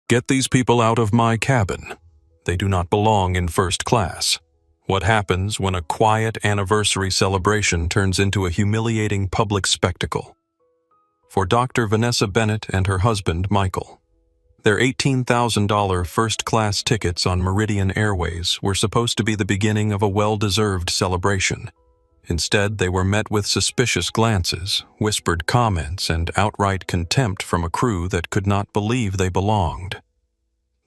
Get these people out of my cabin. They do not belong in first class. What happens when a quiet anniversary celebration turns into a humiliating public spectacle? For Dr. Vanessa Bennett and her husband, Michael. Their $18,000 first-class tickets on Meridian Airways were supposed to be the beginning of a well-deserved celebration. Instead, they were met with suspicious glances, whispered comments, and outright contempt from a crew that could not believe they belonged.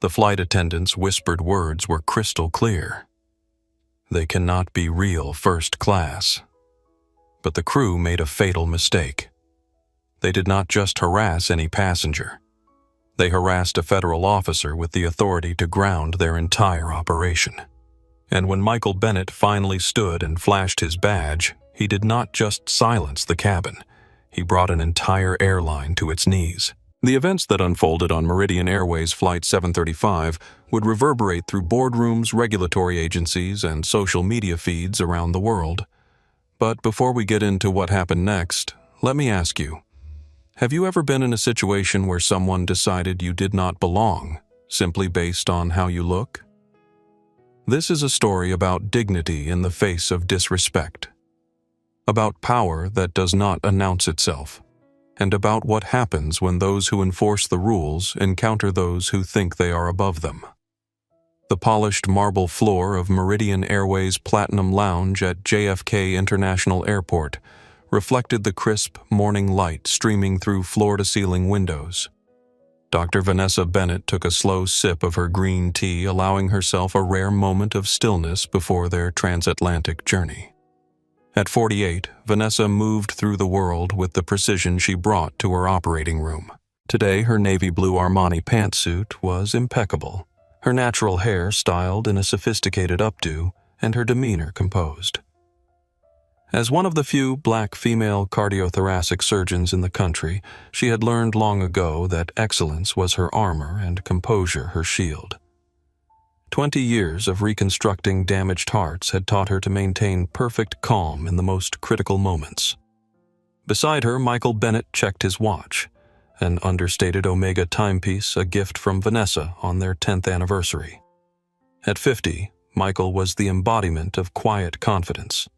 The flight attendants' whispered words were crystal clear. They cannot be real first class. But the crew made a fatal mistake. They did not just harass any passenger. They harassed a federal officer with the authority to ground their entire operation. And when Michael Bennett finally stood and flashed his badge, he did not just silence the cabin. He brought an entire airline to its knees. The events that unfolded on Meridian Airways Flight 735 would reverberate through boardrooms, regulatory agencies, and social media feeds around the world. But before we get into what happened next, let me ask you, have you ever been in a situation where someone decided you did not belong, simply based on how you look? This is a story about dignity in the face of disrespect, about power that does not announce itself, and about what happens when those who enforce the rules encounter those who think they are above them. The polished marble floor of Meridian Airways Platinum Lounge at JFK International Airport reflected the crisp morning light streaming through floor-to-ceiling windows. Dr. Vanessa Bennett took a slow sip of her green tea, allowing herself a rare moment of stillness before their transatlantic journey. At 48, Vanessa moved through the world with the precision she brought to her operating room. Today, her navy blue Armani pantsuit was impeccable, her natural hair styled in a sophisticated updo, and her demeanor composed. As one of the few black female cardiothoracic surgeons in the country, she had learned long ago that excellence was her armor and composure her shield. 20 years of reconstructing damaged hearts had taught her to maintain perfect calm in the most critical moments. Beside her, Michael Bennett checked his watch, an understated Omega timepiece, a gift from Vanessa on their 10th anniversary. At 50, Michael was the embodiment of quiet confidence.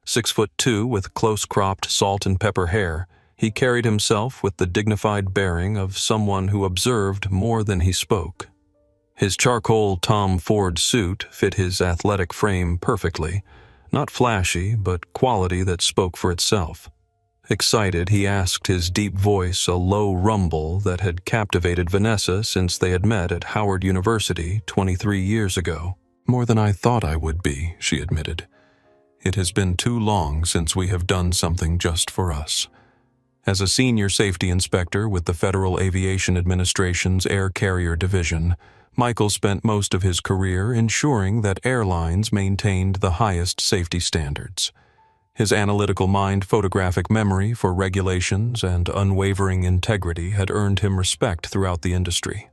6'2" with close-cropped salt and pepper hair, he carried himself with the dignified bearing of someone who observed more than he spoke. His charcoal Tom Ford suit fit his athletic frame perfectly, not flashy, but quality that spoke for itself. Excited, he asked his deep voice a low rumble that had captivated Vanessa since they had met at Howard University 23 years ago. "More than I thought I would be," she admitted. "It has been too long since we have done something just for us." As a senior safety inspector with the Federal Aviation Administration's Air Carrier Division, Michael spent most of his career ensuring that airlines maintained the highest safety standards. His analytical mind, photographic memory for regulations, and unwavering integrity had earned him respect throughout the industry.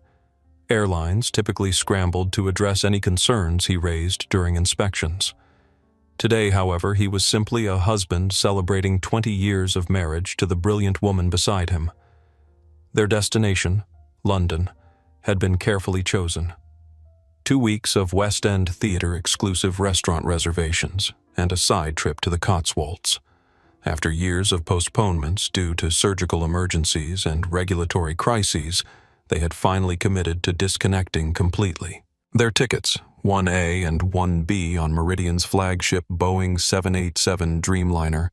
Airlines typically scrambled to address any concerns he raised during inspections. Today, however, he was simply a husband celebrating 20 years of marriage to the brilliant woman beside him. Their destination, London, had been carefully chosen. 2 weeks of West End Theatre exclusive restaurant reservations, and a side trip to the Cotswolds. After years of postponements due to surgical emergencies and regulatory crises, they had finally committed to disconnecting completely. Their tickets, 1A and 1B on Meridian's flagship Boeing 787 Dreamliner,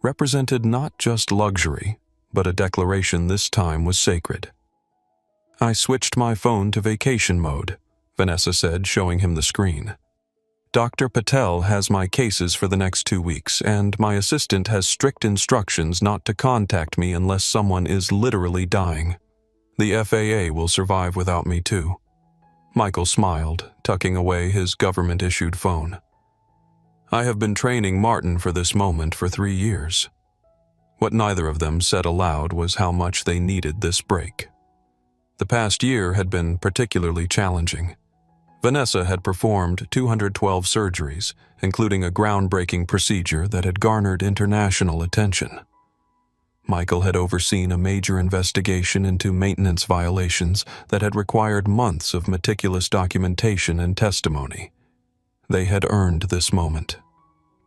represented not just luxury, but a declaration this time was sacred. "I switched my phone to vacation mode," Vanessa said, showing him the screen. "Dr. Patel has my cases for the next 2 weeks, and my assistant has strict instructions not to contact me unless someone is literally dying. The FAA will survive without me too." Michael smiled, tucking away his government-issued phone. "I have been training Martin for this moment for 3 years." What neither of them said aloud was how much they needed this break. The past year had been particularly challenging. Vanessa had performed 212 surgeries, including a groundbreaking procedure that had garnered international attention. Michael had overseen a major investigation into maintenance violations that had required months of meticulous documentation and testimony. They had earned this moment.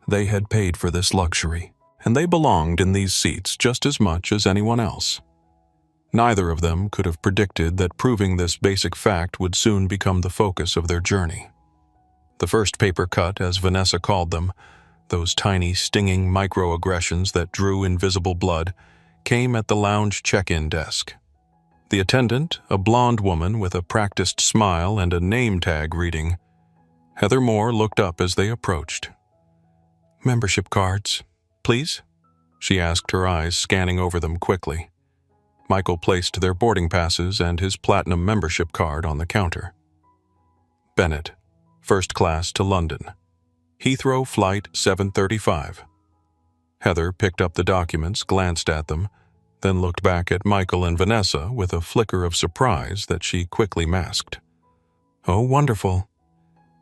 They had paid for this luxury, and they belonged in these seats just as much as anyone else. Neither of them could have predicted that proving this basic fact would soon become the focus of their journey. The first paper cut, as Vanessa called them, those tiny, stinging microaggressions that drew invisible blood, came at the lounge check-in desk. The attendant, a blonde woman with a practiced smile and a name tag reading, Heather Moore, looked up as they approached. "Membership cards, please?" she asked, her eyes scanning over them quickly. Michael placed their boarding passes and his platinum membership card on the counter. Bennett, first class to London. Heathrow Flight 735. Heather picked up the documents, glanced at them, then looked back at Michael and Vanessa with a flicker of surprise that she quickly masked. "Oh, wonderful.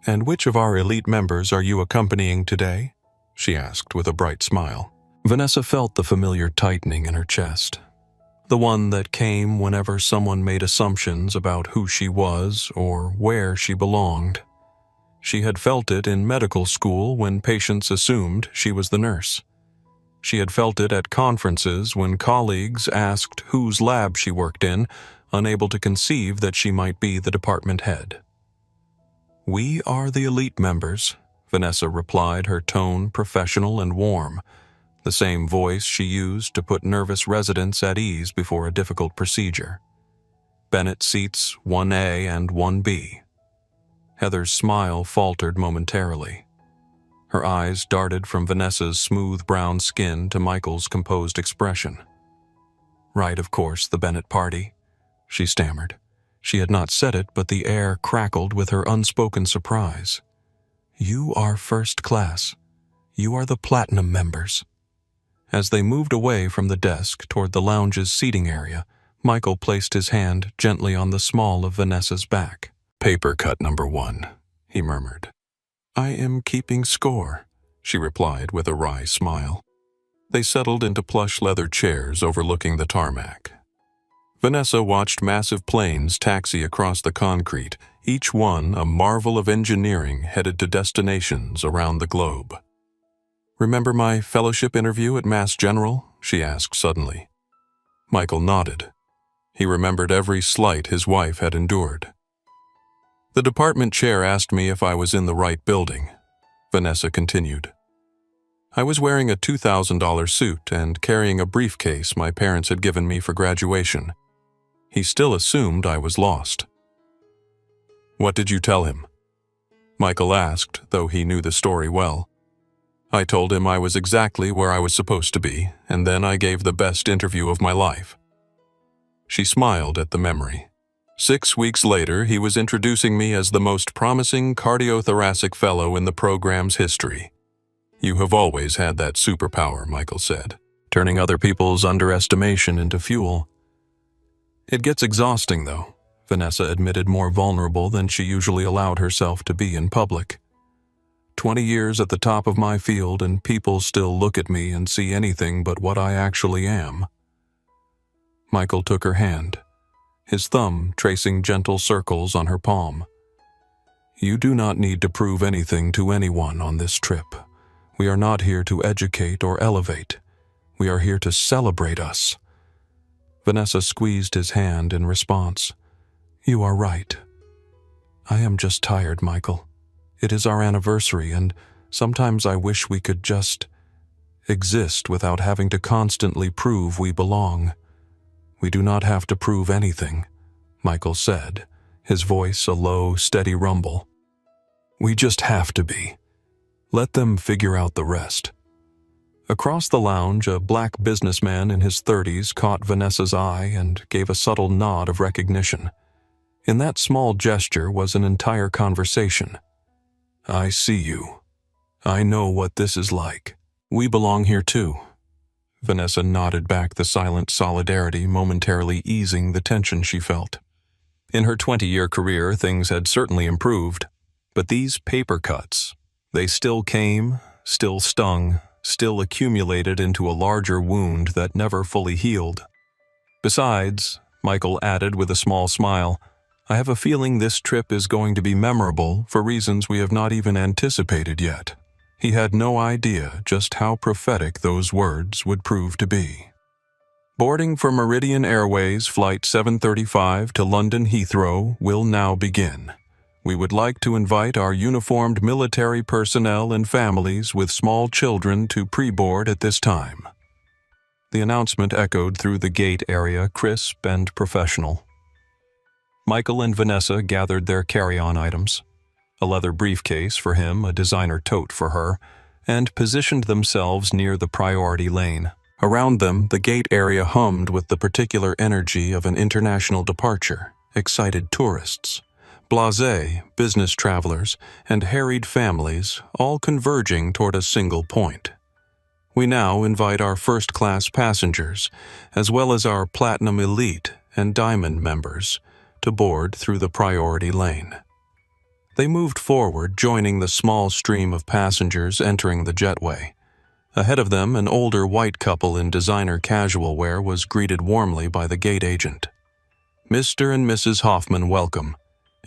And which of our elite members are you accompanying today?" she asked with a bright smile. Vanessa felt the familiar tightening in her chest, the one that came whenever someone made assumptions about who she was or where she belonged. She had felt it in medical school when patients assumed she was the nurse. She had felt it at conferences when colleagues asked whose lab she worked in, unable to conceive that she might be the department head. "We are the elite members," Vanessa replied, her tone professional and warm, the same voice she used to put nervous residents at ease before a difficult procedure. "Bennett seats 1A and 1B. Heather's smile faltered momentarily. Her eyes darted from Vanessa's smooth brown skin to Michael's composed expression. "Right, of course, the Bennett party," she stammered. She had not said it, but the air crackled with her unspoken surprise. "You are first class. You are the platinum members." As they moved away from the desk toward the lounge's seating area, Michael placed his hand gently on the small of Vanessa's back. "Paper cut number 1, he murmured. "I am keeping score," she replied with a wry smile. They settled into plush leather chairs overlooking the tarmac. Vanessa watched massive planes taxi across the concrete, each one a marvel of engineering headed to destinations around the globe. "Remember my fellowship interview at Mass General?" she asked suddenly. Michael nodded. He remembered every slight his wife had endured. "The department chair asked me if I was in the right building," Vanessa continued. "I was wearing a $2,000 suit and carrying a briefcase my parents had given me for graduation. He still assumed I was lost." "What did you tell him?" Michael asked, though he knew the story well. "I told him I was exactly where I was supposed to be, and then I gave the best interview of my life." She smiled at the memory. 6 weeks later, he was introducing me as the most promising cardiothoracic fellow in the program's history. "You have always had that superpower," Michael said, turning other people's underestimation into fuel. "It gets exhausting, though," Vanessa admitted, more vulnerable than she usually allowed herself to be in public. 20 years at the top of my field, and people still look at me and see anything but what I actually am." Michael took her hand, his thumb tracing gentle circles on her palm. "You do not need to prove anything to anyone on this trip. We are not here to educate or elevate. We are here to celebrate us." Vanessa squeezed his hand in response. "You are right. I am just tired, Michael. It is our anniversary, and sometimes I wish we could just exist without having to constantly prove we belong." "We do not have to prove anything," Michael said, his voice a low, steady rumble. "We just have to be. Let them figure out the rest." Across the lounge, a black businessman in his 30s caught Vanessa's eye and gave a subtle nod of recognition. In that small gesture was an entire conversation. "I see you. I know what this is like. We belong here too." Vanessa nodded back the silent solidarity, momentarily easing the tension she felt. In her 20-year career, things had certainly improved, but these paper cuts, they still came, still stung, still accumulated into a larger wound that never fully healed. Besides, Michael added with a small smile, I have a feeling this trip is going to be memorable for reasons we have not even anticipated yet. He had no idea just how prophetic those words would prove to be. Boarding for Meridian Airways Flight 735 to London Heathrow will now begin. We would like to invite our uniformed military personnel and families with small children to pre-board at this time. The announcement echoed through the gate area, crisp and professional. Michael and Vanessa gathered their carry-on items, a leather briefcase for him, a designer tote for her, and positioned themselves near the priority lane. Around them, the gate area hummed with the particular energy of an international departure, excited tourists, blasé business travelers, and harried families, all converging toward a single point. We now invite our first-class passengers, as well as our Platinum Elite and Diamond members, to board through the priority lane. They moved forward, joining the small stream of passengers entering the jetway. Ahead of them, an older white couple in designer casual wear was greeted warmly by the gate agent. Mr. and Mrs. Hoffman, welcome.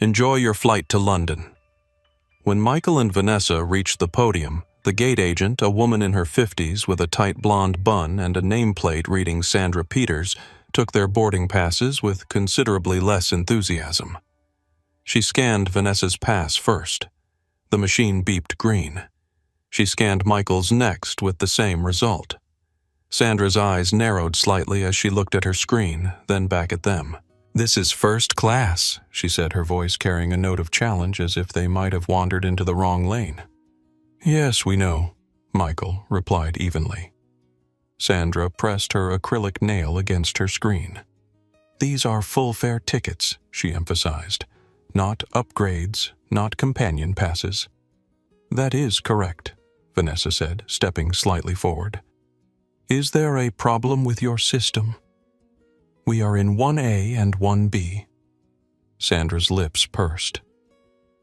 Enjoy your flight to London. When Michael and Vanessa reached the podium, the gate agent, a woman in her 50s with a tight blonde bun and a nameplate reading Sandra Peters, took their boarding passes with considerably less enthusiasm. She scanned Vanessa's pass first. The machine beeped green. She scanned Michael's next with the same result. Sandra's eyes narrowed slightly as she looked at her screen, then back at them. This is first class, she said, her voice carrying a note of challenge as if they might have wandered into the wrong lane. Yes, we know, Michael replied evenly. Sandra pressed her acrylic nail against her screen. These are full-fare tickets, she emphasized. Not upgrades, not companion passes. That is correct, Vanessa said, stepping slightly forward. Is there a problem with your system? We are in 1A and 1B. Sandra's lips pursed.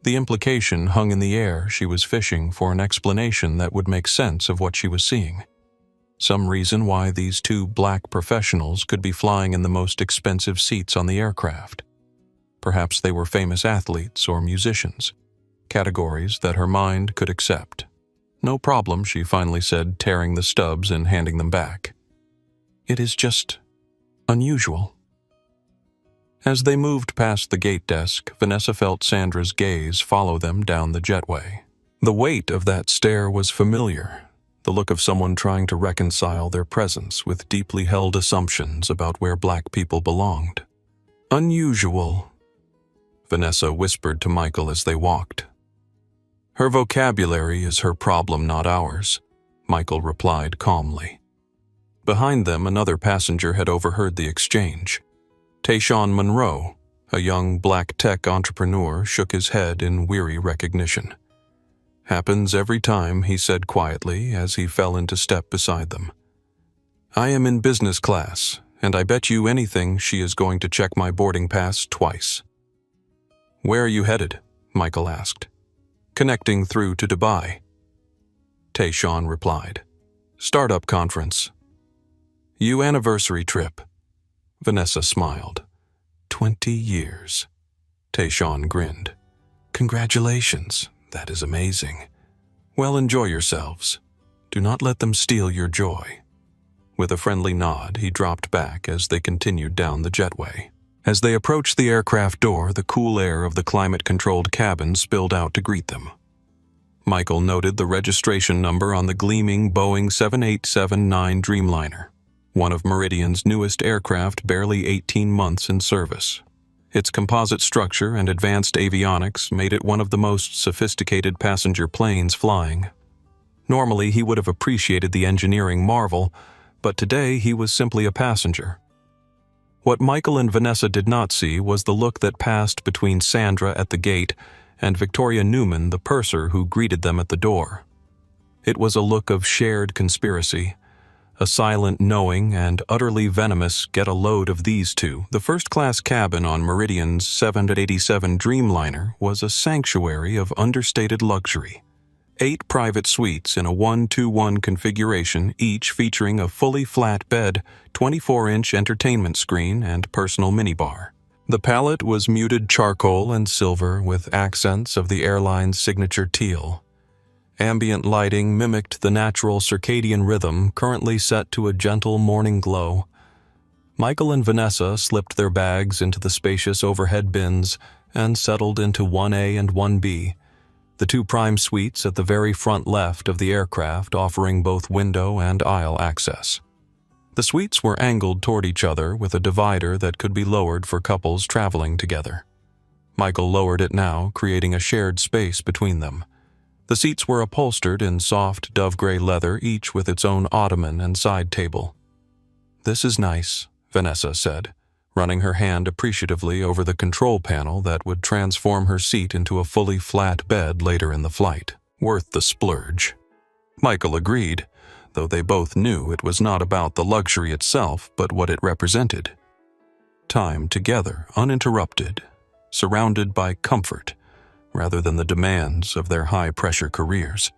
The implication hung in the air. She was fishing for an explanation that would make sense of what she was seeing. Some reason why these two black professionals could be flying in the most expensive seats on the aircraft. Perhaps they were famous athletes or musicians, categories that her mind could accept. No problem, she finally said, tearing the stubs and handing them back. It is just unusual. As they moved past the gate desk, Vanessa felt Sandra's gaze follow them down the jetway. The weight of that stare was familiar, the look of someone trying to reconcile their presence with deeply held assumptions about where black people belonged. Unusual, Vanessa whispered to Michael as they walked. Her vocabulary is her problem, not ours, Michael replied calmly. Behind them, another passenger had overheard the exchange. Tayshawn Monroe, a young black tech entrepreneur, shook his head in weary recognition. Happens every time, he said quietly as he fell into step beside them. I am in business class, and I bet you anything she is going to check my boarding pass twice. Where are you headed? Michael asked. Connecting through to Dubai. Tayshawn replied. Startup conference. You anniversary trip. Vanessa smiled. 20 years. Tayshawn grinned. Congratulations. That is amazing. Well, enjoy yourselves. Do not let them steal your joy. With a friendly nod, he dropped back as they continued down the jetway. As they approached the aircraft door, the cool air of the climate-controlled cabin spilled out to greet them. Michael noted the registration number on the gleaming Boeing 7879 Dreamliner, one of Meridian's newest aircraft, barely 18 months in service. Its composite structure and advanced avionics made it one of the most sophisticated passenger planes flying. Normally, he would have appreciated the engineering marvel, but today he was simply a passenger. What Michael and Vanessa did not see was the look that passed between Sandra at the gate and Victoria Newman, the purser who greeted them at the door. It was a look of shared conspiracy, a silent knowing and utterly venomous get a load of these two. The first-class cabin on Meridian's 787 Dreamliner was a sanctuary of understated luxury. 8 private suites in a 1-2-1 configuration, each featuring a fully flat bed, 24-inch entertainment screen, and personal minibar. The palette was muted charcoal and silver with accents of the airline's signature teal. Ambient lighting mimicked the natural circadian rhythm, currently set to a gentle morning glow. Michael and Vanessa slipped their bags into the spacious overhead bins and settled into 1A and 1B, the 2 prime suites at the very front left of the aircraft offering both window and aisle access. The suites were angled toward each other with a divider that could be lowered for couples traveling together. Michael lowered it now, creating a shared space between them. The seats were upholstered in soft dove-gray leather, each with its own ottoman and side table. "This is nice," Vanessa said, running her hand appreciatively over the control panel that would transform her seat into a fully flat bed later in the flight. "Worth the splurge." Michael agreed, though they both knew it was not about the luxury itself but what it represented. Time together, uninterrupted, surrounded by comfort, rather than the demands of their high-pressure careers.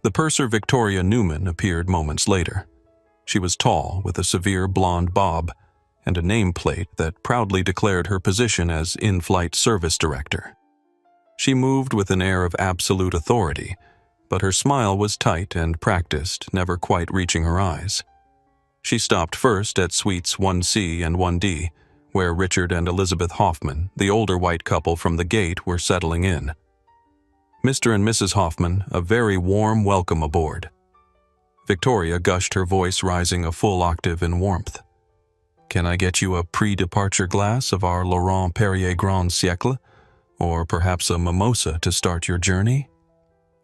The purser Victoria Newman appeared moments later. She was tall, with a severe blonde bob, and a nameplate that proudly declared her position as in-flight service director. She moved with an air of absolute authority, but her smile was tight and practiced, never quite reaching her eyes. She stopped first at suites 1C and 1D, where Richard and Elizabeth Hoffman, the older white couple from the gate, were settling in. "Mr. and Mrs. Hoffman, a very warm welcome aboard." Victoria gushed, her voice rising a full octave in warmth. "Can I get you a pre-departure glass of our Laurent Perrier Grand Siècle, or perhaps a mimosa to start your journey?"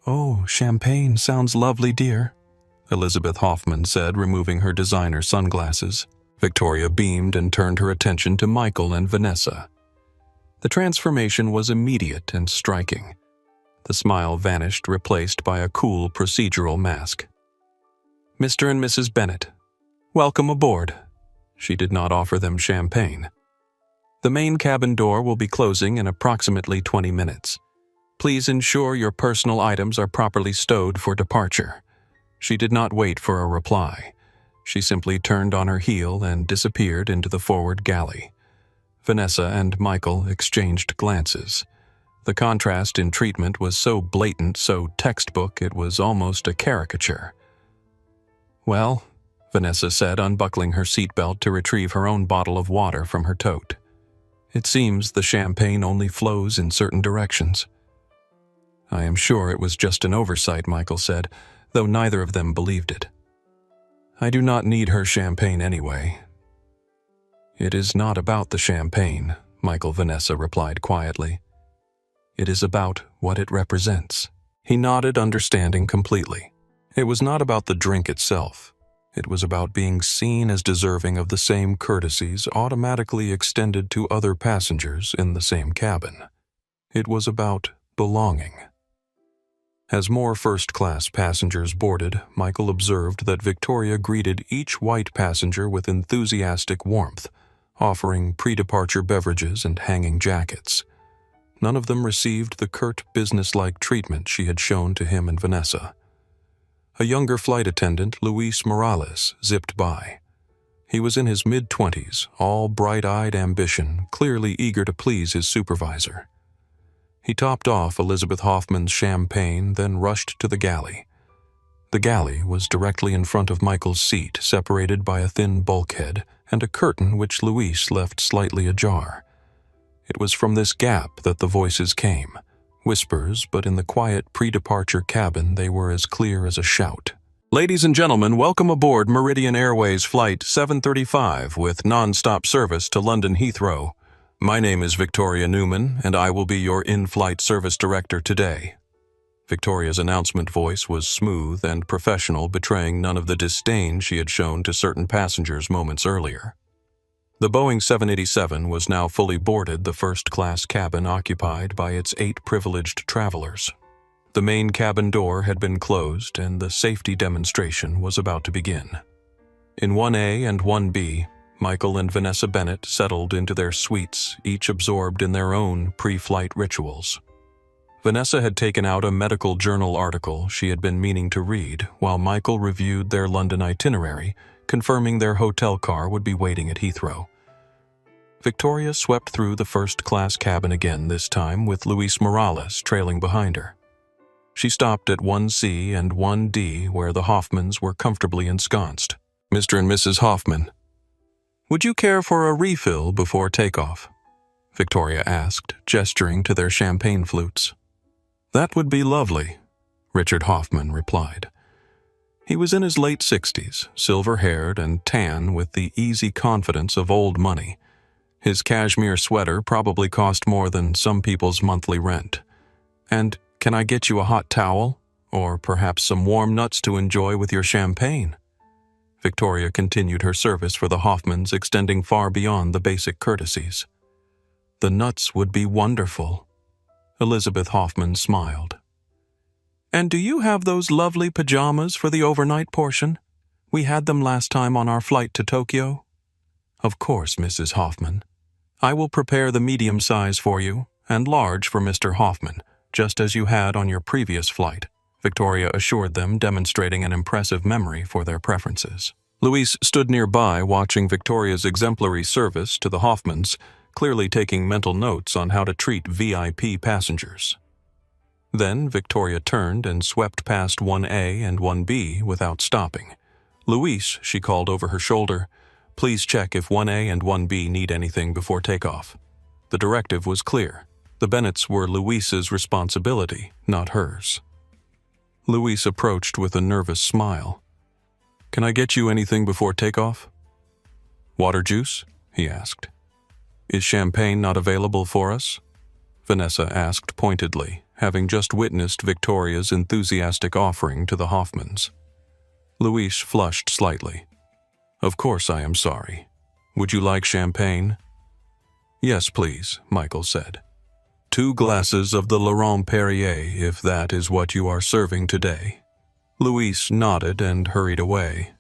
"Oh, champagne sounds lovely, dear," Elizabeth Hoffman said, removing her designer sunglasses. Victoria beamed and turned her attention to Michael and Vanessa. The transformation was immediate and striking. The smile vanished, replaced by a cool procedural mask. "Mr. and Mrs. Bennett, welcome aboard." She did not offer them champagne. "The main cabin door will be closing in approximately 20 minutes. Please ensure your personal items are properly stowed for departure." She did not wait for a reply. She simply turned on her heel and disappeared into the forward galley. Vanessa and Michael exchanged glances. The contrast in treatment was so blatant, so textbook, it was almost a caricature. "Well," Vanessa said, unbuckling her seatbelt to retrieve her own bottle of water from her tote. "It seems the champagne only flows in certain directions." "I am sure it was just an oversight," Michael said, though neither of them believed it. "I do not need her champagne anyway." "It is not about the champagne," Vanessa replied quietly. "It is about what it represents." He nodded, understanding completely. It was not about the drink itself. It was about being seen as deserving of the same courtesies automatically extended to other passengers in the same cabin. It was about belonging. As more first-class passengers boarded, Michael observed that Victoria greeted each white passenger with enthusiastic warmth, offering pre-departure beverages and hanging jackets. None of them received the curt, businesslike treatment she had shown to him and Vanessa. A younger flight attendant, Luis Morales, zipped by. He was in his mid-20s, all bright-eyed ambition, clearly eager to please his supervisor. He topped off Elizabeth Hoffman's champagne, then rushed to the galley. The galley was directly in front of Michael's seat, separated by a thin bulkhead and a curtain which Luis left slightly ajar. It was from this gap that the voices came, whispers, but in the quiet pre-departure cabin they were as clear as a shout. "Ladies and gentlemen, welcome aboard Meridian Airways Flight 735 with non-stop service to London Heathrow. My name is Victoria Newman, and I will be your in-flight service director today." Victoria's announcement voice was smooth and professional, betraying none of the disdain she had shown to certain passengers moments earlier. The Boeing 787 was now fully boarded, the first-class cabin occupied by its 8 privileged travelers. The main cabin door had been closed, and the safety demonstration was about to begin. In 1A and 1B, Michael and Vanessa Bennett settled into their suites, each absorbed in their own pre-flight rituals. Vanessa had taken out a medical journal article she had been meaning to read while Michael reviewed their London itinerary, confirming their hotel car would be waiting at Heathrow. Victoria swept through the first-class cabin again, this time with Luis Morales trailing behind her. She stopped at 1C and 1D where the Hoffmans were comfortably ensconced. "Mr. and Mrs. Hoffman, would you care for a refill before takeoff?" Victoria asked, gesturing to their champagne flutes. "That would be lovely," Richard Hoffman replied. He was in his late 60s, silver-haired and tan with the easy confidence of old money. His cashmere sweater probably cost more than some people's monthly rent. "And can I get you a hot towel? Or perhaps some warm nuts to enjoy with your champagne?" Victoria continued her service for the Hoffmans, extending far beyond the basic courtesies. "The nuts would be wonderful." Elizabeth Hoffman smiled. "And do you have those lovely pajamas for the overnight portion? We had them last time on our flight to Tokyo." "Of course, Mrs. Hoffman. I will prepare the medium size for you, and large for Mr. Hoffman, just as you had on your previous flight," Victoria assured them, demonstrating an impressive memory for their preferences. Luis stood nearby watching Victoria's exemplary service to the Hoffmans, clearly taking mental notes on how to treat VIP passengers. Then Victoria turned and swept past 1A and 1B without stopping. "Luis," she called over her shoulder, "please check if 1A and 1B need anything before takeoff." The directive was clear. The Bennetts were Luis's responsibility, not hers. Luis approached with a nervous smile. "Can I get you anything before takeoff?" "Water juice?" he asked. "Is champagne not available for us?" Vanessa asked pointedly, having just witnessed Victoria's enthusiastic offering to the Hoffmans. Luis flushed slightly. "Of course I am sorry. Would you like champagne?" "Yes, please," Michael said. "2 glasses of the Laurent Perrier, if that is what you are serving today." Luis nodded and hurried away.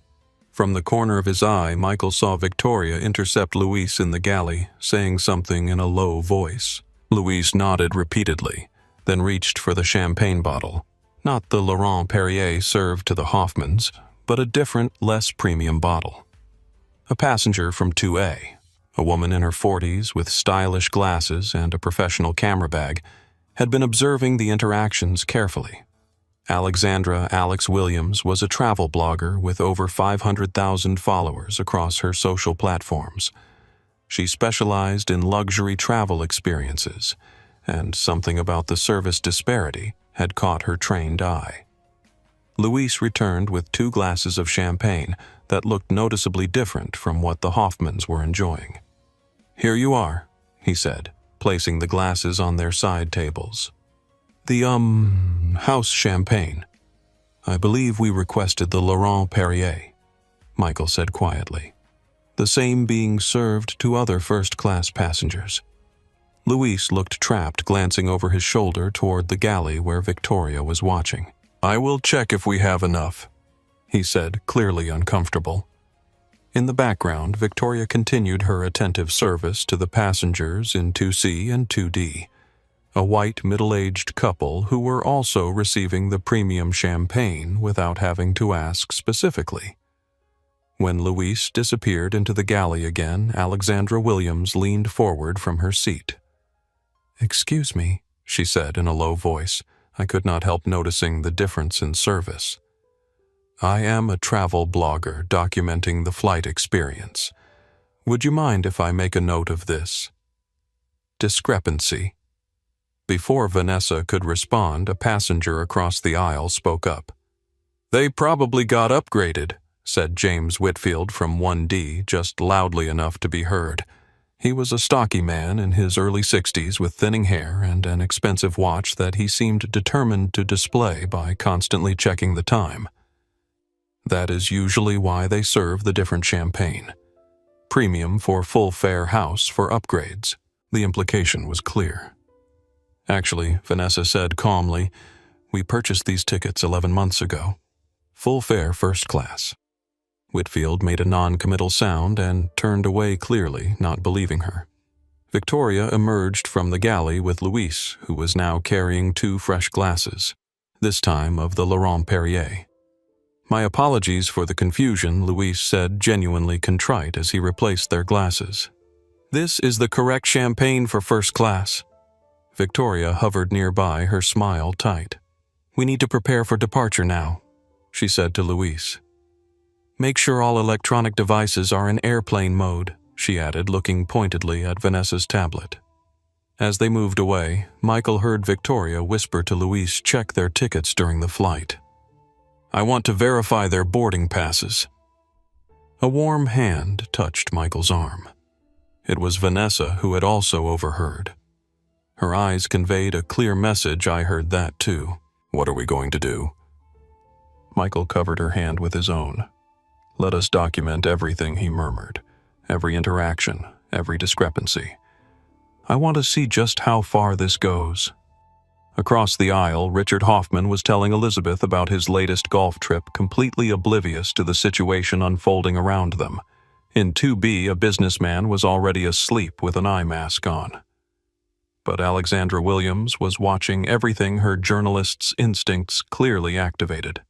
From the corner of his eye, Michael saw Victoria intercept Luis in the galley, saying something in a low voice. Luis nodded repeatedly, then reached for the champagne bottle. Not the Laurent Perrier served to the Hoffmans, but a different, less premium bottle. A passenger from 2A, a woman in her 40s with stylish glasses and a professional camera bag, had been observing the interactions carefully. Alexandra Alex Williams was a travel blogger with over 500,000 followers across her social platforms. She specialized in luxury travel experiences, and something about the service disparity had caught her trained eye. Luis returned with 2 glasses of champagne that looked noticeably different from what the Hoffmans were enjoying. "Here you are," he said, placing the glasses on their side tables. "The, house champagne. I believe we requested the Laurent Perrier," Michael said quietly. "The same being served to other first-class passengers." Luis looked trapped, glancing over his shoulder toward the galley where Victoria was watching. "I will check if we have enough," he said, clearly uncomfortable. In the background, Victoria continued her attentive service to the passengers in 2C and 2D, a white middle-aged couple who were also receiving the premium champagne without having to ask specifically. When Luis disappeared into the galley again, Alexandra Williams leaned forward from her seat. "Excuse me," she said in a low voice. I could not help noticing the difference in service. "I am a travel blogger documenting the flight experience. Would you mind if I make a note of this? Discrepancy." Before Vanessa could respond, a passenger across the aisle spoke up. "They probably got upgraded," said James Whitfield from 1D, just loudly enough to be heard. He was a stocky man in his early 60s with thinning hair and an expensive watch that he seemed determined to display by constantly checking the time. That is usually why they serve the different champagne. Premium for full-fare house for upgrades. The implication was clear. "Actually," Vanessa said calmly, "we purchased these tickets 11 months ago. Full-fare first class." Whitfield made a non-committal sound and turned away clearly, not believing her. Victoria emerged from the galley with Louise, who was now carrying 2 fresh glasses, this time of the Laurent Perrier. "My apologies for the confusion," Louise said, genuinely contrite as he replaced their glasses. "This is the correct champagne for first class." Victoria hovered nearby, her smile tight. "We need to prepare for departure now," she said to Louise. "Make sure all electronic devices are in airplane mode," she added, looking pointedly at Vanessa's tablet. As they moved away, Michael heard Victoria whisper to Louise check their tickets during the flight. "I want to verify their boarding passes." A warm hand touched Michael's arm. It was Vanessa, who had also overheard. Her eyes conveyed a clear message. "I heard that too. What are we going to do?" Michael covered her hand with his own. "Let us document everything," he murmured. "Every interaction, every discrepancy. I want to see just how far this goes." Across the aisle, Richard Hoffman was telling Elizabeth about his latest golf trip, completely oblivious to the situation unfolding around them. In 2B, a businessman was already asleep with an eye mask on. But Alexandra Williams was watching everything, her journalist's instincts clearly activated.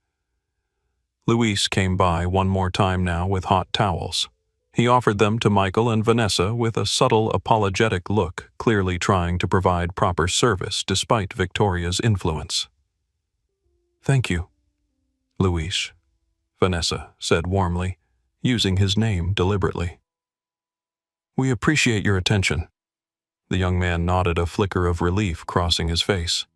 Louise came by one more time now with hot towels. He offered them to Michael and Vanessa with a subtle, apologetic look, clearly trying to provide proper service despite Victoria's influence. "Thank you, Louise," Vanessa said warmly, using his name deliberately. "We appreciate your attention." The young man nodded, a flicker of relief crossing his face.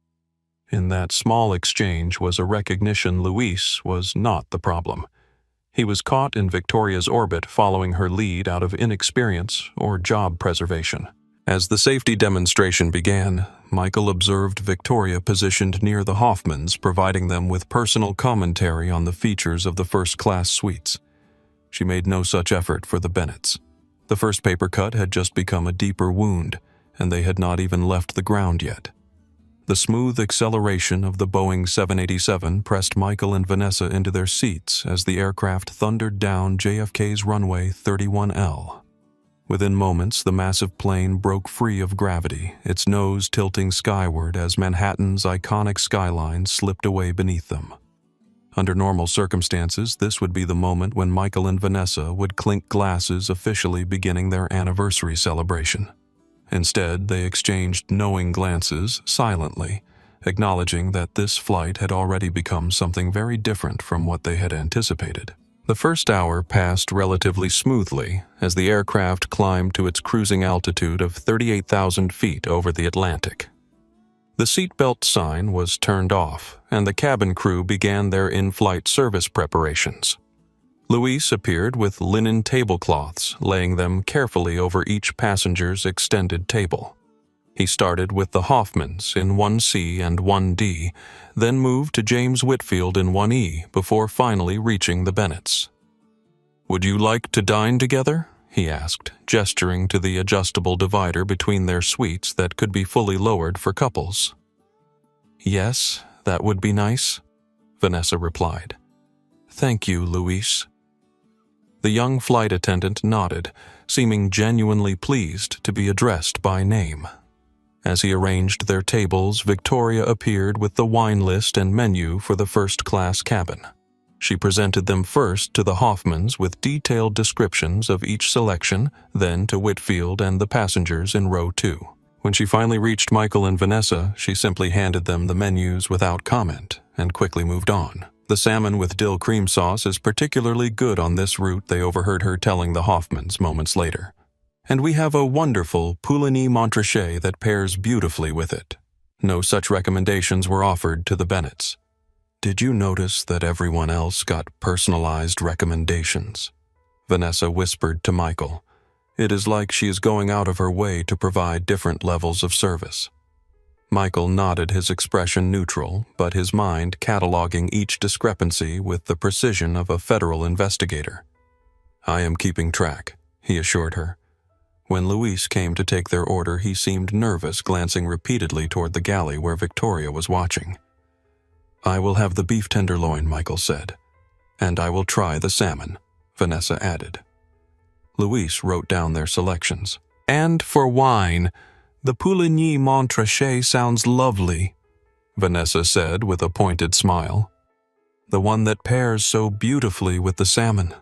In that small exchange was a recognition Louise was not the problem. He was caught in Victoria's orbit, following her lead out of inexperience or job preservation. As the safety demonstration began, Michael observed Victoria positioned near the Hoffmans, providing them with personal commentary on the features of the first-class suites. She made no such effort for the Bennetts. The first paper cut had just become a deeper wound, and they had not even left the ground yet. The smooth acceleration of the Boeing 787 pressed Michael and Vanessa into their seats as the aircraft thundered down JFK's runway 31L. Within moments, the massive plane broke free of gravity, its nose tilting skyward as Manhattan's iconic skyline slipped away beneath them. Under normal circumstances, this would be the moment when Michael and Vanessa would clink glasses, officially beginning their anniversary celebration. Instead, they exchanged knowing glances silently, acknowledging that this flight had already become something very different from what they had anticipated. The first hour passed relatively smoothly as the aircraft climbed to its cruising altitude of 38,000 feet over the Atlantic. The seatbelt sign was turned off, and the cabin crew began their in-flight service preparations. Louise appeared with linen tablecloths, laying them carefully over each passenger's extended table. He started with the Hoffmans in 1C and 1D, then moved to James Whitfield in 1E before finally reaching the Bennetts. "Would you like to dine together?" he asked, gesturing to the adjustable divider between their suites that could be fully lowered for couples. "Yes, that would be nice," Vanessa replied. "Thank you, Louise." The young flight attendant nodded, seeming genuinely pleased to be addressed by name. As he arranged their tables, Victoria appeared with the wine list and menu for the first-class cabin. She presented them first to the Hoffmans with detailed descriptions of each selection, then to Whitfield and the passengers in row 2. When she finally reached Michael and Vanessa, she simply handed them the menus without comment and quickly moved on. "The salmon with dill cream sauce is particularly good on this route," they overheard her telling the Hoffmans moments later. "And we have a wonderful Pouligny Montrachet that pairs beautifully with it." No such recommendations were offered to the Bennetts. "Did you notice that everyone else got personalized recommendations?" Vanessa whispered to Michael. "It is like she is going out of her way to provide different levels of service." Michael nodded, his expression neutral, but his mind cataloging each discrepancy with the precision of a federal investigator. "I am keeping track," he assured her. When Louise came to take their order, he seemed nervous, glancing repeatedly toward the galley where Victoria was watching. "I will have the beef tenderloin," Michael said. "And I will try the salmon," Vanessa added. Louise wrote down their selections. And for wine, the Pouligny Montrachet sounds lovely, Vanessa said with a pointed smile. The one that pairs so beautifully with the salmon.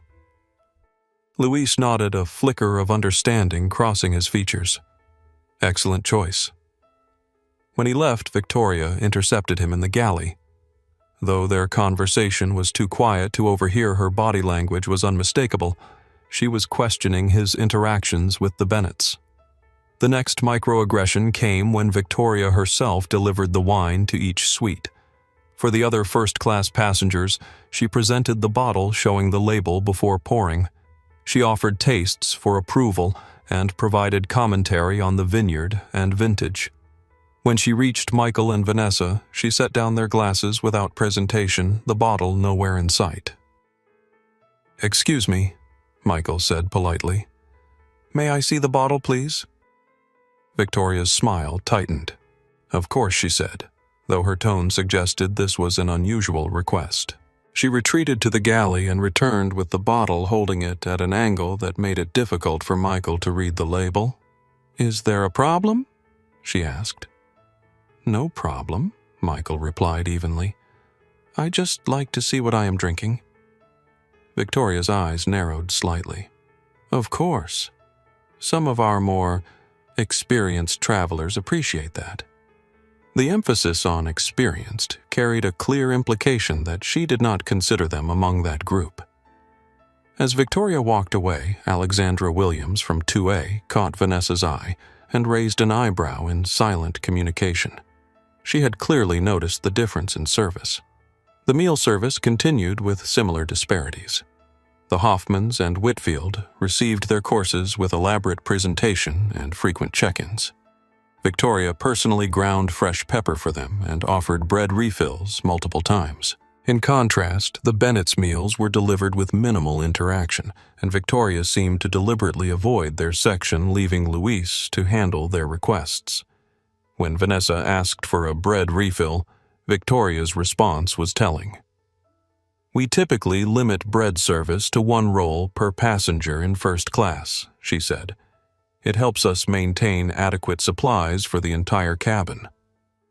Luis nodded, a flicker of understanding crossing his features. Excellent choice. When he left, Victoria intercepted him in the galley. Though their conversation was too quiet to overhear, her body language was unmistakable. She was questioning his interactions with the Bennetts. The next microaggression came when Victoria herself delivered the wine to each suite. For the other first-class passengers, she presented the bottle showing the label before pouring. She offered tastes for approval and provided commentary on the vineyard and vintage. When she reached Michael and Vanessa, she set down their glasses without presentation, the bottle nowhere in sight. "Excuse me," Michael said politely. "May I see the bottle, please?" Victoria's smile tightened. "Of course," she said, though her tone suggested this was an unusual request. She retreated to the galley and returned with the bottle, holding it at an angle that made it difficult for Michael to read the label. "Is there a problem?" she asked. "No problem," Michael replied evenly. "I just like to see what I am drinking." Victoria's eyes narrowed slightly. "Of course. Some of our more experienced travelers appreciate that." The emphasis on experienced carried a clear implication that she did not consider them among that group. As Victoria walked away, Alexandra Williams from 2A caught Vanessa's eye and raised an eyebrow in silent communication. She had clearly noticed the difference in service. The meal service continued with similar disparities. The Hoffmans and Whitfield received their courses with elaborate presentation and frequent check-ins. Victoria personally ground fresh pepper for them and offered bread refills multiple times. In contrast, the Bennett's meals were delivered with minimal interaction, and Victoria seemed to deliberately avoid their section, leaving Luis to handle their requests. When Vanessa asked for a bread refill, Victoria's response was telling. "We typically limit bread service to 1 roll per passenger in first class," she said. "It helps us maintain adequate supplies for the entire cabin."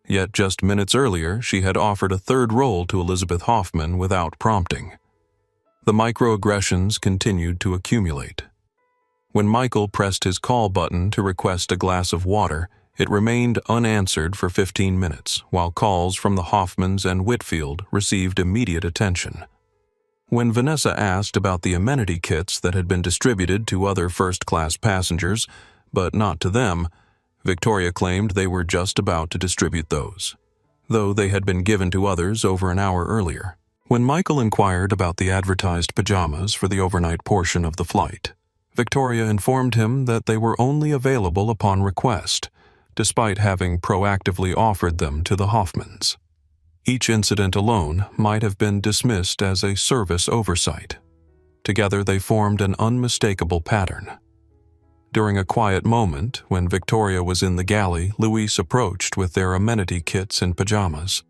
Yet just minutes earlier, she had offered a 3rd roll to Elizabeth Hoffman without prompting. The microaggressions continued to accumulate. When Michael pressed his call button to request a glass of water, it remained unanswered for 15 minutes, while calls from the Hoffmans and Whitfield received immediate attention. When Vanessa asked about the amenity kits that had been distributed to other first-class passengers, but not to them, Victoria claimed they were just about to distribute those, though they had been given to others over an hour earlier. When Michael inquired about the advertised pajamas for the overnight portion of the flight, Victoria informed him that they were only available upon request, despite having proactively offered them to the Hoffmans. Each incident alone might have been dismissed as a service oversight. Together they formed an unmistakable pattern. During a quiet moment, when Victoria was in the galley, Luis approached with their amenity kits and pajamas.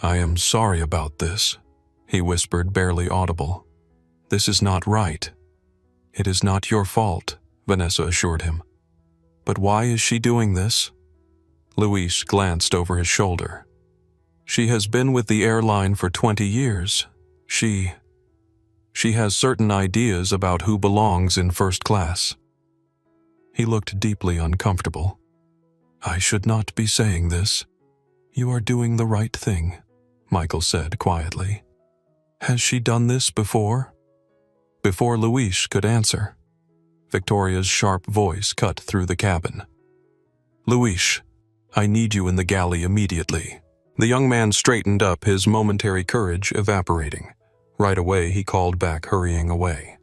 "I am sorry about this," he whispered, barely audible. "This is not right." "It is not your fault," Vanessa assured him. "But why is she doing this?" Luis glanced over his shoulder. "She has been with the airline for 20 years. She has certain ideas about who belongs in first class." He looked deeply uncomfortable. "I should not be saying this. You are doing the right thing," Michael said quietly. "Has she done this before?" Before Luis could answer, Victoria's sharp voice cut through the cabin. "Luis, I need you in the galley immediately." The young man straightened up, his momentary courage evaporating. Right away, he called back, hurrying away.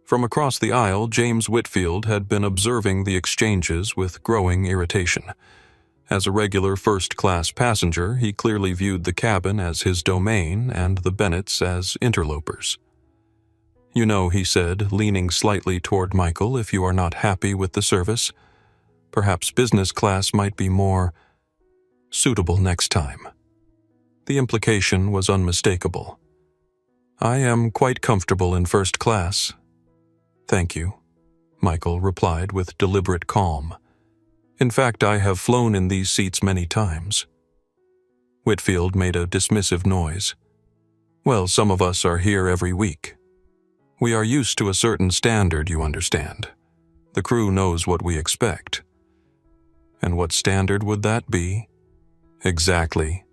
From across the aisle, James Whitfield had been observing the exchanges with growing irritation. As a regular first-class passenger, he clearly viewed the cabin as his domain and the Bennetts as interlopers. "You know," he said, leaning slightly toward Michael, "if you are not happy with the service, perhaps business class might be more suitable next time." The implication was unmistakable. "I am quite comfortable in first class. Thank you." Michael replied with deliberate calm. "In fact, I have flown in these seats many times." Whitfield made a dismissive noise. "Well, some of us are here every week. We are used to a certain standard, you understand. The crew knows what we expect." "And what standard would that be?" "Exactly."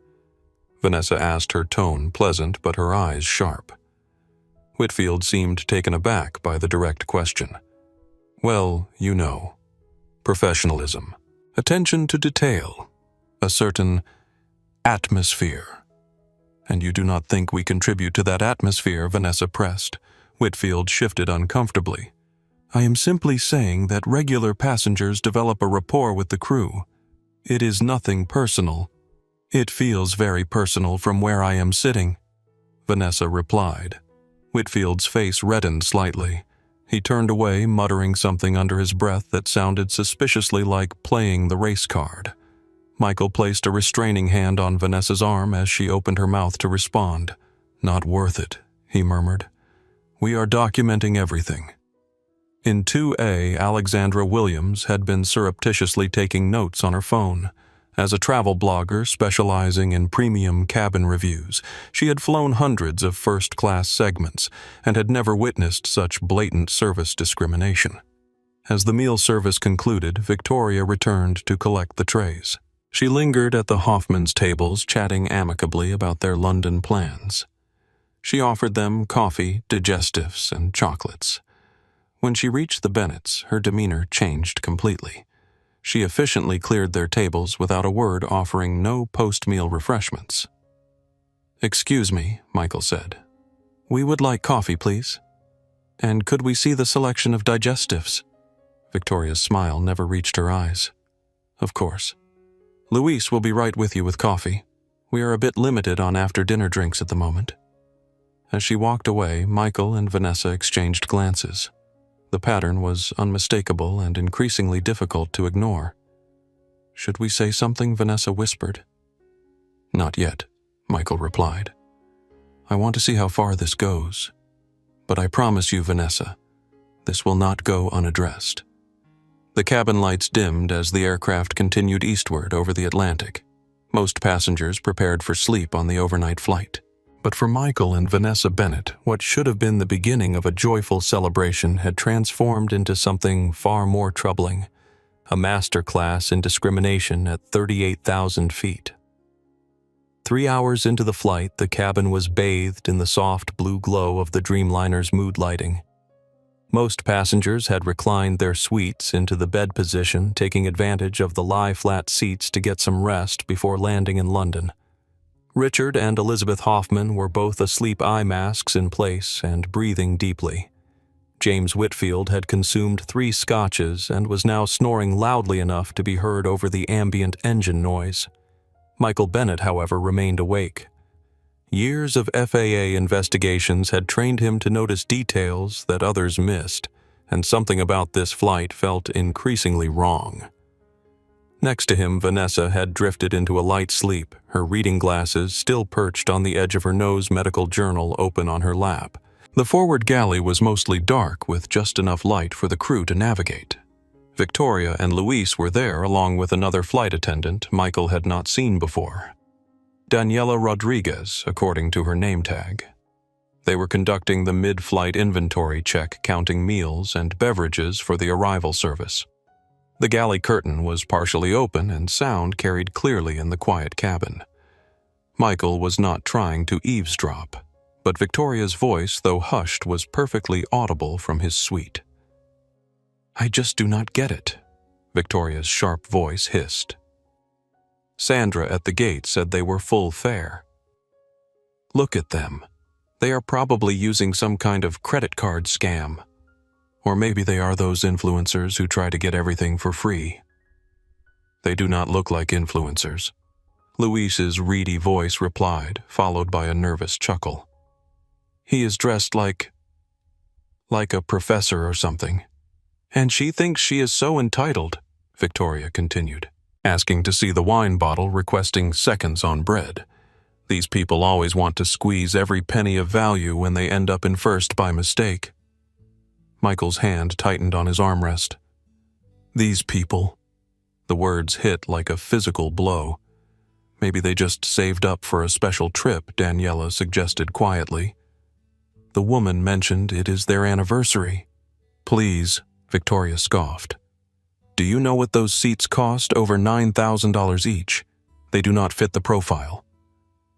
Vanessa asked, her tone pleasant but her eyes sharp. Whitfield seemed taken aback by the direct question. "Well, you know. Professionalism. Attention to detail. A certain atmosphere." "And you do not think we contribute to that atmosphere?" Vanessa pressed. Whitfield shifted uncomfortably. "I am simply saying that regular passengers develop a rapport with the crew. It is nothing personal." "It feels very personal from where I am sitting," Vanessa replied. Whitfield's face reddened slightly. He turned away, muttering something under his breath that sounded suspiciously like playing the race card. Michael placed a restraining hand on Vanessa's arm as she opened her mouth to respond. "Not worth it," he murmured. "We are documenting everything." In 2A, Alexandra Williams had been surreptitiously taking notes on her phone. As a travel blogger specializing in premium cabin reviews, she had flown hundreds of first-class segments and had never witnessed such blatant service discrimination. As the meal service concluded, Victoria returned to collect the trays. She lingered at the Hoffmans' tables, chatting amicably about their London plans. She offered them coffee, digestives, and chocolates. When she reached the Bennetts, her demeanor changed completely. She efficiently cleared their tables without a word, offering no post-meal refreshments. "Excuse me," Michael said. "We would like coffee, please. And could we see the selection of digestives?" Victoria's smile never reached her eyes. "Of course. Luis will be right with you with coffee. We are a bit limited on after-dinner drinks at the moment." As she walked away, Michael and Vanessa exchanged glances. The pattern was unmistakable and increasingly difficult to ignore. "Should we say something?" Vanessa whispered. "Not yet," Michael replied. "I want to see how far this goes. But I promise you, Vanessa, this will not go unaddressed." The cabin lights dimmed as the aircraft continued eastward over the Atlantic. Most passengers prepared for sleep on the overnight flight. But for Michael and Vanessa Bennett, what should have been the beginning of a joyful celebration had transformed into something far more troubling, a masterclass in discrimination at 38,000 feet. 3 hours into the flight, the cabin was bathed in the soft blue glow of the Dreamliner's mood lighting. Most passengers had reclined their suites into the bed position, taking advantage of the lie-flat seats to get some rest before landing in London. Richard and Elizabeth Hoffman were both asleep, eye masks in place and breathing deeply. James Whitfield had consumed 3 scotches and was now snoring loudly enough to be heard over the ambient engine noise. Michael Bennett, however, remained awake. Years of FAA investigations had trained him to notice details that others missed, and something about this flight felt increasingly wrong. Next to him, Vanessa had drifted into a light sleep, her reading glasses still perched on the edge of her nose, medical journal open on her lap. The forward galley was mostly dark, with just enough light for the crew to navigate. Victoria and Luis were there, along with another flight attendant Michael had not seen before. Daniela Rodriguez, according to her name tag. They were conducting the mid-flight inventory check, counting meals and beverages for the arrival service. The galley curtain was partially open and sound carried clearly in the quiet cabin. Michael was not trying to eavesdrop, but Victoria's voice, though hushed, was perfectly audible from his suite. "I just do not get it," Victoria's sharp voice hissed. Sandra at the gate said they were full fare. "Look at them. They are probably using some kind of credit card scam. Or maybe they are those influencers who try to get everything for free." "They do not look like influencers," Luis's reedy voice replied, followed by a nervous chuckle. "He is dressed like a professor or something. And she thinks she is so entitled," Victoria continued, asking to see the wine bottle, requesting seconds on bread. "These people always want to squeeze every penny of value when they end up in first by mistake." Michael's hand tightened on his armrest. These people. The words hit like a physical blow. Maybe they just saved up for a special trip, Daniela suggested quietly. The woman mentioned it is their anniversary. Please, Victoria scoffed. Do you know what those seats cost? Over $9,000 each. They do not fit the profile.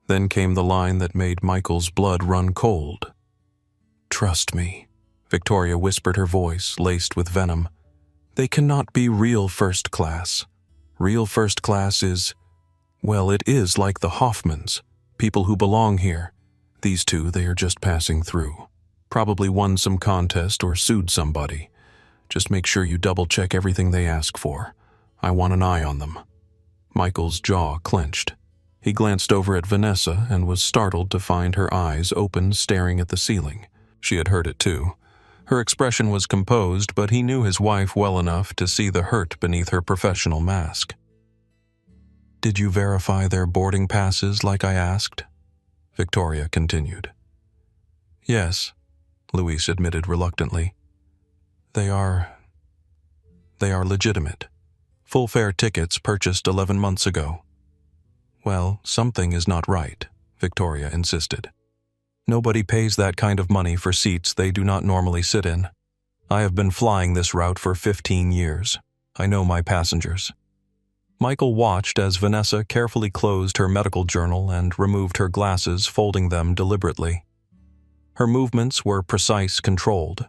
Then came the line that made Michael's blood run cold. Trust me, Victoria whispered, her voice laced with venom. They cannot be real first class. Real first class is, well, it is like the Hoffmans, people who belong here. These two, they are just passing through. Probably won some contest or sued somebody. Just make sure you double-check everything they ask for. I want an eye on them. Michael's jaw clenched. He glanced over at Vanessa and was startled to find her eyes open, staring at the ceiling. She had heard it too. Her expression was composed, but he knew his wife well enough to see the hurt beneath her professional mask. Did you verify their boarding passes like I asked? Victoria continued. Yes, Luis admitted reluctantly. They are legitimate. Full fare tickets purchased 11 months ago. Well, something is not right, Victoria insisted. Nobody pays that kind of money for seats they do not normally sit in. I have been flying this route for 15 years. I know my passengers. Michael watched as Vanessa carefully closed her medical journal and removed her glasses, folding them deliberately. Her movements were precise, controlled,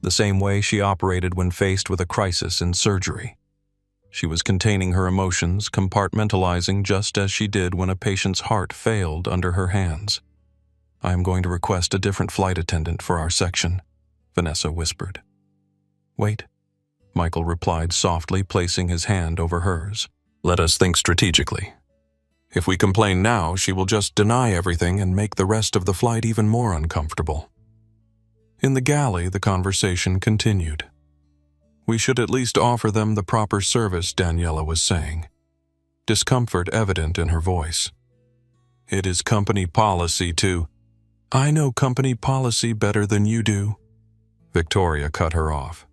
the same way she operated when faced with a crisis in surgery. She was containing her emotions, compartmentalizing just as she did when a patient's heart failed under her hands. I am going to request a different flight attendant for our section, Vanessa whispered. Wait, Michael replied softly, placing his hand over hers. Let us think strategically. If we complain now, she will just deny everything and make the rest of the flight even more uncomfortable. In the galley, the conversation continued. We should at least offer them the proper service, Daniela was saying, discomfort evident in her voice. It is company policy to... I know company policy better than you do. Victoria cut her off.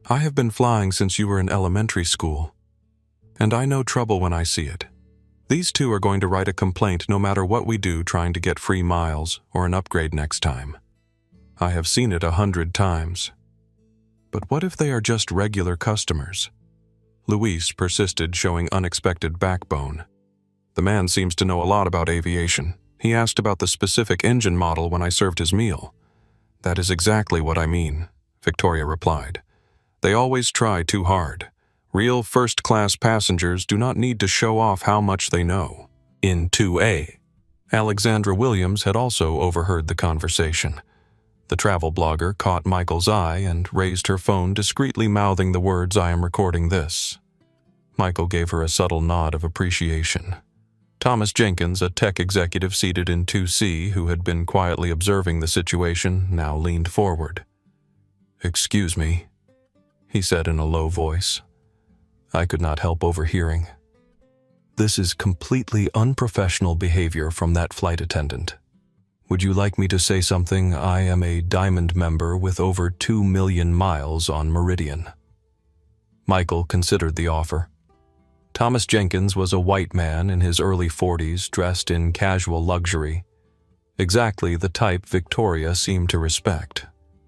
I have been flying since you were in elementary school, and I know trouble when I see it. These two are going to write a complaint no matter what we do trying to get free miles or an upgrade next time. I have seen it 100 times. But what if they are just regular customers? Luis persisted, showing unexpected backbone. The man seems to know a lot about aviation. He asked about the specific engine model when I served his meal. That is exactly what I mean, Victoria replied. They always try too hard. Real first-class passengers do not need to show off how much they know. In 2A, Alexandra Williams had also overheard the conversation. The travel blogger caught Michael's eye and raised her phone, discreetly mouthing the words, I am recording this. Michael gave her a subtle nod of appreciation. Thomas Jenkins, a tech executive seated in 2C who had been quietly observing the situation, now leaned forward. Excuse me, he said in a low voice. I could not help overhearing. This is completely unprofessional behavior from that flight attendant. Would you like me to say something? I am a Diamond member with over 2 million miles on Meridian. Michael considered the offer. Thomas Jenkins was a white man in his early 40s, dressed in casual luxury. Exactly the type Victoria seemed to respect.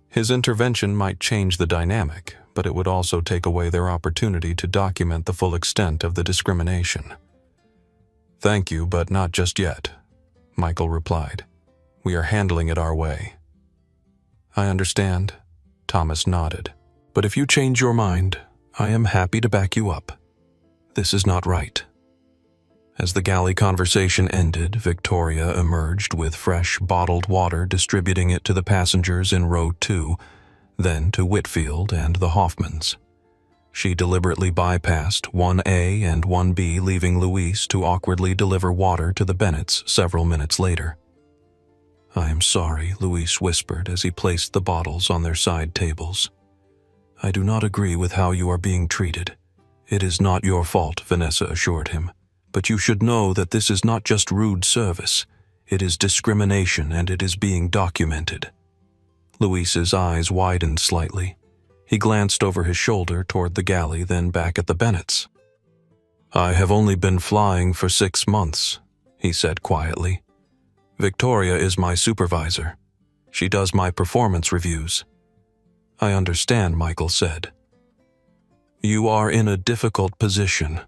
His intervention might change the dynamic, but it would also take away their opportunity to document the full extent of the discrimination. Thank you, but not just yet, Michael replied. We are handling it our way. I understand, Thomas nodded. But if you change your mind, I am happy to back you up. This is not right. As the galley conversation ended, Victoria emerged with fresh bottled water, distributing it to the passengers in row 2, then to Whitfield and the Hoffmans. She deliberately bypassed 1A and 1B, leaving Luis to awkwardly deliver water to the Bennetts several minutes later. I am sorry, Luis whispered as he placed the bottles on their side tables. I do not agree with how you are being treated. It is not your fault, Vanessa assured him. But you should know that this is not just rude service. It is discrimination, and it is being documented. Luis's eyes widened slightly. He glanced over his shoulder toward the galley, then back at the Bennetts. "I have only been flying for 6 months," he said quietly. "Victoria is my supervisor. She does my performance reviews." "I understand," Michael said. "You are in a difficult position."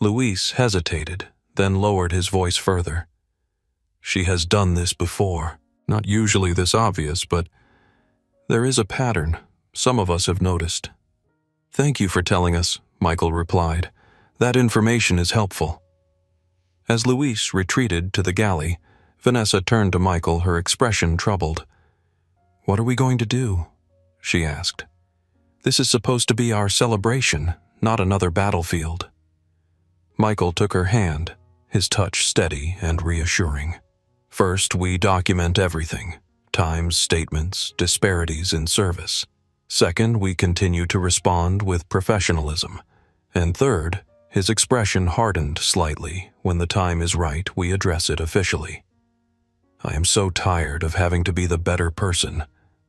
Luis hesitated, then lowered his voice further. "She has done this before. Not usually this obvious, but there is a pattern some of us have noticed." "Thank you for telling us," Michael replied. "That information is helpful." As Luis retreated to the galley, Vanessa turned to Michael, her expression troubled. "What are we going to do?" she asked. "This is supposed to be our celebration, not another battlefield." Michael took her hand, his touch steady and reassuring. "First, we document everything: times, statements, disparities in service. Second, we continue to respond with professionalism. And third, his expression hardened slightly. When the time is right, we address it officially." "I am so tired of having to be the better person,"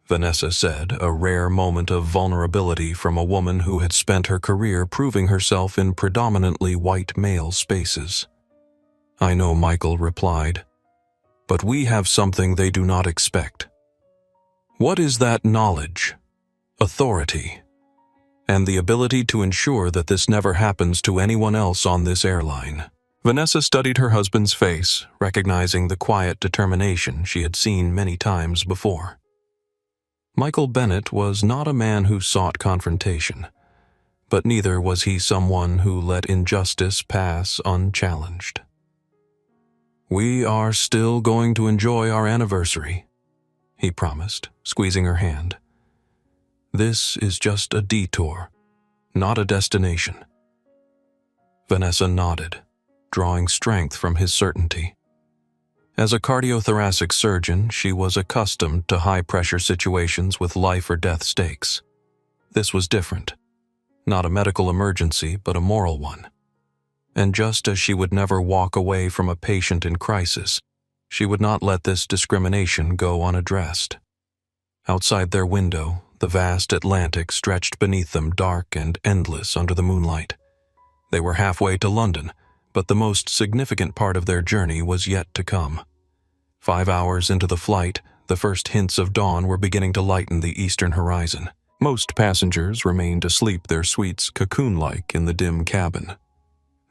Vanessa said, a rare moment of vulnerability from a woman who had spent her career proving herself in predominantly white male spaces. "I know," Michael replied, "but we have something they do not expect." "What is that knowledge? Authority. And the ability to ensure that this never happens to anyone else on this airline." Vanessa studied her husband's face, recognizing the quiet determination she had seen many times before. Michael Bennett was not a man who sought confrontation, but neither was he someone who let injustice pass unchallenged. "We are still going to enjoy our anniversary," he promised, squeezing her hand. "This is just a detour, not a destination." Vanessa nodded, drawing strength from his certainty. As a cardiothoracic surgeon, she was accustomed to high-pressure situations with life-or-death stakes. This was different. Not a medical emergency, but a moral one. And just as she would never walk away from a patient in crisis, she would not let this discrimination go unaddressed. Outside their window, the vast Atlantic stretched beneath them, dark and endless under the moonlight. They were halfway to London, but the most significant part of their journey was yet to come. 5 hours into the flight, the first hints of dawn were beginning to lighten the eastern horizon. Most passengers remained asleep, their suites cocoon-like in the dim cabin.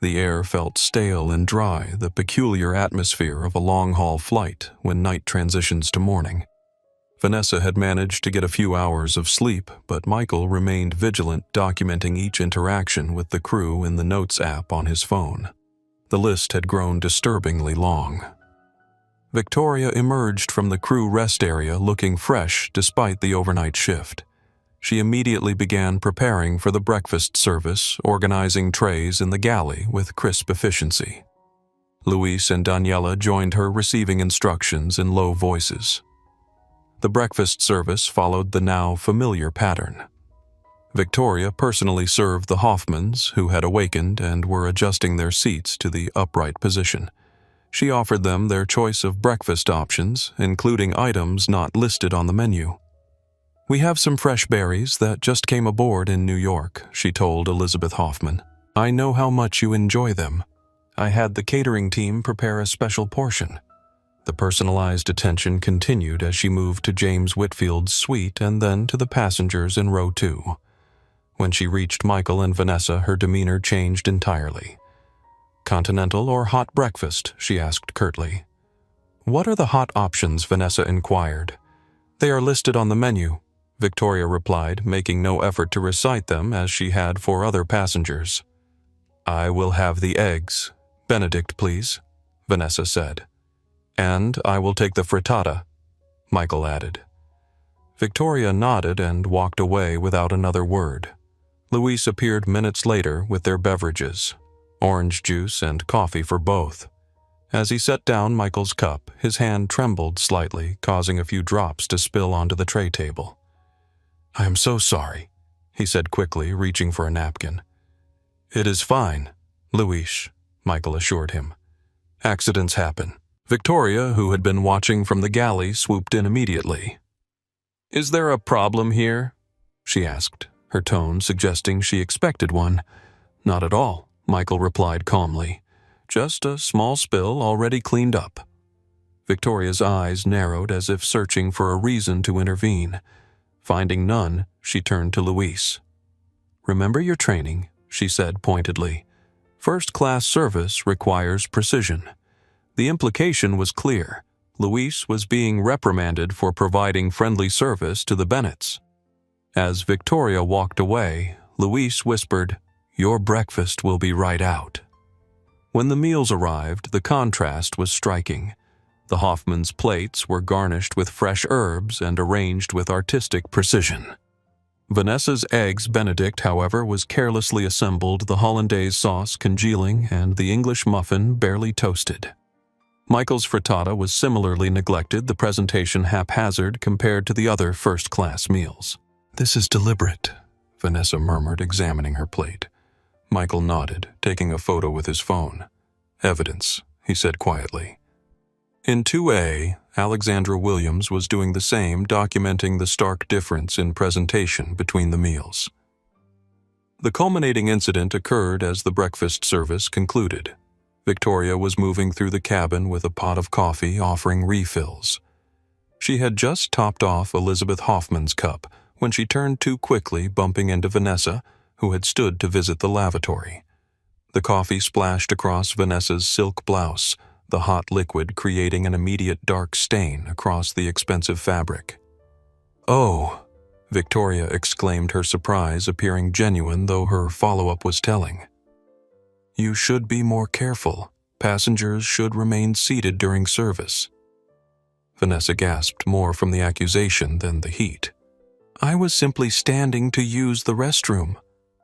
The air felt stale and dry, the peculiar atmosphere of a long-haul flight when night transitions to morning. Vanessa had managed to get a few hours of sleep, but Michael remained vigilant, documenting each interaction with the crew in the Notes app on his phone. The list had grown disturbingly long. Victoria emerged from the crew rest area looking fresh despite the overnight shift. She immediately began preparing for the breakfast service, organizing trays in the galley with crisp efficiency. Luis and Daniela joined her, receiving instructions in low voices. The breakfast service followed the now familiar pattern. Victoria personally served the Hoffmans, who had awakened and were adjusting their seats to the upright position. She offered them their choice of breakfast options, including items not listed on the menu. "We have some fresh berries that just came aboard in New York," she told Elizabeth Hoffman. "I know how much you enjoy them. I had the catering team prepare a special portion." The personalized attention continued as she moved to James Whitfield's suite and then to the passengers in row 2. When she reached Michael and Vanessa, her demeanor changed entirely. "Continental or hot breakfast?" she asked curtly. "What are the hot options?" Vanessa inquired. "They are listed on the menu," Victoria replied, making no effort to recite them as she had for other passengers. "I will have the eggs. Benedict, please," Vanessa said. "And I will take the frittata," Michael added. Victoria nodded and walked away without another word. Luis appeared minutes later with their beverages, orange juice and coffee for both. As he set down Michael's cup, his hand trembled slightly, causing a few drops to spill onto the tray table. "I am so sorry," he said quickly, reaching for a napkin. "It is fine, Luis," Michael assured him. "Accidents happen." Victoria, who had been watching from the galley, swooped in immediately. "Is there a problem here?" she asked, her tone suggesting she expected one. "Not at all," Michael replied calmly. "Just a small spill already cleaned up." Victoria's eyes narrowed as if searching for a reason to intervene. Finding none, she turned to Luis. "Remember your training," she said pointedly. "First-class service requires precision." The implication was clear. Luis was being reprimanded for providing friendly service to the Bennetts. As Victoria walked away, Luis whispered, "Your breakfast will be right out." When the meals arrived, the contrast was striking. The Hoffmans' plates were garnished with fresh herbs and arranged with artistic precision. Vanessa's Eggs Benedict, however, was carelessly assembled, the hollandaise sauce congealing, and the English muffin barely toasted. Michael's frittata was similarly neglected, the presentation haphazard compared to the other first-class meals. "This is deliberate," Vanessa murmured, examining her plate. Michael nodded, taking a photo with his phone. "Evidence," he said quietly. In 2A, Alexandra Williams was doing the same, documenting the stark difference in presentation between the meals. The culminating incident occurred as the breakfast service concluded. Victoria was moving through the cabin with a pot of coffee, offering refills. She had just topped off Elizabeth Hoffman's cup when she turned too quickly, bumping into Vanessa, who had stood to visit the lavatory. The coffee splashed across Vanessa's silk blouse, the hot liquid creating an immediate dark stain across the expensive fabric. "Oh," Victoria exclaimed, her surprise appearing genuine though her follow-up was telling. "You should be more careful. Passengers should remain seated during service." Vanessa gasped, more from the accusation than the heat. "I was simply standing to use the restroom,"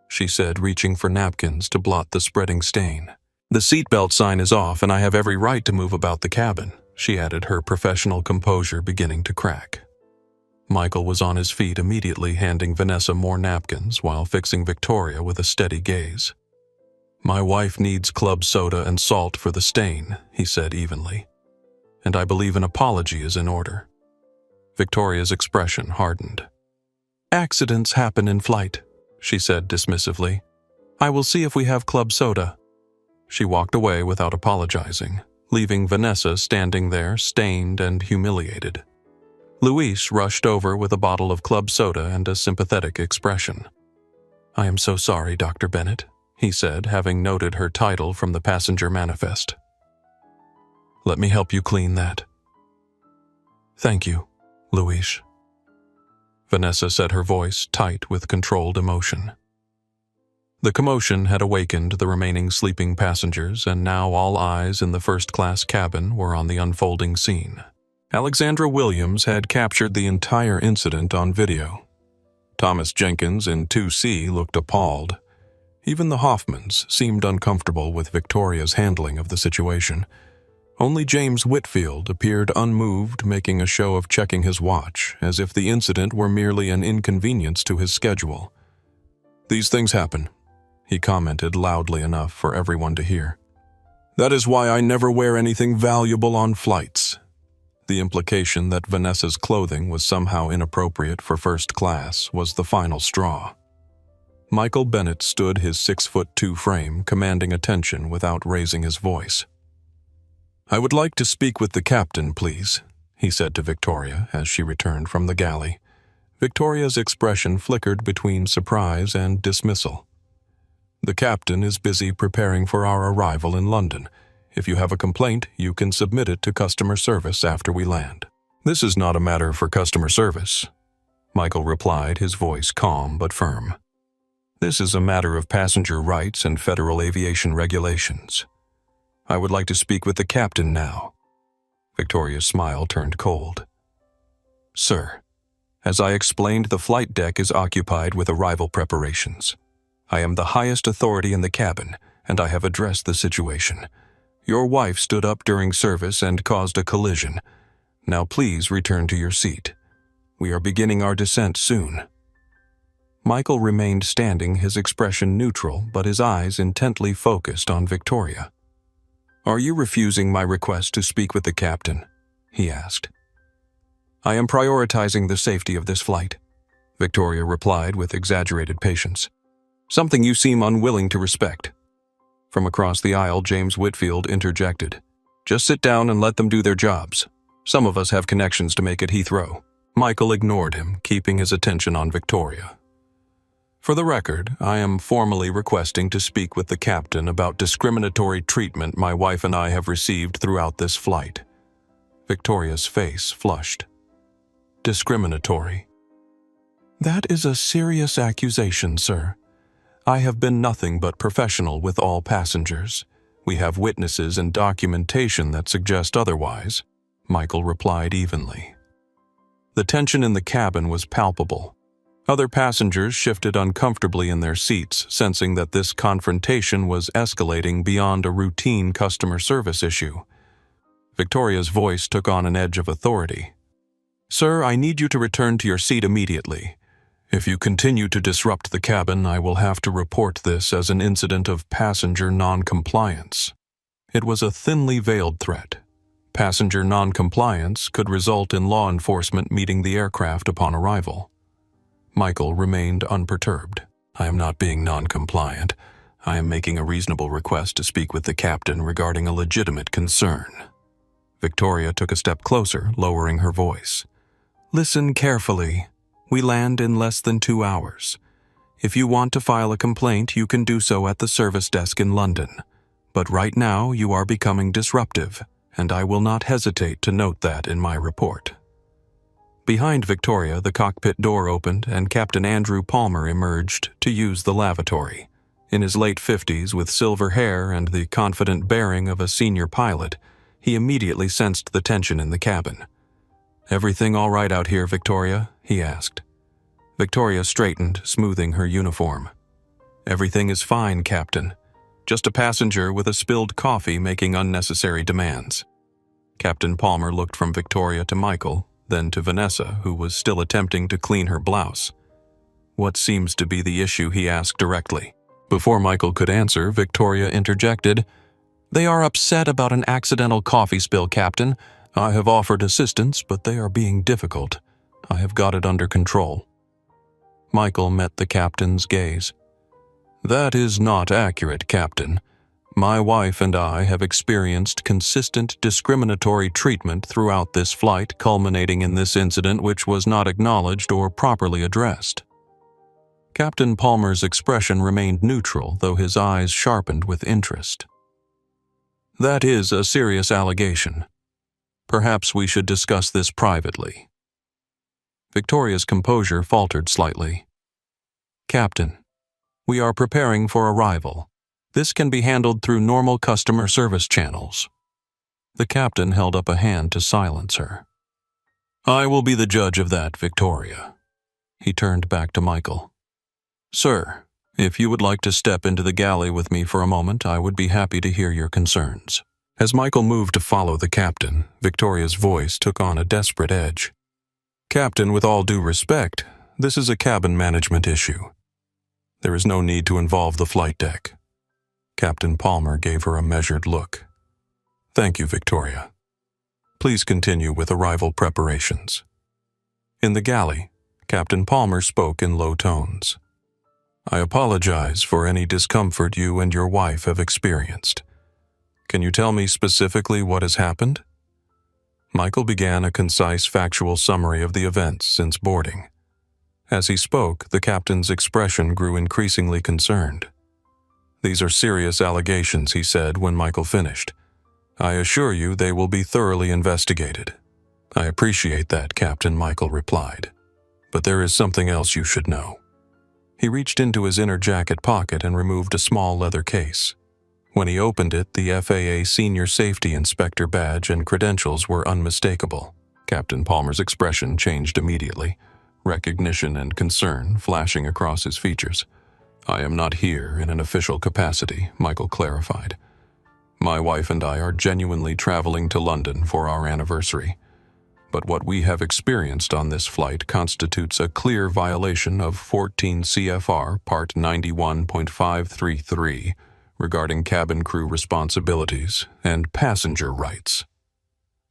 she said, reaching for napkins to blot the spreading stain. "The seatbelt sign is off and I have every right to move about the cabin," she added, her professional composure beginning to crack. Michael was on his feet immediately, handing Vanessa more napkins while fixing Victoria with a steady gaze. "My wife needs club soda and salt for the stain," he said evenly. "And I believe an apology is in order." Victoria's expression hardened. "Accidents happen in flight," she said dismissively. "I will see if we have club soda." She walked away without apologizing, leaving Vanessa standing there, stained and humiliated. Luis rushed over with a bottle of club soda and a sympathetic expression. "I am so sorry, Dr. Bennett," he said, having noted her title from the passenger manifest. "Let me help you clean that." "Thank you, Luis." Vanessa said, her voice tight with controlled emotion. The commotion had awakened the remaining sleeping passengers, and now all eyes in the first-class cabin were on the unfolding scene. Alexandra Williams had captured the entire incident on video. Thomas Jenkins in 2C looked appalled. Even the Hoffmans seemed uncomfortable with Victoria's handling of the situation. Only James Whitfield appeared unmoved, making a show of checking his watch, as if the incident were merely an inconvenience to his schedule. "These things happen," he commented loudly enough for everyone to hear. "That is why I never wear anything valuable on flights." The implication that Vanessa's clothing was somehow inappropriate for first class was the final straw. Michael Bennett stood his 6'2" frame, commanding attention without raising his voice. "I would like to speak with the captain, please," he said to Victoria as she returned from the galley. Victoria's expression flickered between surprise and dismissal. "The captain is busy preparing for our arrival in London. If you have a complaint, you can submit it to customer service after we land." "This is not a matter for customer service," Michael replied, his voice calm but firm. "This is a matter of passenger rights and federal aviation regulations. I would like to speak with the captain now." Victoria's smile turned cold. "Sir, as I explained, the flight deck is occupied with arrival preparations. I am the highest authority in the cabin, and I have addressed the situation. Your wife stood up during service and caused a collision. Now please return to your seat. We are beginning our descent soon." Michael remained standing, his expression neutral, but his eyes intently focused on Victoria. "Are you refusing my request to speak with the captain?" he asked. "I am prioritizing the safety of this flight," Victoria replied with exaggerated patience. "Something you seem unwilling to respect." From across the aisle, James Whitfield interjected. "Just sit down and let them do their jobs. Some of us have connections to make at Heathrow." Michael ignored him, keeping his attention on Victoria. "For the record, I am formally requesting to speak with the captain about discriminatory treatment my wife and I have received throughout this flight." Victoria's face flushed. "Discriminatory? That is a serious accusation, sir. I have been nothing but professional with all passengers. We have witnesses and documentation that suggest otherwise," Michael replied evenly. The tension in the cabin was palpable. Other passengers shifted uncomfortably in their seats, sensing that this confrontation was escalating beyond a routine customer service issue. Victoria's voice took on an edge of authority. "Sir, I need you to return to your seat immediately. If you continue to disrupt the cabin, I will have to report this as an incident of passenger non-compliance." It was a thinly veiled threat. Passenger non-compliance could result in law enforcement meeting the aircraft upon arrival. Michael remained unperturbed. "I am not being non-compliant. I am making a reasonable request to speak with the captain regarding a legitimate concern." Victoria took a step closer, lowering her voice. "Listen carefully. We land in less than 2 hours. If you want to file a complaint, you can do so at the service desk in London. But right now, you are becoming disruptive, and I will not hesitate to note that in my report." Behind Victoria, the cockpit door opened and Captain Andrew Palmer emerged to use the lavatory. In his late 50s, with silver hair and the confident bearing of a senior pilot, he immediately sensed the tension in the cabin. "Everything all right out here, Victoria?" he asked. Victoria straightened, smoothing her uniform. "Everything is fine, Captain. Just a passenger with a spilled coffee making unnecessary demands." Captain Palmer looked from Victoria to Michael, then to Vanessa, who was still attempting to clean her blouse. "What seems to be the issue?" he asked directly. Before Michael could answer, Victoria interjected, "They are upset about an accidental coffee spill, Captain. I have offered assistance, but they are being difficult. I have got it under control." Michael met the captain's gaze. "That is not accurate, Captain. My wife and I have experienced consistent discriminatory treatment throughout this flight, culminating in this incident which was not acknowledged or properly addressed." Captain Palmer's expression remained neutral, though his eyes sharpened with interest. "That is a serious allegation. Perhaps we should discuss this privately." Victoria's composure faltered slightly. "Captain, we are preparing for arrival. This can be handled through normal customer service channels." The captain held up a hand to silence her. "I will be the judge of that, Victoria." He turned back to Michael. "Sir, if you would like to step into the galley with me for a moment, I would be happy to hear your concerns." As Michael moved to follow the captain, Victoria's voice took on a desperate edge. "Captain, with all due respect, this is a cabin management issue. There is no need to involve the flight deck." Captain Palmer gave her a measured look. "Thank you, Victoria. Please continue with arrival preparations." In the galley, Captain Palmer spoke in low tones. "I apologize for any discomfort you and your wife have experienced. Can you tell me specifically what has happened?" Michael began a concise factual summary of the events since boarding. As he spoke, the captain's expression grew increasingly concerned. "These are serious allegations," he said when Michael finished. "I assure you they will be thoroughly investigated." "I appreciate that, Captain," Michael replied. "But there is something else you should know." He reached into his inner jacket pocket and removed a small leather case. When he opened it, the FAA Senior Safety Inspector badge and credentials were unmistakable. Captain Palmer's expression changed immediately, recognition and concern flashing across his features. "I am not here in an official capacity," Michael clarified. "My wife and I are genuinely traveling to London for our anniversary. But what we have experienced on this flight constitutes a clear violation of 14 CFR Part 91.533 regarding cabin crew responsibilities and passenger rights."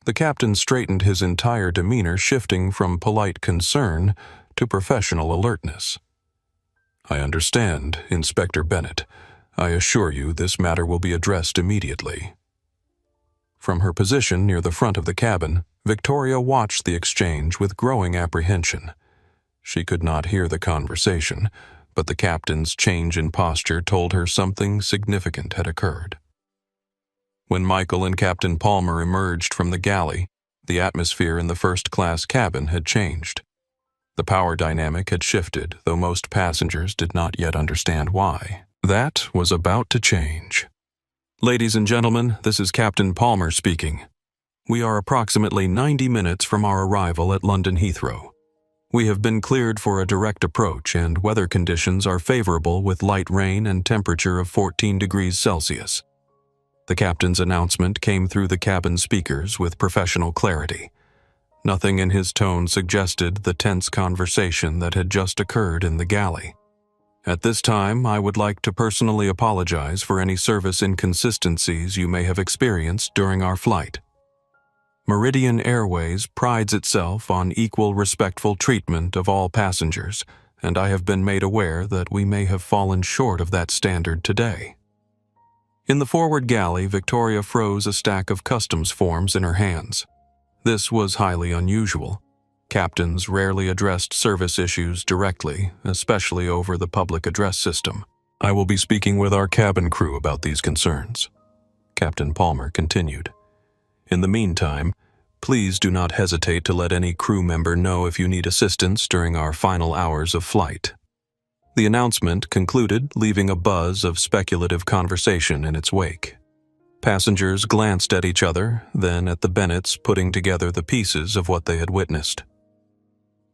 The captain straightened his entire demeanor, shifting from polite concern to professional alertness. "I understand, Inspector Bennett. I assure you this matter will be addressed immediately." From her position near the front of the cabin, Victoria watched the exchange with growing apprehension. She could not hear the conversation, but the captain's change in posture told her something significant had occurred. When Michael and Captain Palmer emerged from the galley, the atmosphere in the first-class cabin had changed. The power dynamic had shifted, though most passengers did not yet understand why. That was about to change. "Ladies and gentlemen, this is Captain Palmer speaking. We are approximately 90 minutes from our arrival at London Heathrow. We have been cleared for a direct approach, and weather conditions are favorable with light rain and temperature of 14 degrees Celsius." The captain's announcement came through the cabin speakers with professional clarity. Nothing in his tone suggested the tense conversation that had just occurred in the galley. "At this time, I would like to personally apologize for any service inconsistencies you may have experienced during our flight. Meridian Airways prides itself on equal respectful treatment of all passengers, and I have been made aware that we may have fallen short of that standard today." In the forward galley, Victoria froze a stack of customs forms in her hands. This was highly unusual. Captains rarely addressed service issues directly, especially over the public address system. "I will be speaking with our cabin crew about these concerns," Captain Palmer continued. "In the meantime, please do not hesitate to let any crew member know if you need assistance during our final hours of flight." The announcement concluded, leaving a buzz of speculative conversation in its wake. Passengers glanced at each other, then at the Bennetts putting together the pieces of what they had witnessed.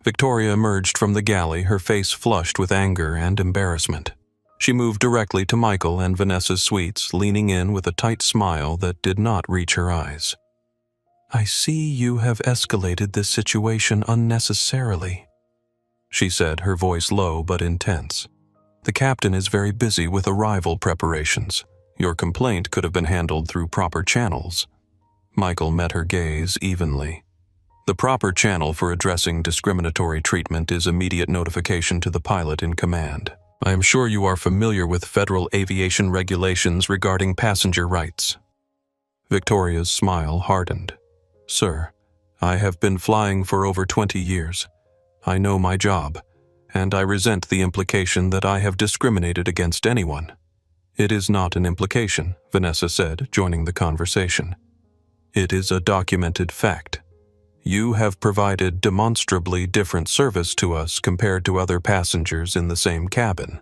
Victoria emerged from the galley, her face flushed with anger and embarrassment. She moved directly to Michael and Vanessa's suites, leaning in with a tight smile that did not reach her eyes. "I see you have escalated this situation unnecessarily," she said, her voice low but intense. "The captain is very busy with arrival preparations. Your complaint could have been handled through proper channels." Michael met her gaze evenly. "The proper channel for addressing discriminatory treatment is immediate notification to the pilot in command. I am sure you are familiar with federal aviation regulations regarding passenger rights." Victoria's smile hardened. "Sir, I have been flying for over 20 years. I know my job, and I resent the implication that I have discriminated against anyone." "It is not an implication," Vanessa said, joining the conversation. "It is a documented fact. You have provided demonstrably different service to us compared to other passengers in the same cabin."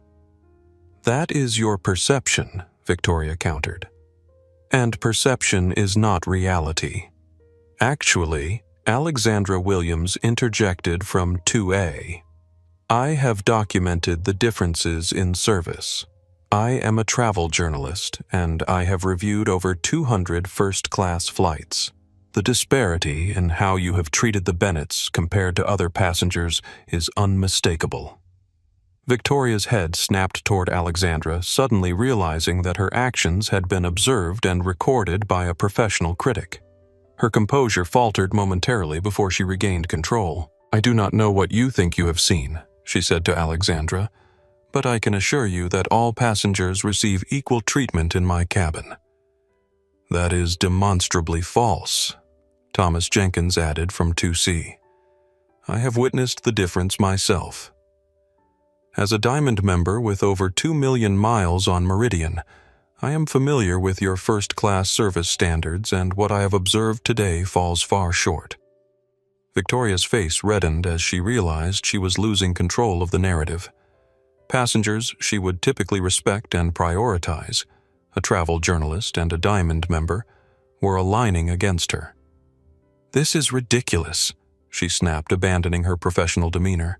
"That is your perception," Victoria countered. "And perception is not reality. Actually, Alexandra Williams interjected from 2A. I have documented the differences in service. I am a travel journalist, and I have reviewed over 200 first-class flights. The disparity in how you have treated the Bennetts compared to other passengers is unmistakable." Victoria's head snapped toward Alexandra, suddenly realizing that her actions had been observed and recorded by a professional critic. Her composure faltered momentarily before she regained control. "I do not know what you think you have seen," she said to Alexandra, "but I can assure you that all passengers receive equal treatment in my cabin." "That is demonstrably false," Thomas Jenkins added from 2C. "I have witnessed the difference myself. As a Diamond member with over 2 million miles on Meridian, I am familiar with your first-class service standards, and what I have observed today falls far short." Victoria's face reddened as she realized she was losing control of the narrative. Passengers she would typically respect and prioritize, a travel journalist and a Diamond member, were aligning against her. "This is ridiculous," she snapped, abandoning her professional demeanor.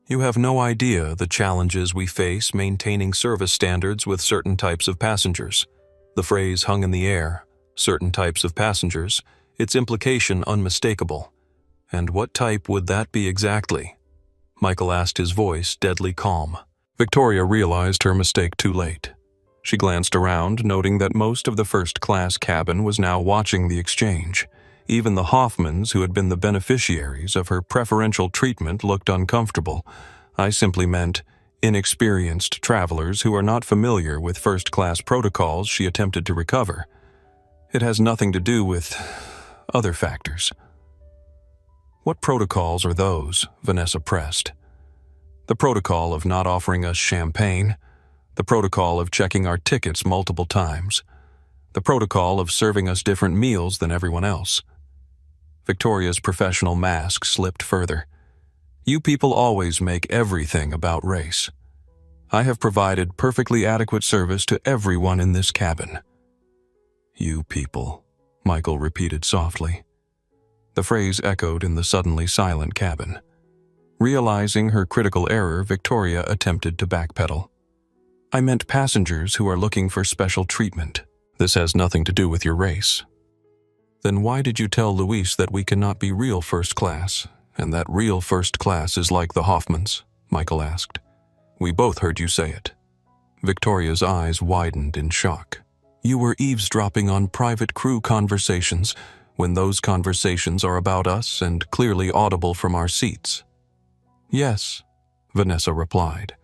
"You have no idea the challenges we face maintaining service standards with certain types of passengers." The phrase hung in the air, certain types of passengers, its implication unmistakable. "And what type would that be exactly?" Michael asked, his voice deadly calm. Victoria realized her mistake too late. She glanced around, noting that most of the first-class cabin was now watching the exchange. Even the Hoffmans, who had been the beneficiaries of her preferential treatment, looked uncomfortable. I simply meant inexperienced travelers who are not familiar with first-class protocols she attempted to recover. It has nothing to do with other factors. What protocols are those? Vanessa pressed. The protocol of not offering us champagne, the protocol of checking our tickets multiple times, the protocol of serving us different meals than everyone else. Victoria's professional mask slipped further. You people always make everything about race. I have provided perfectly adequate service to everyone in this cabin. You people, Michael repeated softly. The phrase echoed in the suddenly silent cabin. Realizing her critical error, Victoria attempted to backpedal. I meant passengers who are looking for special treatment. This has nothing to do with your race. Then why did you tell Luis that we cannot be real first class, and that real first class is like the Hoffmans? Michael asked. We both heard you say it. Victoria's eyes widened in shock. You were eavesdropping on private crew conversations when those conversations are about us and clearly audible from our seats. Yes, Vanessa replied.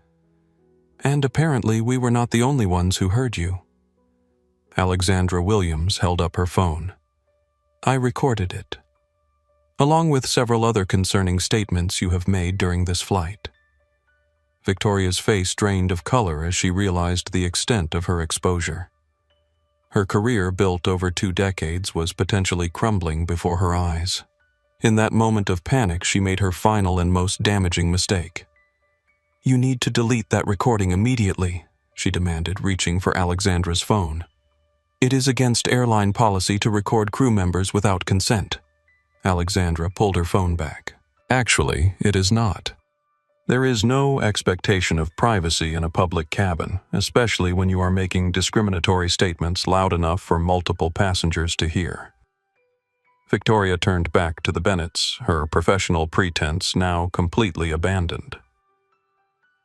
And apparently we were not the only ones who heard you. Alexandra Williams held up her phone. I recorded it, along with several other concerning statements you have made during this flight. Victoria's face drained of color as she realized the extent of her exposure. Her career, built over 2 decades, was potentially crumbling before her eyes. In that moment of panic, she made her final and most damaging mistake. You need to delete that recording immediately, she demanded, reaching for Alexandra's phone. It is against airline policy to record crew members without consent. Alexandra pulled her phone back. Actually, it is not. There is no expectation of privacy in a public cabin, especially when you are making discriminatory statements loud enough for multiple passengers to hear. Victoria turned back to the Bennetts, her professional pretense now completely abandoned.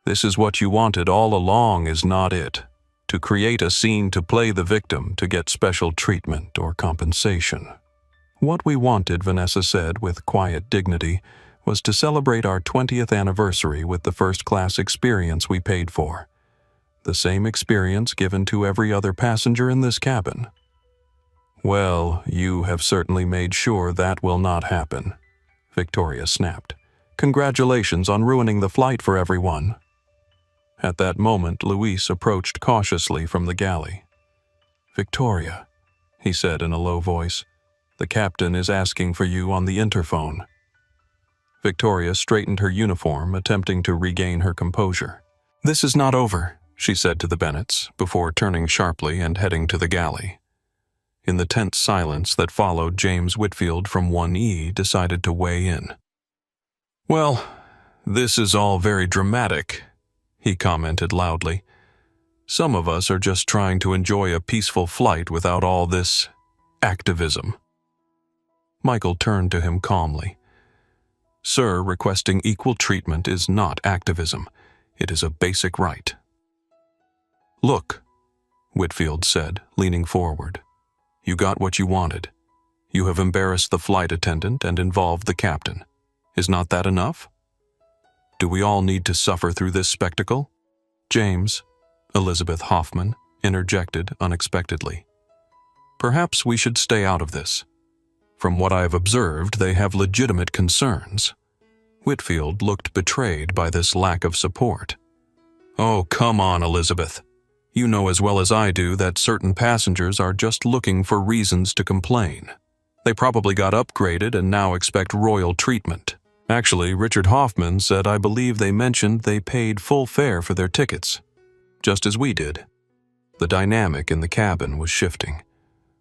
This is what you wanted all along, is not it? To create a scene to play the victim to get special treatment or compensation. What we wanted, Vanessa said with quiet dignity, was to celebrate our 20th anniversary with the first-class experience we paid for. The same experience given to every other passenger in this cabin. Well, you have certainly made sure that will not happen, Victoria snapped. Congratulations on ruining the flight for everyone. At that moment, Luis approached cautiously from the galley. Victoria, he said in a low voice, the captain is asking for you on the interphone. Victoria straightened her uniform, attempting to regain her composure. This is not over, she said to the Bennetts, before turning sharply and heading to the galley. In the tense silence that followed, James Whitfield from 1E decided to weigh in. Well, this is all very dramatic, he commented loudly. Some of us are just trying to enjoy a peaceful flight without all this activism. Michael turned to him calmly. Sir, requesting equal treatment is not activism. It is a basic right. Look, Whitfield said, leaning forward. You got what you wanted. You have embarrassed the flight attendant and involved the captain. Is not that enough? Do we all need to suffer through this spectacle? James, Elizabeth Hoffman, interjected unexpectedly. Perhaps we should stay out of this. From what I have observed, they have legitimate concerns. Whitfield looked betrayed by this lack of support. Oh, come on, Elizabeth. You know as well as I do that certain passengers are just looking for reasons to complain. They probably got upgraded and now expect royal treatment. Actually, Richard Hoffman said I believe they mentioned they paid full fare for their tickets, just as we did. The dynamic in the cabin was shifting.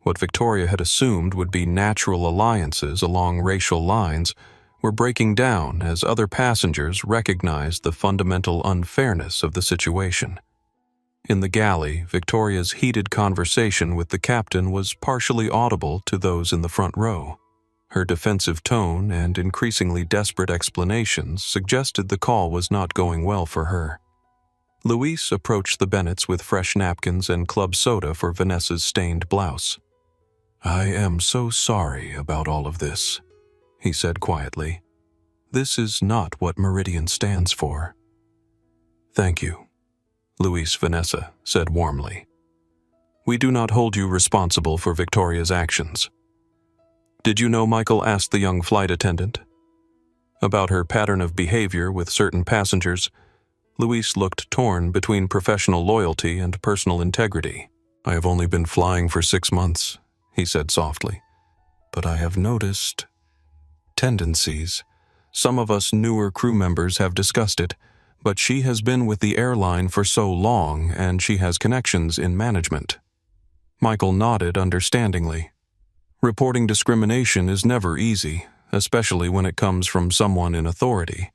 What Victoria had assumed would be natural alliances along racial lines were breaking down as other passengers recognized the fundamental unfairness of the situation. In the galley, Victoria's heated conversation with the captain was partially audible to those in the front row. Her defensive tone and increasingly desperate explanations suggested the call was not going well for her. Luis approached the Bennetts with fresh napkins and club soda for Vanessa's stained blouse. "I am so sorry about all of this," he said quietly. "This is not what Meridian stands for." "Thank you," Luis Vanessa said warmly. "We do not hold you responsible for Victoria's actions." "Did you know Michael asked the young flight attendant about her pattern of behavior with certain passengers?" Luis looked torn between professional loyalty and personal integrity. "I have only been flying for 6 months," he said softly, "but I have noticed tendencies. Some of us newer crew members have discussed it, but she has been with the airline for so long and she has connections in management." Michael nodded understandingly. "Reporting discrimination is never easy, especially when it comes from someone in authority.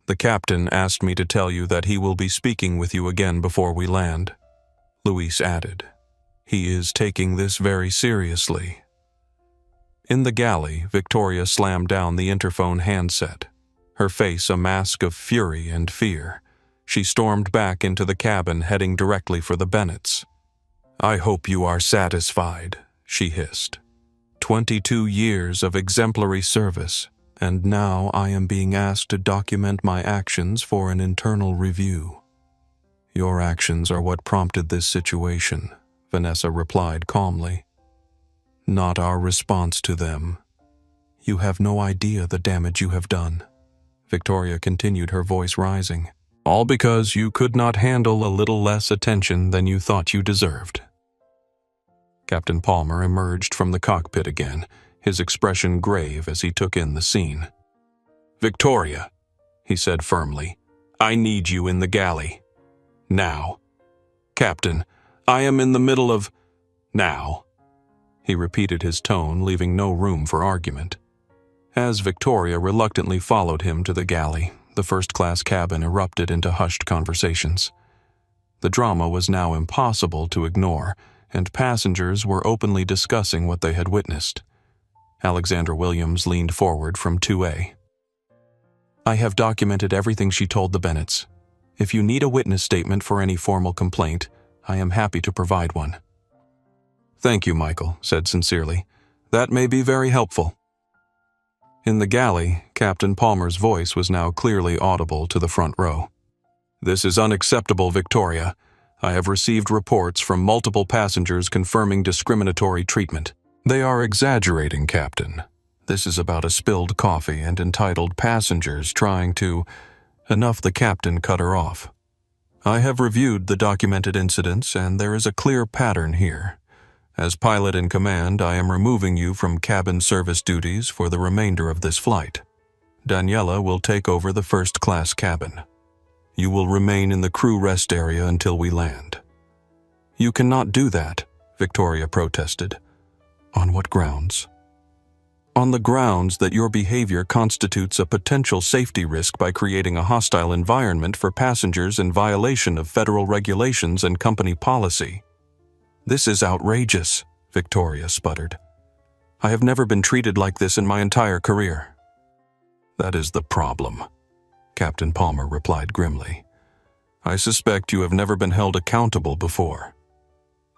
The captain asked me to tell you that he will be speaking with you again before we land," Luis added. "He is taking this very seriously." In the galley, Victoria slammed down the interphone handset, her face a mask of fury and fear. She stormed back into the cabin, heading directly for the Bennetts. "I hope you are satisfied," she hissed. 22 years of exemplary service, and now I am being asked to document my actions for an internal review." "Your actions are what prompted this situation," Vanessa replied calmly. "Not our response to them. You have no idea the damage you have done." Victoria continued, her voice rising. "All because you could not handle a little less attention than you thought you deserved." Captain Palmer emerged from the cockpit again, his expression grave as he took in the scene. "Victoria," he said firmly, "I need you in the galley. Now. Captain, I am in the middle of now." He repeated his tone, leaving no room for argument. As Victoria reluctantly followed him to the galley, the first-class cabin erupted into hushed conversations. The drama was now impossible to ignore, and passengers were openly discussing what they had witnessed. Alexandra Williams leaned forward from 2A. "I have documented everything she told the Bennetts. If you need a witness statement for any formal complaint, I am happy to provide one." "Thank you," Michael said sincerely. "That may be very helpful." In the galley, Captain Palmer's voice was now clearly audible to the front row. "This is unacceptable, Victoria. I have received reports from multiple passengers confirming discriminatory treatment." "They are exaggerating, Captain. This is about a spilled coffee and entitled passengers trying to—" Enough, the captain cut her off. "I have reviewed the documented incidents, and there is a clear pattern here. As pilot in command, I am removing you from cabin service duties for the remainder of this flight. Daniela will take over the first-class cabin. You will remain in the crew rest area until we land." "You cannot do that," Victoria protested. "On what grounds?" "On the grounds that your behavior constitutes a potential safety risk by creating a hostile environment for passengers in violation of federal regulations and company policy." "This is outrageous," Victoria sputtered. "I have never been treated like this in my entire career." "That is the problem," Captain Palmer replied grimly. "I suspect you have never been held accountable before.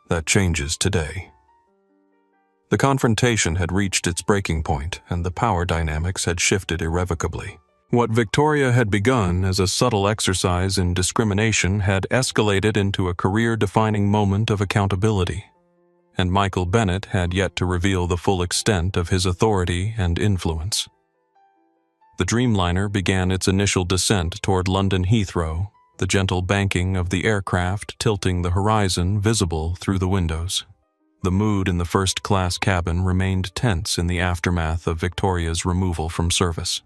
That changes today." The confrontation had reached its breaking point, and the power dynamics had shifted irrevocably. What Victoria had begun as a subtle exercise in discrimination had escalated into a career-defining moment of accountability, and Michael Bennett had yet to reveal the full extent of his authority and influence. The Dreamliner began its initial descent toward London Heathrow, the gentle banking of the aircraft tilting the horizon visible through the windows. The mood in the first-class cabin remained tense in the aftermath of Victoria's removal from service.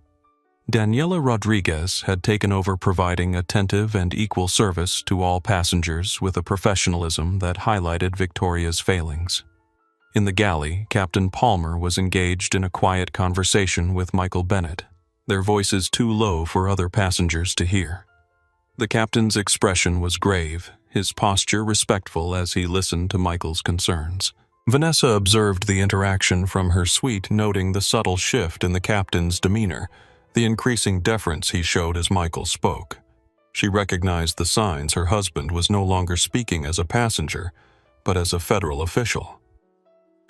Daniela Rodriguez had taken over providing attentive and equal service to all passengers with a professionalism that highlighted Victoria's failings. In the galley, Captain Palmer was engaged in a quiet conversation with Michael Bennett, their voices too low for other passengers to hear. The captain's expression was grave, his posture respectful as he listened to Michael's concerns. Vanessa observed the interaction from her suite, noting the subtle shift in the captain's demeanor, the increasing deference he showed as Michael spoke. She recognized the signs her husband was no longer speaking as a passenger, but as a federal official.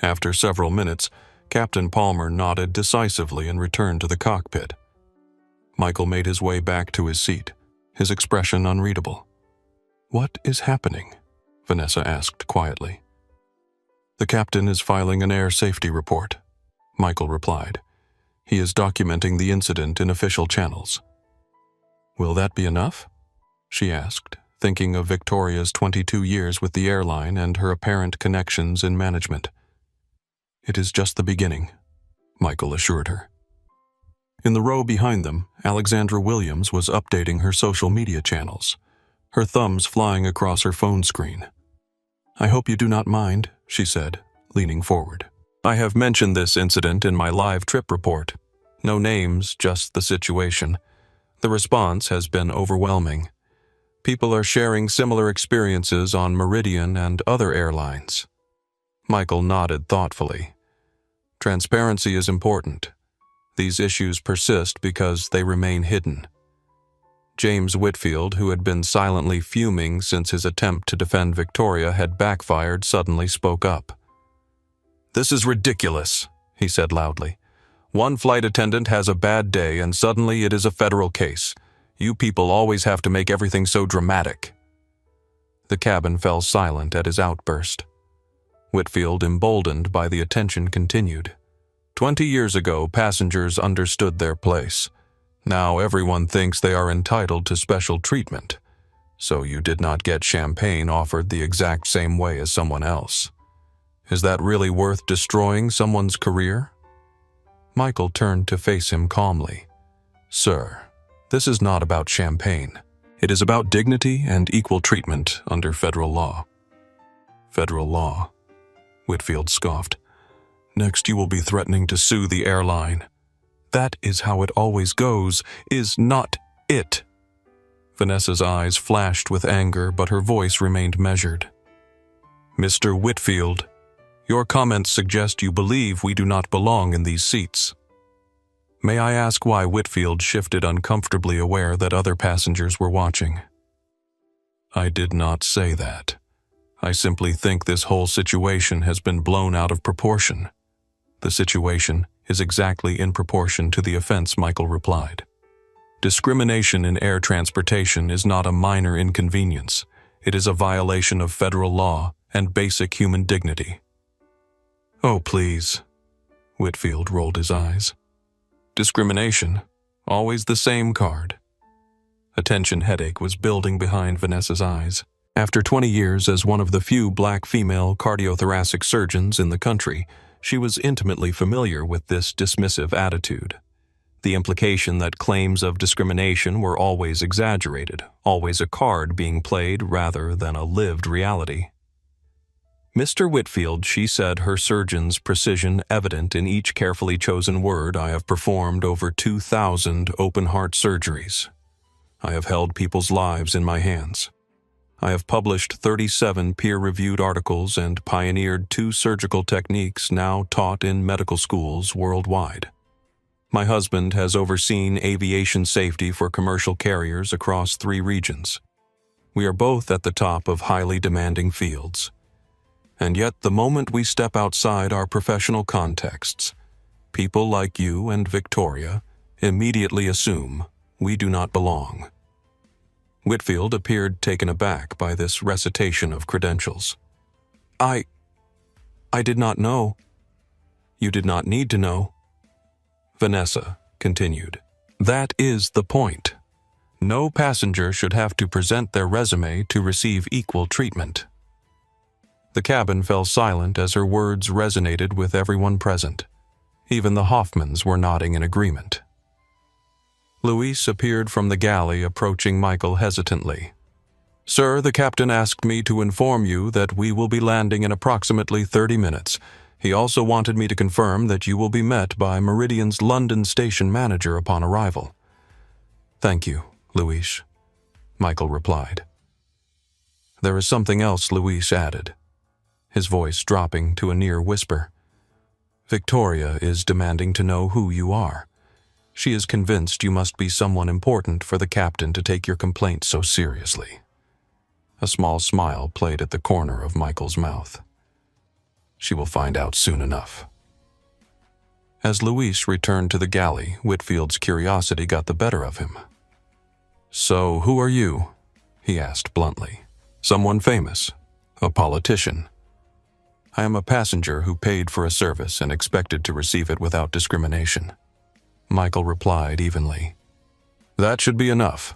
After several minutes, Captain Palmer nodded decisively and returned to the cockpit. Michael made his way back to his seat, his expression unreadable. "What is happening?" Vanessa asked quietly. "The captain is filing an air safety report," Michael replied. "He is documenting the incident in official channels." "Will that be enough?" she asked, thinking of Victoria's 22 years with the airline and her apparent connections in management. "It is just the beginning," Michael assured her. In the row behind them, Alexandra Williams was updating her social media channels, her thumbs flying across her phone screen. "I hope you do not mind," she said, leaning forward. "I have mentioned this incident in my live trip report. No names, just the situation. The response has been overwhelming. People are sharing similar experiences on Meridian and other airlines." Michael nodded thoughtfully. "Transparency is important. These issues persist because they remain hidden." James Whitfield, who had been silently fuming since his attempt to defend Victoria had backfired, suddenly spoke up. "This is ridiculous," he said loudly. "One flight attendant has a bad day and suddenly it is a federal case. You people always have to make everything so dramatic." The cabin fell silent at his outburst. Whitfield, emboldened by the attention, continued. 20 years ago, passengers understood their place. Now everyone thinks they are entitled to special treatment. So you did not get champagne offered the exact same way as someone else. Is that really worth destroying someone's career?" Michael turned to face him calmly. "Sir, this is not about champagne. It is about dignity and equal treatment under federal law." "Federal law?" Whitfield scoffed. "Next you will be threatening to sue the airline. That is how it always goes, is not it." Vanessa's eyes flashed with anger, but her voice remained measured. "Mr. Whitfield, your comments suggest you believe we do not belong in these seats." May I ask why Whitfield shifted, uncomfortably aware that other passengers were watching? "I did not say that. I simply think this whole situation has been blown out of proportion." "The situation is exactly in proportion to the offense," Michael replied. "Discrimination in air transportation is not a minor inconvenience. It is a violation of federal law and basic human dignity." "Oh, please." Whitfield rolled his eyes. "Discrimination, always the same card." A tension headache was building behind Vanessa's eyes. After 20 years as one of the few black female cardiothoracic surgeons in the country, she was intimately familiar with this dismissive attitude. The implication that claims of discrimination were always exaggerated, always a card being played rather than a lived reality. "Mr. Whitfield," she said, her surgeon's precision evident in each carefully chosen word, "I have performed over 2,000 open-heart surgeries. I have held people's lives in my hands. I have published 37 peer-reviewed articles and pioneered 2 surgical techniques now taught in medical schools worldwide. My husband has overseen aviation safety for commercial carriers across 3 regions. We are both at the top of highly demanding fields. And yet, the moment we step outside our professional contexts, people like you and Victoria immediately assume we do not belong." Whitfield appeared taken aback by this recitation of credentials. I did not know." "You did not need to know." Vanessa continued. "That is the point. No passenger should have to present their resume to receive equal treatment." The cabin fell silent as her words resonated with everyone present. Even the Hoffmans were nodding in agreement. Luis appeared from the galley, approaching Michael hesitantly. "Sir, the captain asked me to inform you that we will be landing in approximately 30 minutes. He also wanted me to confirm that you will be met by Meridian's London station manager upon arrival." "Thank you, Luis," Michael replied. "There is something else," Luis added, his voice dropping to a near whisper. "Victoria is demanding to know who you are. She is convinced you must be someone important for the captain to take your complaint so seriously." A small smile played at the corner of Michael's mouth. She will find out soon enough. As Luis returned to the galley, Whitfield's curiosity got the better of him. "So, who are you?" he asked bluntly. "Someone famous? A politician?" "I am a passenger who paid for a service and expected to receive it without discrimination," Michael replied evenly. "That should be enough."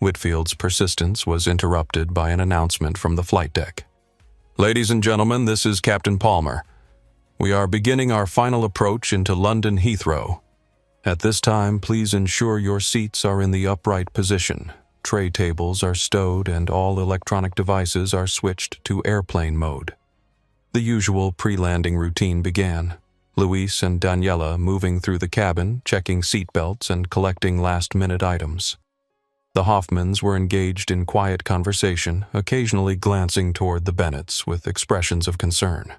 Whitfield's persistence was interrupted by an announcement from the flight deck. "Ladies and gentlemen, this is Captain Palmer. We are beginning our final approach into London Heathrow. At this time, please ensure your seats are in the upright position. Tray tables are stowed and all electronic devices are switched to airplane mode." The usual pre-landing routine began. Luis and Daniela moving through the cabin, checking seatbelts and collecting last-minute items. The Hoffmans were engaged in quiet conversation, occasionally glancing toward the Bennetts with expressions of concern.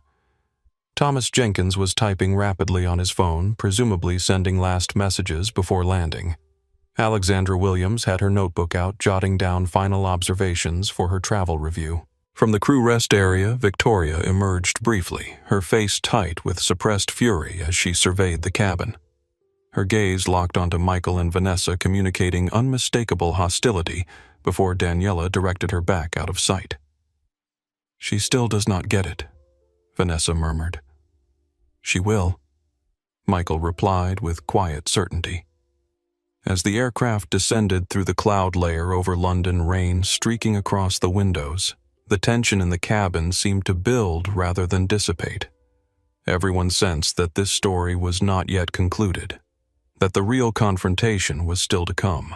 Thomas Jenkins was typing rapidly on his phone, presumably sending last messages before landing. Alexandra Williams had her notebook out, jotting down final observations for her travel review. From the crew rest area, Victoria emerged briefly, her face tight with suppressed fury as she surveyed the cabin. Her gaze locked onto Michael and Vanessa, communicating unmistakable hostility before Daniela directed her back out of sight. "She still does not get it," Vanessa murmured. "She will," Michael replied with quiet certainty. As the aircraft descended through the cloud layer over London, rain streaking across the windows, the tension in the cabin seemed to build rather than dissipate. Everyone sensed that this story was not yet concluded, that the real confrontation was still to come.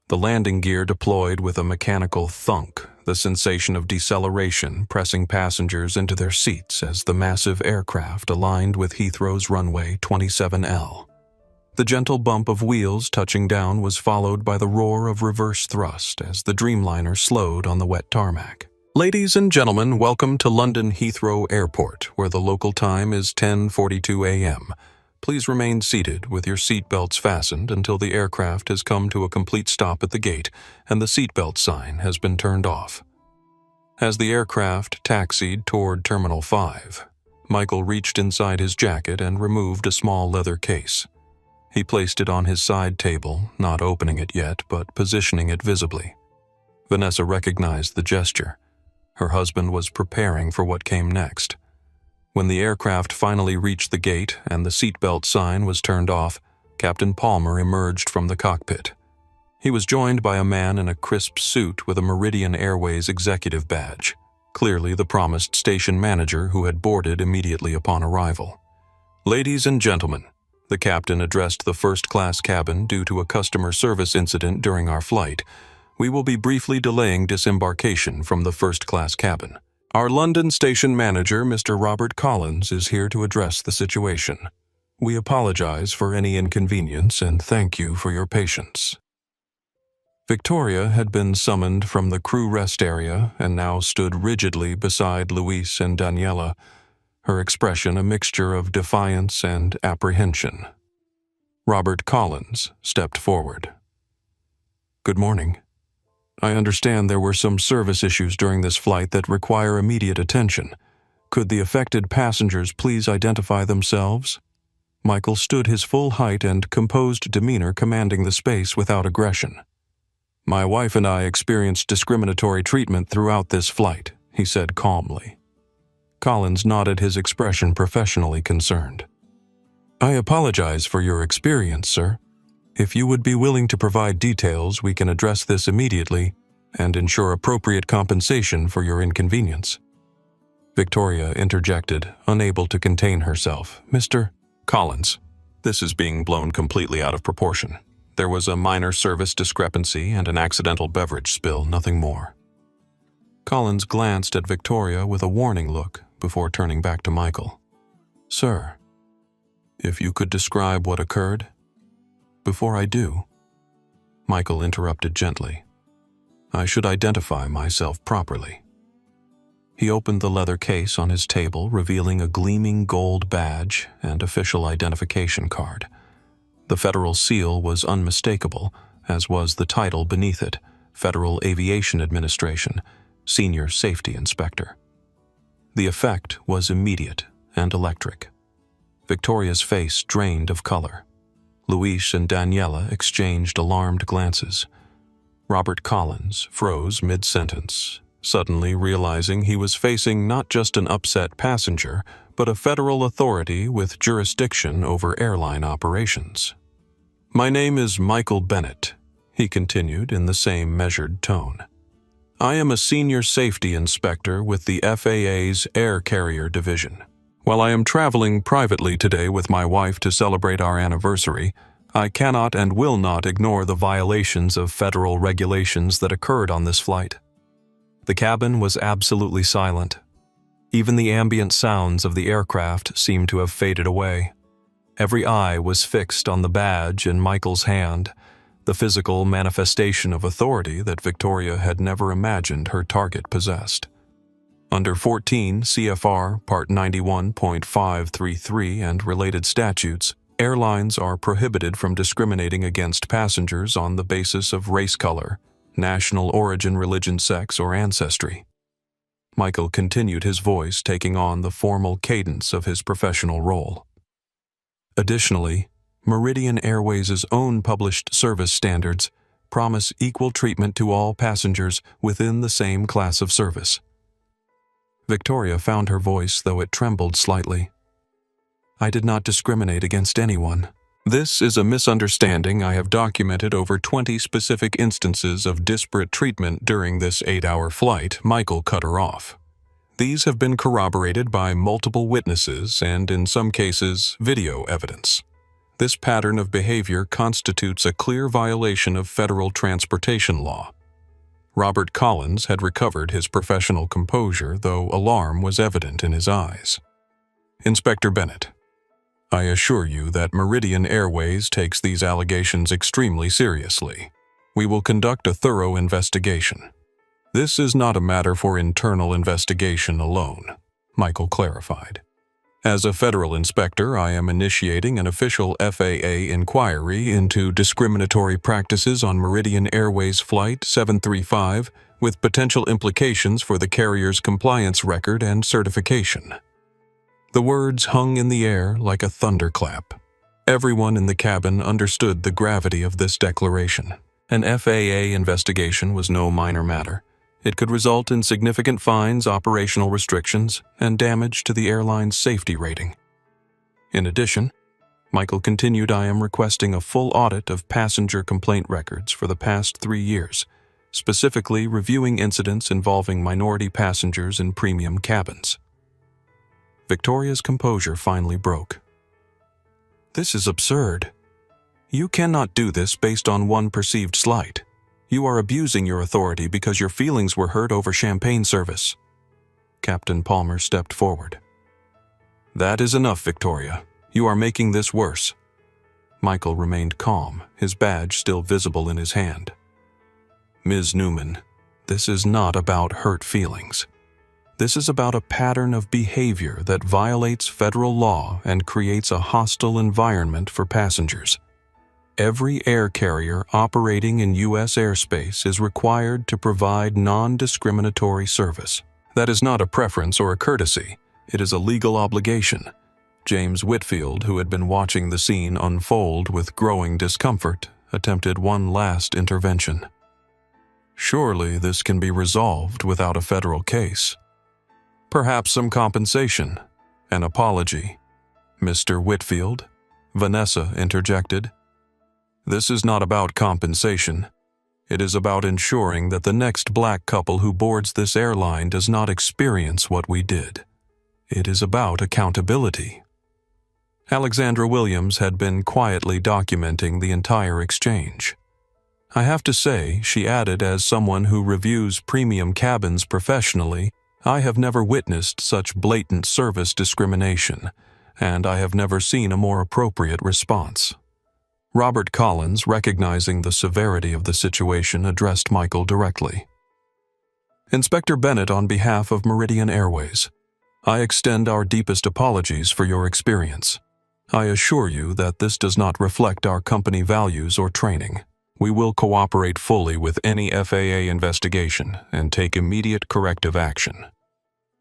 The landing gear deployed with a mechanical thunk, the sensation of deceleration pressing passengers into their seats as the massive aircraft aligned with Heathrow's runway 27L. The gentle bump of wheels touching down was followed by the roar of reverse thrust as the Dreamliner slowed on the wet tarmac. "Ladies and gentlemen, welcome to London Heathrow Airport, where the local time is 10:42 a.m. Please remain seated with your seatbelts fastened until the aircraft has come to a complete stop at the gate and the seatbelt sign has been turned off." As the aircraft taxied toward Terminal 5, Michael reached inside his jacket and removed a small leather case. He placed it on his side table, not opening it yet, but positioning it visibly. Vanessa recognized the gesture. Her husband was preparing for what came next. When the aircraft finally reached the gate and the seatbelt sign was turned off, Captain Palmer emerged from the cockpit. He was joined by a man in a crisp suit with a Meridian Airways executive badge, clearly the promised station manager who had boarded immediately upon arrival. "Ladies and gentlemen," the captain addressed the first-class cabin due to a customer service incident during our flight. "We will be briefly delaying disembarkation from the first-class cabin. Our London station manager, Mr. Robert Collins, is here to address the situation. We apologize for any inconvenience and thank you for your patience." Victoria had been summoned from the crew rest area and now stood rigidly beside Luis and Daniela, her expression a mixture of defiance and apprehension. Robert Collins stepped forward. "Good morning. I understand there were some service issues during this flight that require immediate attention. Could the affected passengers please identify themselves?" Michael stood his full height and composed demeanor commanding the space without aggression. "My wife and I experienced discriminatory treatment throughout this flight," he said calmly. Collins nodded, his expression professionally concerned. "I apologize for your experience, sir. If you would be willing to provide details, we can address this immediately and ensure appropriate compensation for your inconvenience." Victoria interjected, unable to contain herself. "Mr. Collins, this is being blown completely out of proportion. There was a minor service discrepancy and an accidental beverage spill, nothing more." Collins glanced at Victoria with a warning look before turning back to Michael. "Sir, if you could describe what occurred?" "Before I do," Michael interrupted gently, "I should identify myself properly." He opened the leather case on his table, revealing a gleaming gold badge and official identification card. The federal seal was unmistakable, as was the title beneath it, Federal Aviation Administration, Senior Safety Inspector. The effect was immediate and electric. Victoria's face drained of color. Luis and Daniela exchanged alarmed glances. Robert Collins froze mid-sentence, suddenly realizing he was facing not just an upset passenger, but a federal authority with jurisdiction over airline operations. "My name is Michael Bennett," he continued in the same measured tone. "I am a senior safety inspector with the FAA's Air Carrier Division. While I am traveling privately today with my wife to celebrate our anniversary, I cannot and will not ignore the violations of federal regulations that occurred on this flight." The cabin was absolutely silent. Even the ambient sounds of the aircraft seemed to have faded away. Every eye was fixed on the badge in Michael's hand, the physical manifestation of authority that Victoria had never imagined her target possessed. Under 14 CFR Part 91.533 and related statutes, airlines are prohibited from discriminating against passengers on the basis of race color, national origin, religion, sex, or ancestry. Michael continued, his voice taking on the formal cadence of his professional role. Additionally, Meridian Airways' own published service standards promise equal treatment to all passengers within the same class of service. Victoria found her voice, though it trembled slightly. "I did not discriminate against anyone. This is a misunderstanding. I have documented over 20 specific instances of disparate treatment during this 8-hour flight," Michael cut her off. "These have been corroborated by multiple witnesses and, in some cases, video evidence. This pattern of behavior constitutes a clear violation of federal transportation law." Robert Collins had recovered his professional composure, though alarm was evident in his eyes. "Inspector Bennett, I assure you that Meridian Airways takes these allegations extremely seriously. We will conduct a thorough investigation. This is not a matter for internal investigation alone," Michael clarified. "As a federal inspector, I am initiating an official FAA inquiry into discriminatory practices on Meridian Airways Flight 735 with potential implications for the carrier's compliance record and certification." The words hung in the air like a thunderclap. Everyone in the cabin understood the gravity of this declaration. An FAA investigation was no minor matter. It could result in significant fines, operational restrictions, and damage to the airline's safety rating. In addition, Michael continued, "I am requesting a full audit of passenger complaint records for the past 3 years, specifically reviewing incidents involving minority passengers in premium cabins." Victoria's composure finally broke. "This is absurd. You cannot do this based on one perceived slight. You are abusing your authority because your feelings were hurt over champagne service." Captain Palmer stepped forward. "That is enough, Victoria. You are making this worse." Michael remained calm, his badge still visible in his hand. "Ms. Newman, this is not about hurt feelings. This is about a pattern of behavior that violates federal law and creates a hostile environment for passengers. Every air carrier operating in U.S. airspace is required to provide non-discriminatory service. That is not a preference or a courtesy. It is a legal obligation." James Whitfield, who had been watching the scene unfold with growing discomfort, attempted one last intervention. "Surely this can be resolved without a federal case. Perhaps some compensation, an apology." "Mr. Whitfield," Vanessa interjected. "This is not about compensation. It is about ensuring that the next black couple who boards this airline does not experience what we did. It is about accountability." Alexandra Williams had been quietly documenting the entire exchange. "I have to say," she added, "as someone who reviews premium cabins professionally, I have never witnessed such blatant service discrimination, and I have never seen a more appropriate response." Robert Collins, recognizing the severity of the situation, addressed Michael directly. "Inspector Bennett, on behalf of Meridian Airways, I extend our deepest apologies for your experience. I assure you that this does not reflect our company values or training. We will cooperate fully with any FAA investigation and take immediate corrective action."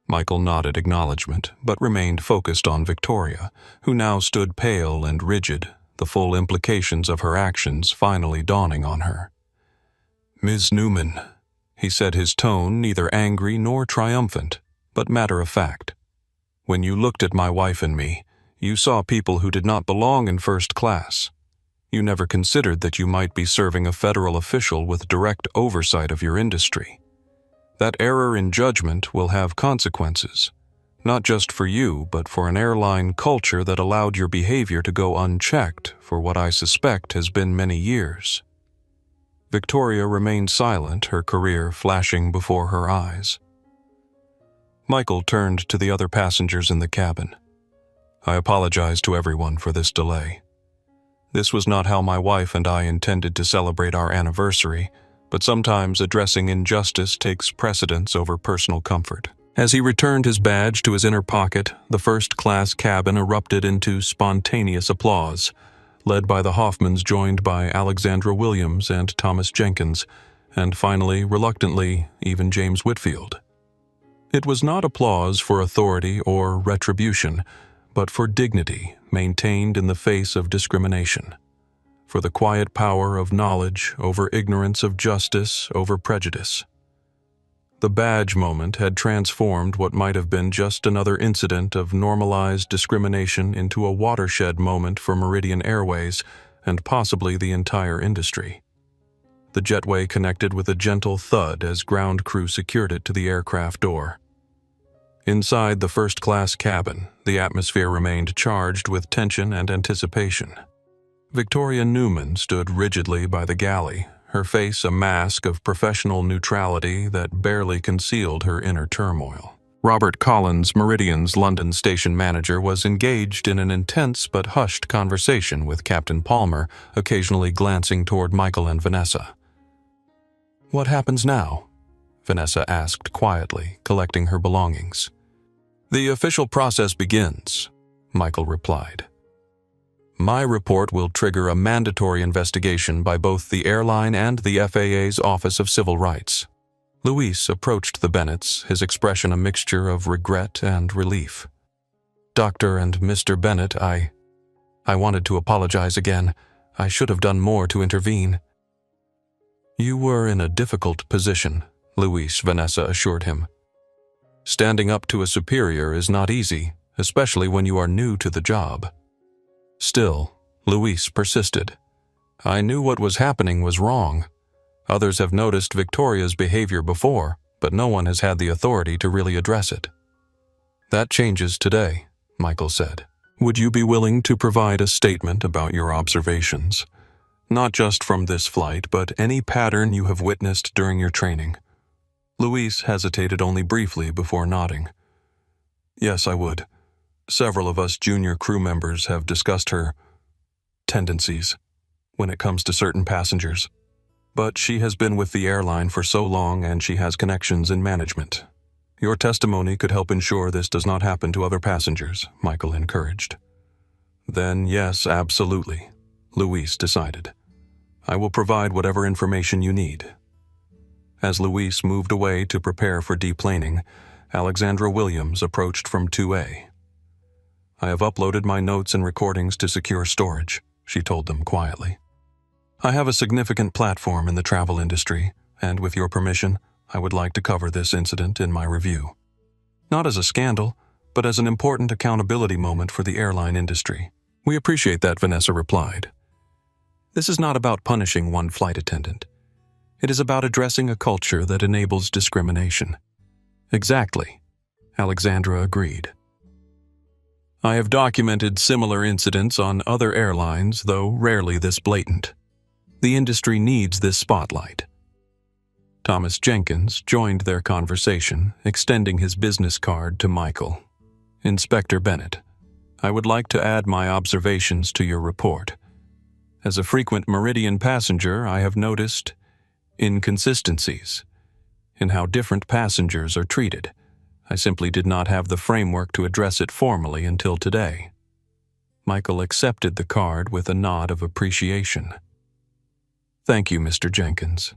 Michael nodded acknowledgement, but remained focused on Victoria, who now stood pale and rigid, the full implications of her actions finally dawning on her. "Ms. Newman," he said, his tone neither angry nor triumphant, but matter-of-fact. "When you looked at my wife and me, you saw people who did not belong in first class. You never considered that you might be serving a federal official with direct oversight of your industry. That error in judgment will have consequences, not just for you, but for an airline culture that allowed your behavior to go unchecked for what I suspect has been many years." Victoria remained silent, her career flashing before her eyes. Michael turned to the other passengers in the cabin. "I apologize to everyone for this delay. This was not how my wife and I intended to celebrate our anniversary, but sometimes addressing injustice takes precedence over personal comfort." As he returned his badge to his inner pocket, the first-class cabin erupted into spontaneous applause, led by the Hoffmans, joined by Alexandra Williams and Thomas Jenkins, and finally, reluctantly, even James Whitfield. It was not applause for authority or retribution, but for dignity maintained in the face of discrimination, for the quiet power of knowledge over ignorance, of justice over prejudice. The badge moment had transformed what might have been just another incident of normalized discrimination into a watershed moment for Meridian Airways and possibly the entire industry. The jetway connected with a gentle thud as ground crew secured it to the aircraft door. Inside the first-class cabin, the atmosphere remained charged with tension and anticipation. Victoria Newman stood rigidly by the galley, her face a mask of professional neutrality that barely concealed her inner turmoil. Robert Collins, Meridian's London station manager, was engaged in an intense but hushed conversation with Captain Palmer, occasionally glancing toward Michael and Vanessa. "What happens now?" Vanessa asked quietly, collecting her belongings. "The official process begins," Michael replied. "My report will trigger a mandatory investigation by both the airline and the FAA's Office of Civil Rights." Luis approached the Bennetts, his expression a mixture of regret and relief. "Dr. and Mr. Bennett, I wanted to apologize again. I should have done more to intervene." "You were in a difficult position," Luis, Vanessa assured him. "Standing up to a superior is not easy, especially when you are new to the job." Still, Luis persisted. "I knew what was happening was wrong. Others have noticed Victoria's behavior before, but no one has had the authority to really address it." "That changes today," Michael said. "Would you be willing to provide a statement about your observations? Not just from this flight, but any pattern you have witnessed during your training?" Luis hesitated only briefly before nodding. "Yes, I would. Several of us junior crew members have discussed her tendencies when it comes to certain passengers. But she has been with the airline for so long and she has connections in management. Your testimony could help ensure this does not happen to other passengers," Michael encouraged. "Then yes, absolutely," Luis decided. "I will provide whatever information you need." As Luis moved away to prepare for deplaning, Alexandra Williams approached from 2A. "I have uploaded my notes and recordings to secure storage," she told them quietly. "I have a significant platform in the travel industry, and with your permission, I would like to cover this incident in my review. Not as a scandal, but as an important accountability moment for the airline industry." "We appreciate that," Vanessa replied. "This is not about punishing one flight attendant. It is about addressing a culture that enables discrimination." "Exactly," Alexandra agreed. "I have documented similar incidents on other airlines, though rarely this blatant. The industry needs this spotlight." Thomas Jenkins joined their conversation, extending his business card to Michael. "Inspector Bennett, I would like to add my observations to your report. As a frequent Meridian passenger, I have noticed inconsistencies in how different passengers are treated. I simply did not have the framework to address it formally until today." Michael accepted the card with a nod of appreciation. "Thank you, Mr. Jenkins.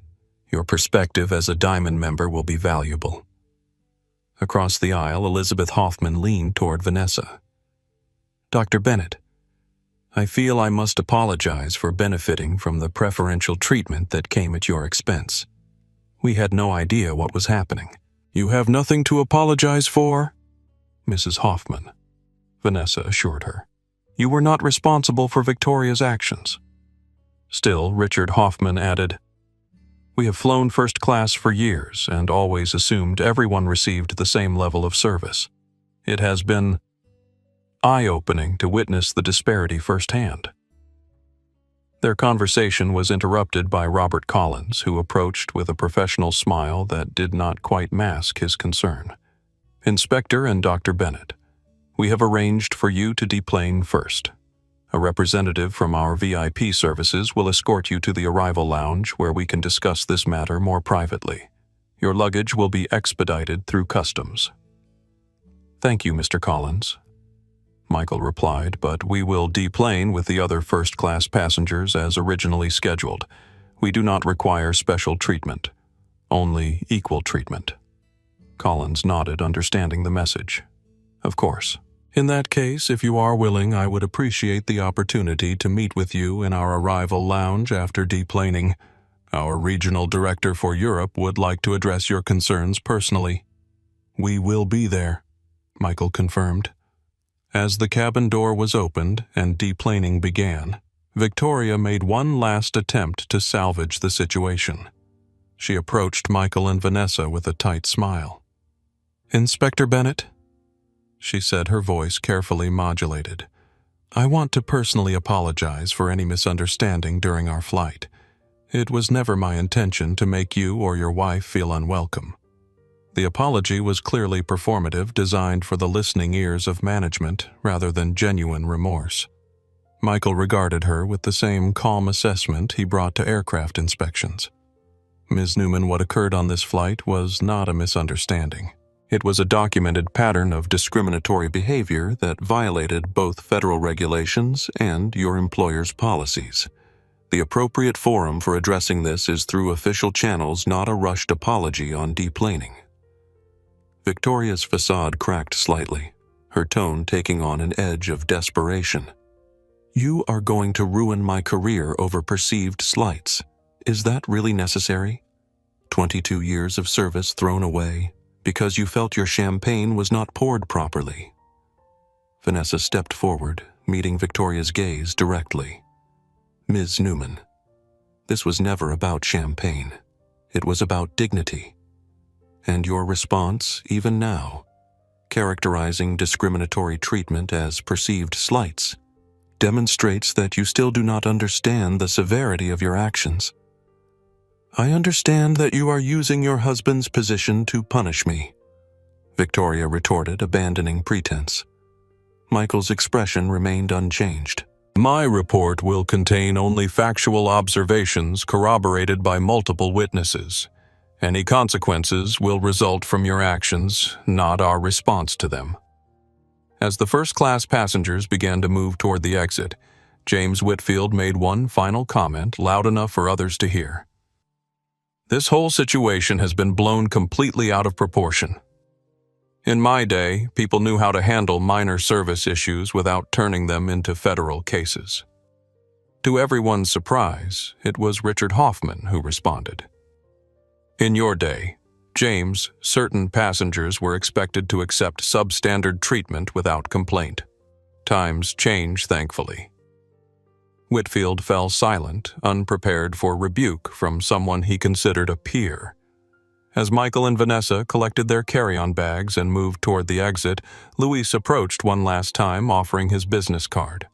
Your perspective as a Diamond member will be valuable." Across the aisle, Elizabeth Hoffman leaned toward Vanessa. "Dr. Bennett, I feel I must apologize for benefiting from the preferential treatment that came at your expense. We had no idea what was happening." "You have nothing to apologize for, Mrs. Hoffman," Vanessa assured her. "You were not responsible for Victoria's actions." Still, Richard Hoffman added, "We have flown first class for years and always assumed everyone received the same level of service. It has been eye-opening to witness the disparity firsthand." Their conversation was interrupted by Robert Collins, who approached with a professional smile that did not quite mask his concern. "Inspector and Dr. Bennett, we have arranged for you to deplane first. A representative from our VIP services will escort you to the arrival lounge where we can discuss this matter more privately. Your luggage will be expedited through customs." "Thank you, Mr. Collins," Michael replied, "but we will deplane with the other first-class passengers as originally scheduled. We do not require special treatment, only equal treatment." Collins nodded, understanding the message. "Of course. In that case, if you are willing, I would appreciate the opportunity to meet with you in our arrival lounge after deplaning. Our regional director for Europe would like to address your concerns personally." "We will be there," Michael confirmed. As the cabin door was opened and deplaning began, Victoria made one last attempt to salvage the situation. She approached Michael and Vanessa with a tight smile. "Inspector Bennett," she said, her voice carefully modulated, "I want to personally apologize for any misunderstanding during our flight. It was never my intention to make you or your wife feel unwelcome." The apology was clearly performative, designed for the listening ears of management rather than genuine remorse. Michael regarded her with the same calm assessment he brought to aircraft inspections. "Ms. Newman, what occurred on this flight was not a misunderstanding. It was a documented pattern of discriminatory behavior that violated both federal regulations and your employer's policies. The appropriate forum for addressing this is through official channels, not a rushed apology on deplaning." Victoria's facade cracked slightly, her tone taking on an edge of desperation. "You are going to ruin my career over perceived slights. Is that really necessary? 22 years of service thrown away because you felt your champagne was not poured properly." Vanessa stepped forward, meeting Victoria's gaze directly. "Ms. Newman, this was never about champagne. It was about dignity. And your response, even now, characterizing discriminatory treatment as perceived slights, demonstrates that you still do not understand the severity of your actions." "I understand that you are using your husband's position to punish me," Victoria retorted, abandoning pretense. Michael's expression remained unchanged. "My report will contain only factual observations corroborated by multiple witnesses. Any consequences will result from your actions, not our response to them." As the first-class passengers began to move toward the exit, James Whitfield made one final comment loud enough for others to hear. "This whole situation has been blown completely out of proportion. In my day, people knew how to handle minor service issues without turning them into federal cases. To everyone's surprise, it was Richard Hoffman who responded. In your day, James, certain passengers were expected to accept substandard treatment without complaint. Times change, thankfully." Whitfield fell silent, unprepared for rebuke from someone he considered a peer. As Michael and Vanessa collected their carry-on bags and moved toward the exit, Luis approached one last time, offering his business card.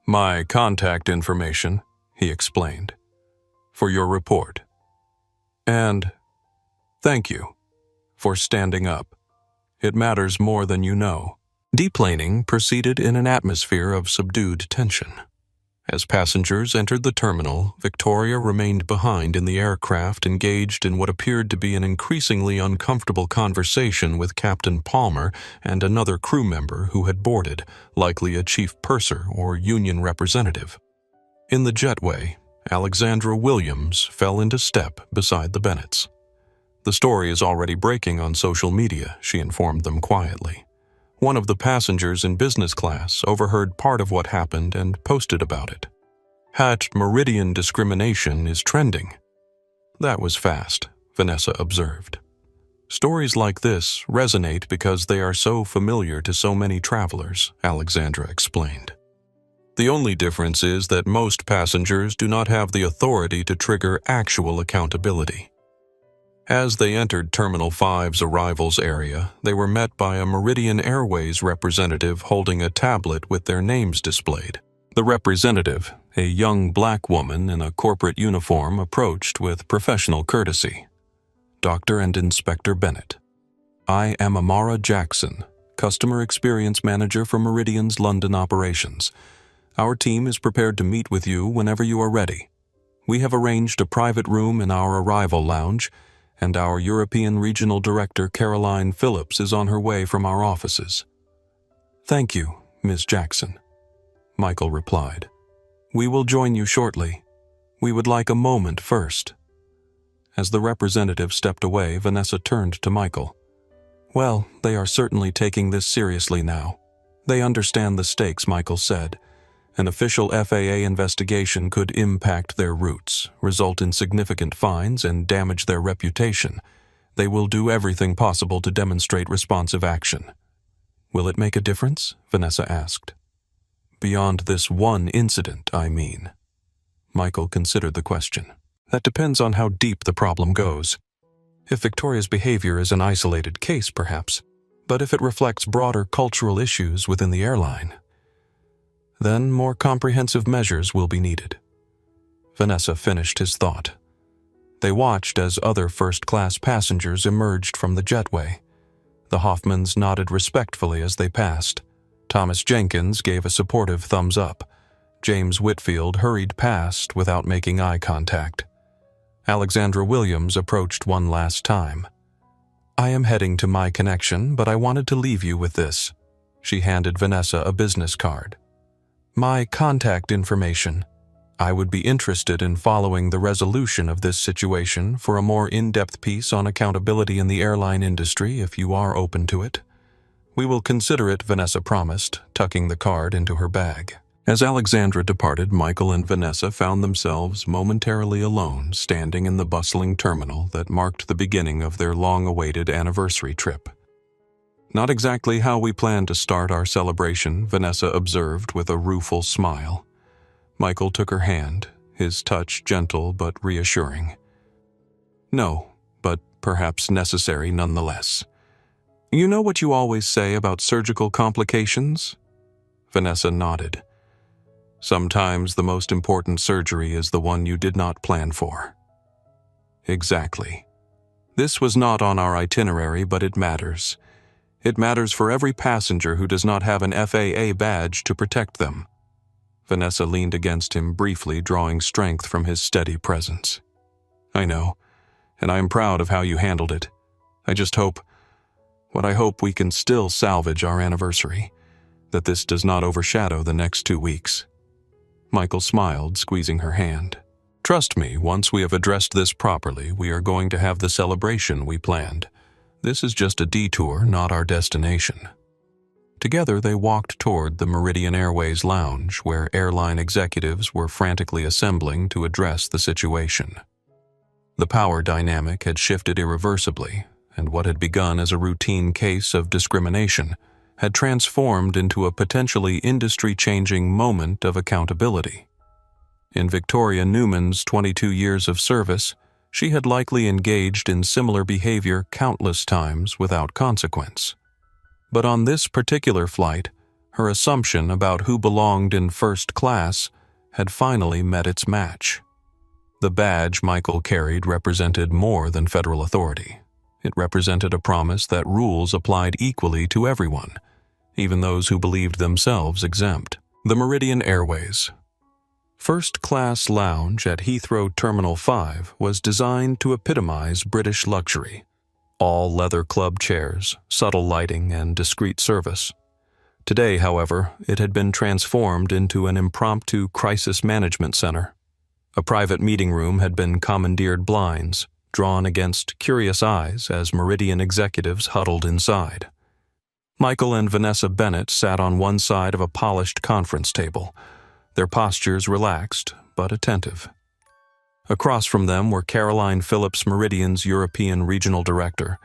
"My contact information," he explained, "for your report. And thank you for standing up. It matters more than you know." Deplaning proceeded in an atmosphere of subdued tension. As passengers entered the terminal, Victoria remained behind in the aircraft, engaged in what appeared to be an increasingly uncomfortable conversation with Captain Palmer and another crew member who had boarded, likely a chief purser or union representative. In the jetway, Alexandra Williams fell into step beside the Bennetts. The story is already breaking on social media, she informed them quietly. One of the passengers in business class overheard part of what happened and posted about it. Meridian discrimination is trending. That was fast, Vanessa observed. Stories like this resonate because they are so familiar to so many travelers, Alexandra explained. The only difference is that most passengers do not have the authority to trigger actual accountability. As they entered Terminal 5's arrivals area, they were met by a Meridian Airways representative holding a tablet with their names displayed. The representative, a young black woman in a corporate uniform, approached with professional courtesy. Dr. and Inspector Bennett. I am Amara Jackson, Customer Experience Manager for Meridian's London operations. Our team is prepared to meet with you whenever you are ready. We have arranged a private room in our arrival lounge, and our European Regional Director Caroline Phillips is on her way from our offices. Thank you, Ms. Jackson, Michael replied. We will join you shortly. We would like a moment first. As the representative stepped away, Vanessa turned to Michael. Well, they are certainly taking this seriously now. They understand the stakes, Michael said. An official FAA investigation could impact their routes, result in significant fines, and damage their reputation. They will do everything possible to demonstrate responsive action. Will it make a difference? Vanessa asked. Beyond this one incident, I mean. Michael considered the question. That depends on how deep the problem goes. If Victoria's behavior is an isolated case, perhaps, but if it reflects broader cultural issues within the airline, then more comprehensive measures will be needed. Vanessa finished his thought. They watched as other first-class passengers emerged from the jetway. The Hoffmans nodded respectfully as they passed. Thomas Jenkins gave a supportive thumbs up. James Whitfield hurried past without making eye contact. Alexandra Williams approached one last time. I am heading to my connection, but I wanted to leave you with this. She handed Vanessa a business card. My contact information. I would be interested in following the resolution of this situation for a more in-depth piece on accountability in the airline industry if you are open to it. We will consider it, Vanessa promised, tucking the card into her bag. As Alexandra departed, Michael and Vanessa found themselves momentarily alone, standing in the bustling terminal that marked the beginning of their long-awaited anniversary trip. Not exactly how we planned to start our celebration, Vanessa observed with a rueful smile. Michael took her hand, his touch gentle but reassuring. No, but perhaps necessary nonetheless. You know what you always say about surgical complications? Vanessa nodded. Sometimes the most important surgery is the one you did not plan for. Exactly. This was not on our itinerary, but it matters. It matters for every passenger who does not have an FAA badge to protect them. Vanessa leaned against him briefly, drawing strength from his steady presence. I know, and I am proud of how you handled it. I hope we can still salvage our anniversary, that this does not overshadow the next 2 weeks. Michael smiled, squeezing her hand. Trust me, once we have addressed this properly, we are going to have the celebration we planned. This is just a detour, not our destination. Together they walked toward the Meridian Airways lounge, where airline executives were frantically assembling to address the situation. The power dynamic had shifted irreversibly, and what had begun as a routine case of discrimination had transformed into a potentially industry-changing moment of accountability. In Victoria Newman's 22 years of service, she had likely engaged in similar behavior countless times without consequence. But on this particular flight, her assumption about who belonged in first class had finally met its match. The badge Michael carried represented more than federal authority. It represented a promise that rules applied equally to everyone, even those who believed themselves exempt. The Meridian Airways. First-class lounge at Heathrow Terminal 5 was designed to epitomize British luxury. All leather club chairs, subtle lighting, and discreet service. Today, however, it had been transformed into an impromptu crisis management center. A private meeting room had been commandeered blinds, drawn against curious eyes as Meridian executives huddled inside. Michael and Vanessa Bennett sat on one side of a polished conference table, their postures relaxed but attentive. Across from them were Caroline Phillips, Meridian's European Regional Director,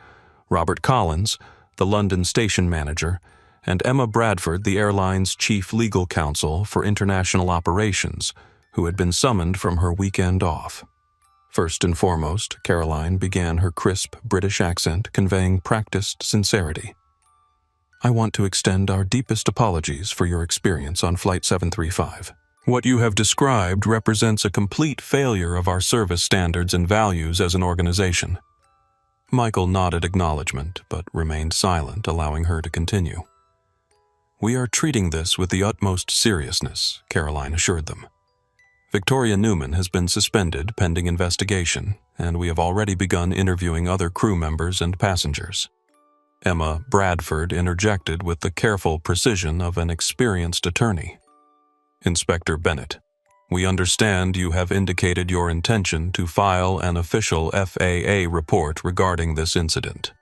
Robert Collins, the London Station Manager, and Emma Bradford, the airline's Chief Legal Counsel for International Operations, who had been summoned from her weekend off. First and foremost, Caroline began her crisp British accent conveying practiced sincerity. "I want to extend our deepest apologies for your experience on Flight 735. What you have described represents a complete failure of our service standards and values as an organization." Michael nodded acknowledgement, but remained silent, allowing her to continue. "We are treating this with the utmost seriousness," Caroline assured them. "Victoria Newman has been suspended pending investigation, and we have already begun interviewing other crew members and passengers." Emma Bradford interjected with the careful precision of an experienced attorney. "Inspector Bennett, we understand you have indicated your intention to file an official FAA report regarding this incident.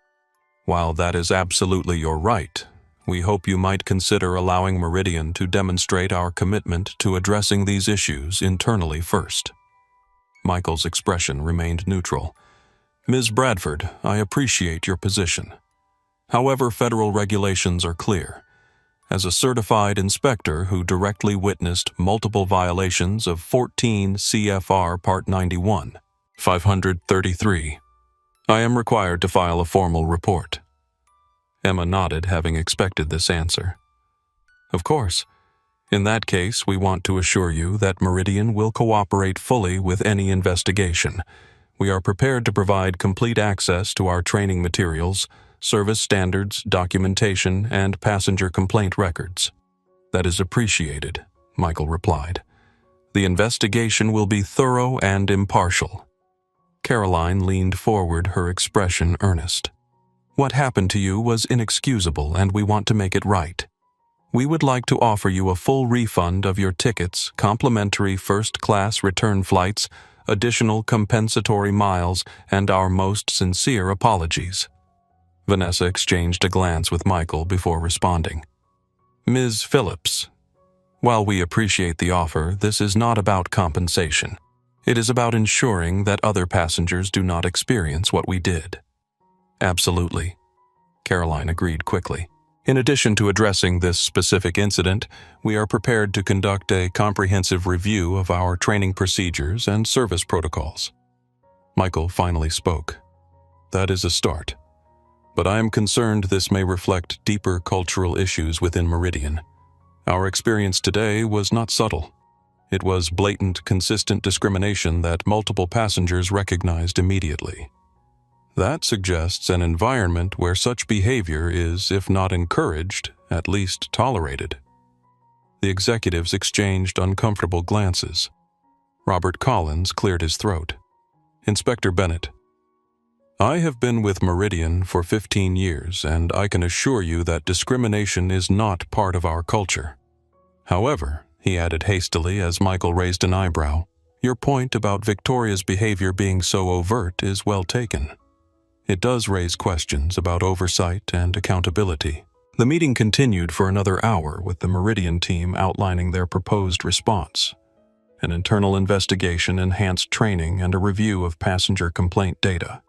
While that is absolutely your right, we hope you might consider allowing Meridian to demonstrate our commitment to addressing these issues internally first." Michael's expression remained neutral. "Ms. Bradford, I appreciate your position. However, federal regulations are clear. As a certified inspector who directly witnessed multiple violations of 14 CFR Part 91, 533, I am required to file a formal report." Emma nodded, having expected this answer. "Of course. In that case, we want to assure you that Meridian will cooperate fully with any investigation. We are prepared to provide complete access to our training materials, service standards, documentation, and passenger complaint records." "That is appreciated," Michael replied. "The investigation will be thorough and impartial." Caroline leaned forward, her expression earnest. "What happened to you was inexcusable, and we want to make it right. We would like to offer you a full refund of your tickets, complimentary first-class return flights, additional compensatory miles, and our most sincere apologies." Vanessa exchanged a glance with Michael before responding. "Ms. Phillips, while we appreciate the offer, this is not about compensation. It is about ensuring that other passengers do not experience what we did." "Absolutely," Caroline agreed quickly. "In addition to addressing this specific incident, we are prepared to conduct a comprehensive review of our training procedures and service protocols." Michael finally spoke. "That is a start. But I am concerned this may reflect deeper cultural issues within Meridian. Our experience today was not subtle. It was blatant, consistent discrimination that multiple passengers recognized immediately. That suggests an environment where such behavior is, if not encouraged, at least tolerated." The executives exchanged uncomfortable glances. Robert Collins cleared his throat. "Inspector Bennett, I have been with Meridian for 15 years, and I can assure you that discrimination is not part of our culture. However," he added hastily as Michael raised an eyebrow, "your point about Victoria's behavior being so overt is well taken. It does raise questions about oversight and accountability." The meeting continued for another hour, with the Meridian team outlining their proposed response: an internal investigation, enhanced training, and a review of passenger complaint data.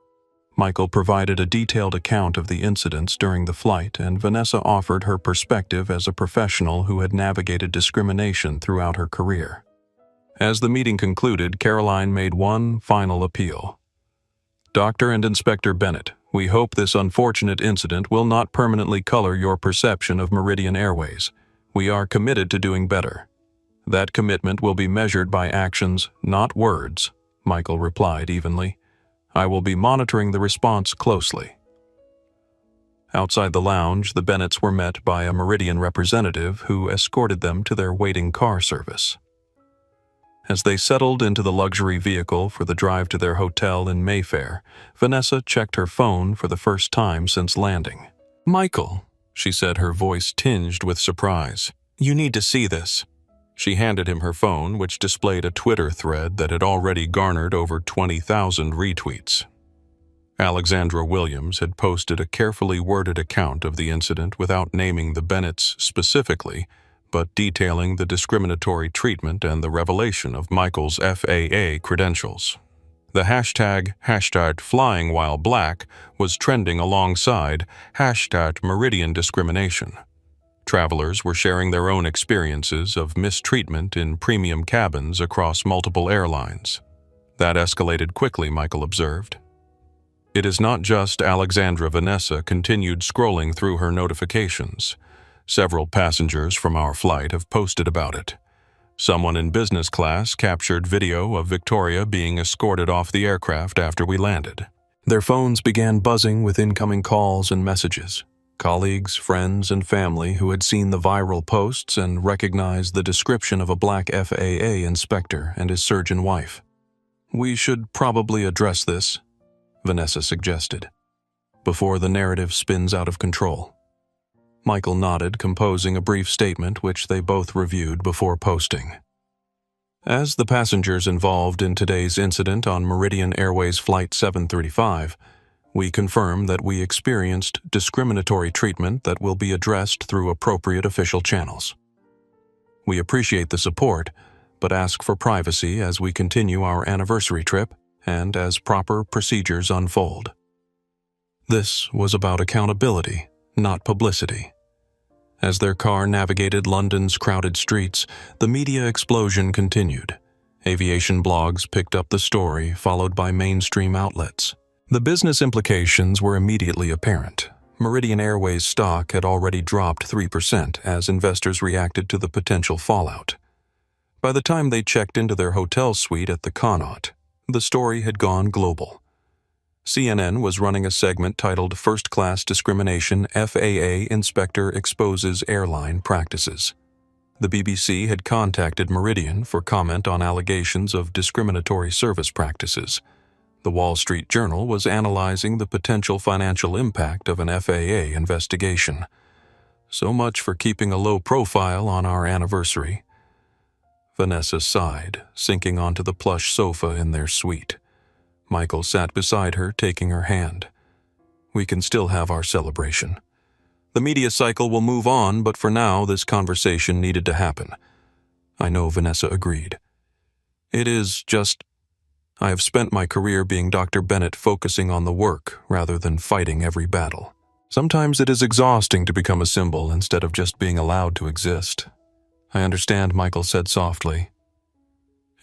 Michael provided a detailed account of the incidents during the flight, and Vanessa offered her perspective as a professional who had navigated discrimination throughout her career. As the meeting concluded, Caroline made one final appeal. "Dr. and Inspector Bennett, we hope this unfortunate incident will not permanently color your perception of Meridian Airways. We are committed to doing better. That commitment will be measured by actions, not words," Michael replied evenly. "I will be monitoring the response closely." Outside the lounge, the Bennetts were met by a Meridian representative who escorted them to their waiting car service. As they settled into the luxury vehicle for the drive to their hotel in Mayfair, Vanessa checked her phone for the first time since landing. "Michael," she said, her voice tinged with surprise, "you need to see this." She handed him her phone, which displayed a Twitter thread that had already garnered over 20,000 retweets. Alexandra Williams had posted a carefully worded account of the incident without naming the Bennetts specifically, but detailing the discriminatory treatment and the revelation of Michael's FAA credentials. The hashtag #FlyingWhileBlack was trending alongside #MeridianDiscrimination. Travelers were sharing their own experiences of mistreatment in premium cabins across multiple airlines. That escalated quickly, Michael observed. It is not just Alexandra. Vanessa continued scrolling through her notifications. Several passengers from our flight have posted about it. Someone in business class captured video of Victoria being escorted off the aircraft after we landed. Their phones began buzzing with incoming calls and messages. Colleagues, friends, and family who had seen the viral posts and recognized the description of a black FAA inspector and his surgeon wife. "We should probably address this," Vanessa suggested, "before the narrative spins out of control." Michael nodded, composing a brief statement which they both reviewed before posting. As the passengers involved in today's incident on Meridian Airways Flight 735, we confirm that we experienced discriminatory treatment that will be addressed through appropriate official channels. We appreciate the support, but ask for privacy as we continue our anniversary trip and as proper procedures unfold. This was about accountability, not publicity. As their car navigated London's crowded streets, the media explosion continued. Aviation blogs picked up the story, followed by mainstream outlets. The business implications were immediately apparent. Meridian Airways stock had already dropped 3% as investors reacted to the potential fallout. By the time they checked into their hotel suite at the Connaught, the story had gone global. CNN was running a segment titled "First Class Discrimination, FAA Inspector Exposes Airline Practices." The BBC had contacted Meridian for comment on allegations of discriminatory service practices. The Wall Street Journal was analyzing the potential financial impact of an FAA investigation. So much for keeping a low profile on our anniversary. Vanessa sighed, sinking onto the plush sofa in their suite. Michael sat beside her, taking her hand. "We can still have our celebration. The media cycle will move on, but for now, this conversation needed to happen." "I know," Vanessa agreed. "It is just, I have spent my career being Dr. Bennett, focusing on the work rather than fighting every battle. Sometimes it is exhausting to become a symbol instead of just being allowed to exist." "I understand," Michael said softly.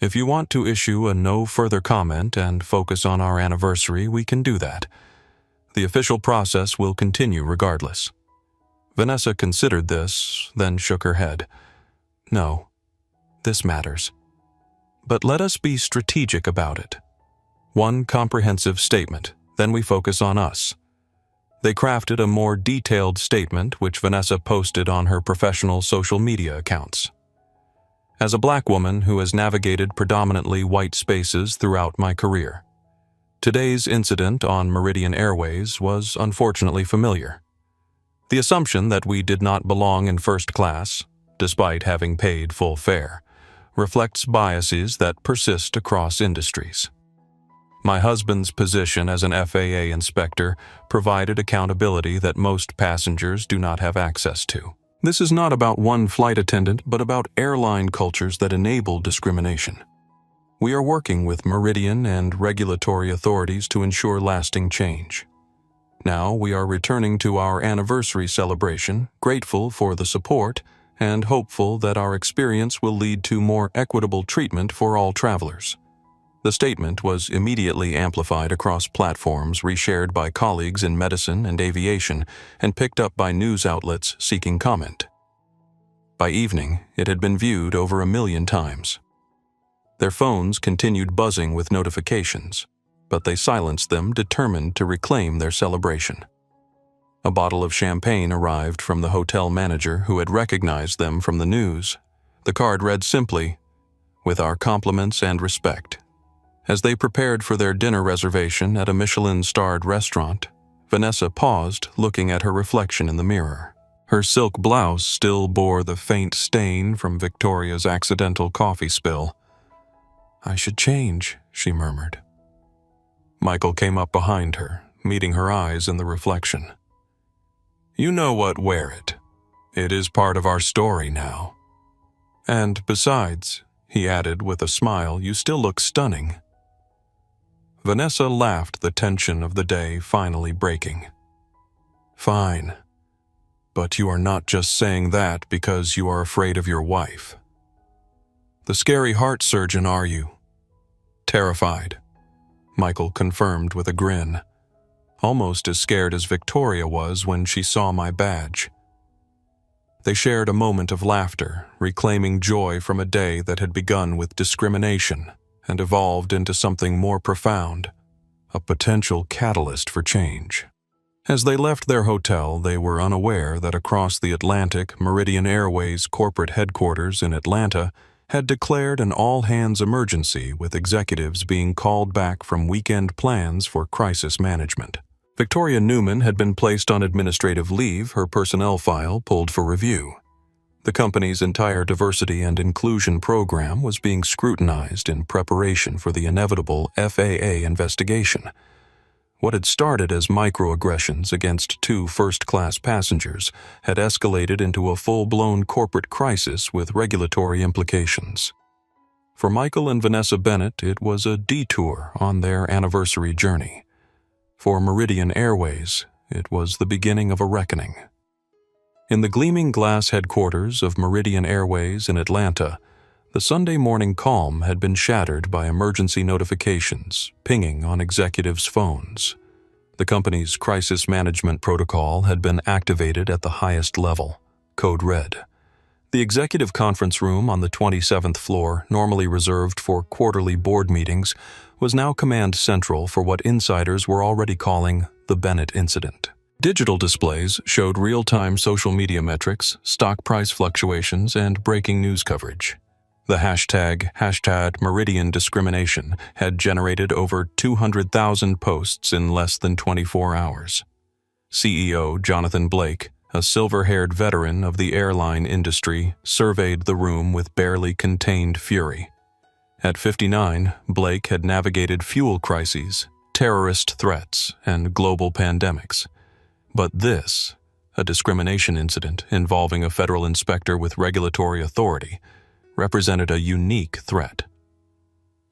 "If you want to issue a no further comment and focus on our anniversary, we can do that. The official process will continue regardless." Vanessa considered this, then shook her head. "No, this matters. But let us be strategic about it. One comprehensive statement, then we focus on us." They crafted a more detailed statement which Vanessa posted on her professional social media accounts. "As a black woman who has navigated predominantly white spaces throughout my career, today's incident on Meridian Airways was unfortunately familiar. The assumption that we did not belong in first class, despite having paid full fare, reflects biases that persist across industries. My husband's position as an FAA inspector provided accountability that most passengers do not have access to. This is not about one flight attendant, but about airline cultures that enable discrimination. We are working with Meridian and regulatory authorities to ensure lasting change. Now we are returning to our anniversary celebration, grateful for the support and hopeful that our experience will lead to more equitable treatment for all travelers." The statement was immediately amplified across platforms, reshared by colleagues in medicine and aviation, and picked up by news outlets seeking comment. By evening, it had been viewed over 1 million times. Their phones continued buzzing with notifications, but they silenced them, determined to reclaim their celebration. A bottle of champagne arrived from the hotel manager who had recognized them from the news. The card read simply, "With our compliments and respect." As they prepared for their dinner reservation at a Michelin-starred restaurant, Vanessa paused, looking at her reflection in the mirror. Her silk blouse still bore the faint stain from Victoria's accidental coffee spill. "I should change," she murmured. Michael came up behind her, meeting her eyes in the reflection. "You know what, wear it. It is part of our story now. And besides," he added with a smile, "you still look stunning." Vanessa laughed, the tension of the day finally breaking. "Fine. But you are not just saying that because you are afraid of your wife. The scary heart surgeon, are you?" "Terrified," Michael confirmed with a grin, almost as scared as Victoria was when she saw my badge. They shared a moment of laughter, reclaiming joy from a day that had begun with discrimination and evolved into something more profound, a potential catalyst for change. As they left their hotel, they were unaware that across the Atlantic, Meridian Airways corporate headquarters in Atlanta had declared an all-hands emergency, with executives being called back from weekend plans for crisis management. Victoria Newman had been placed on administrative leave, her personnel file pulled for review. The company's entire diversity and inclusion program was being scrutinized in preparation for the inevitable FAA investigation. What had started as microaggressions against two first-class passengers had escalated into a full-blown corporate crisis with regulatory implications. For Michael and Vanessa Bennett, it was a detour on their anniversary journey. For Meridian Airways, it was the beginning of a reckoning. In the gleaming glass headquarters of Meridian Airways in Atlanta, the Sunday morning calm had been shattered by emergency notifications pinging on executives' phones. The company's crisis management protocol had been activated at the highest level, code red. The executive conference room on the 27th floor, normally reserved for quarterly board meetings, was now command central for what insiders were already calling the Bennett incident. Digital displays showed real-time social media metrics, stock price fluctuations, and breaking news coverage. The hashtag Meridian Discrimination had generated over 200,000 posts in less than 24 hours. CEO Jonathan Blake, a silver-haired veteran of the airline industry, surveyed the room with barely contained fury. At 59, Blake had navigated fuel crises, terrorist threats, and global pandemics. But this, a discrimination incident involving a federal inspector with regulatory authority, represented a unique threat.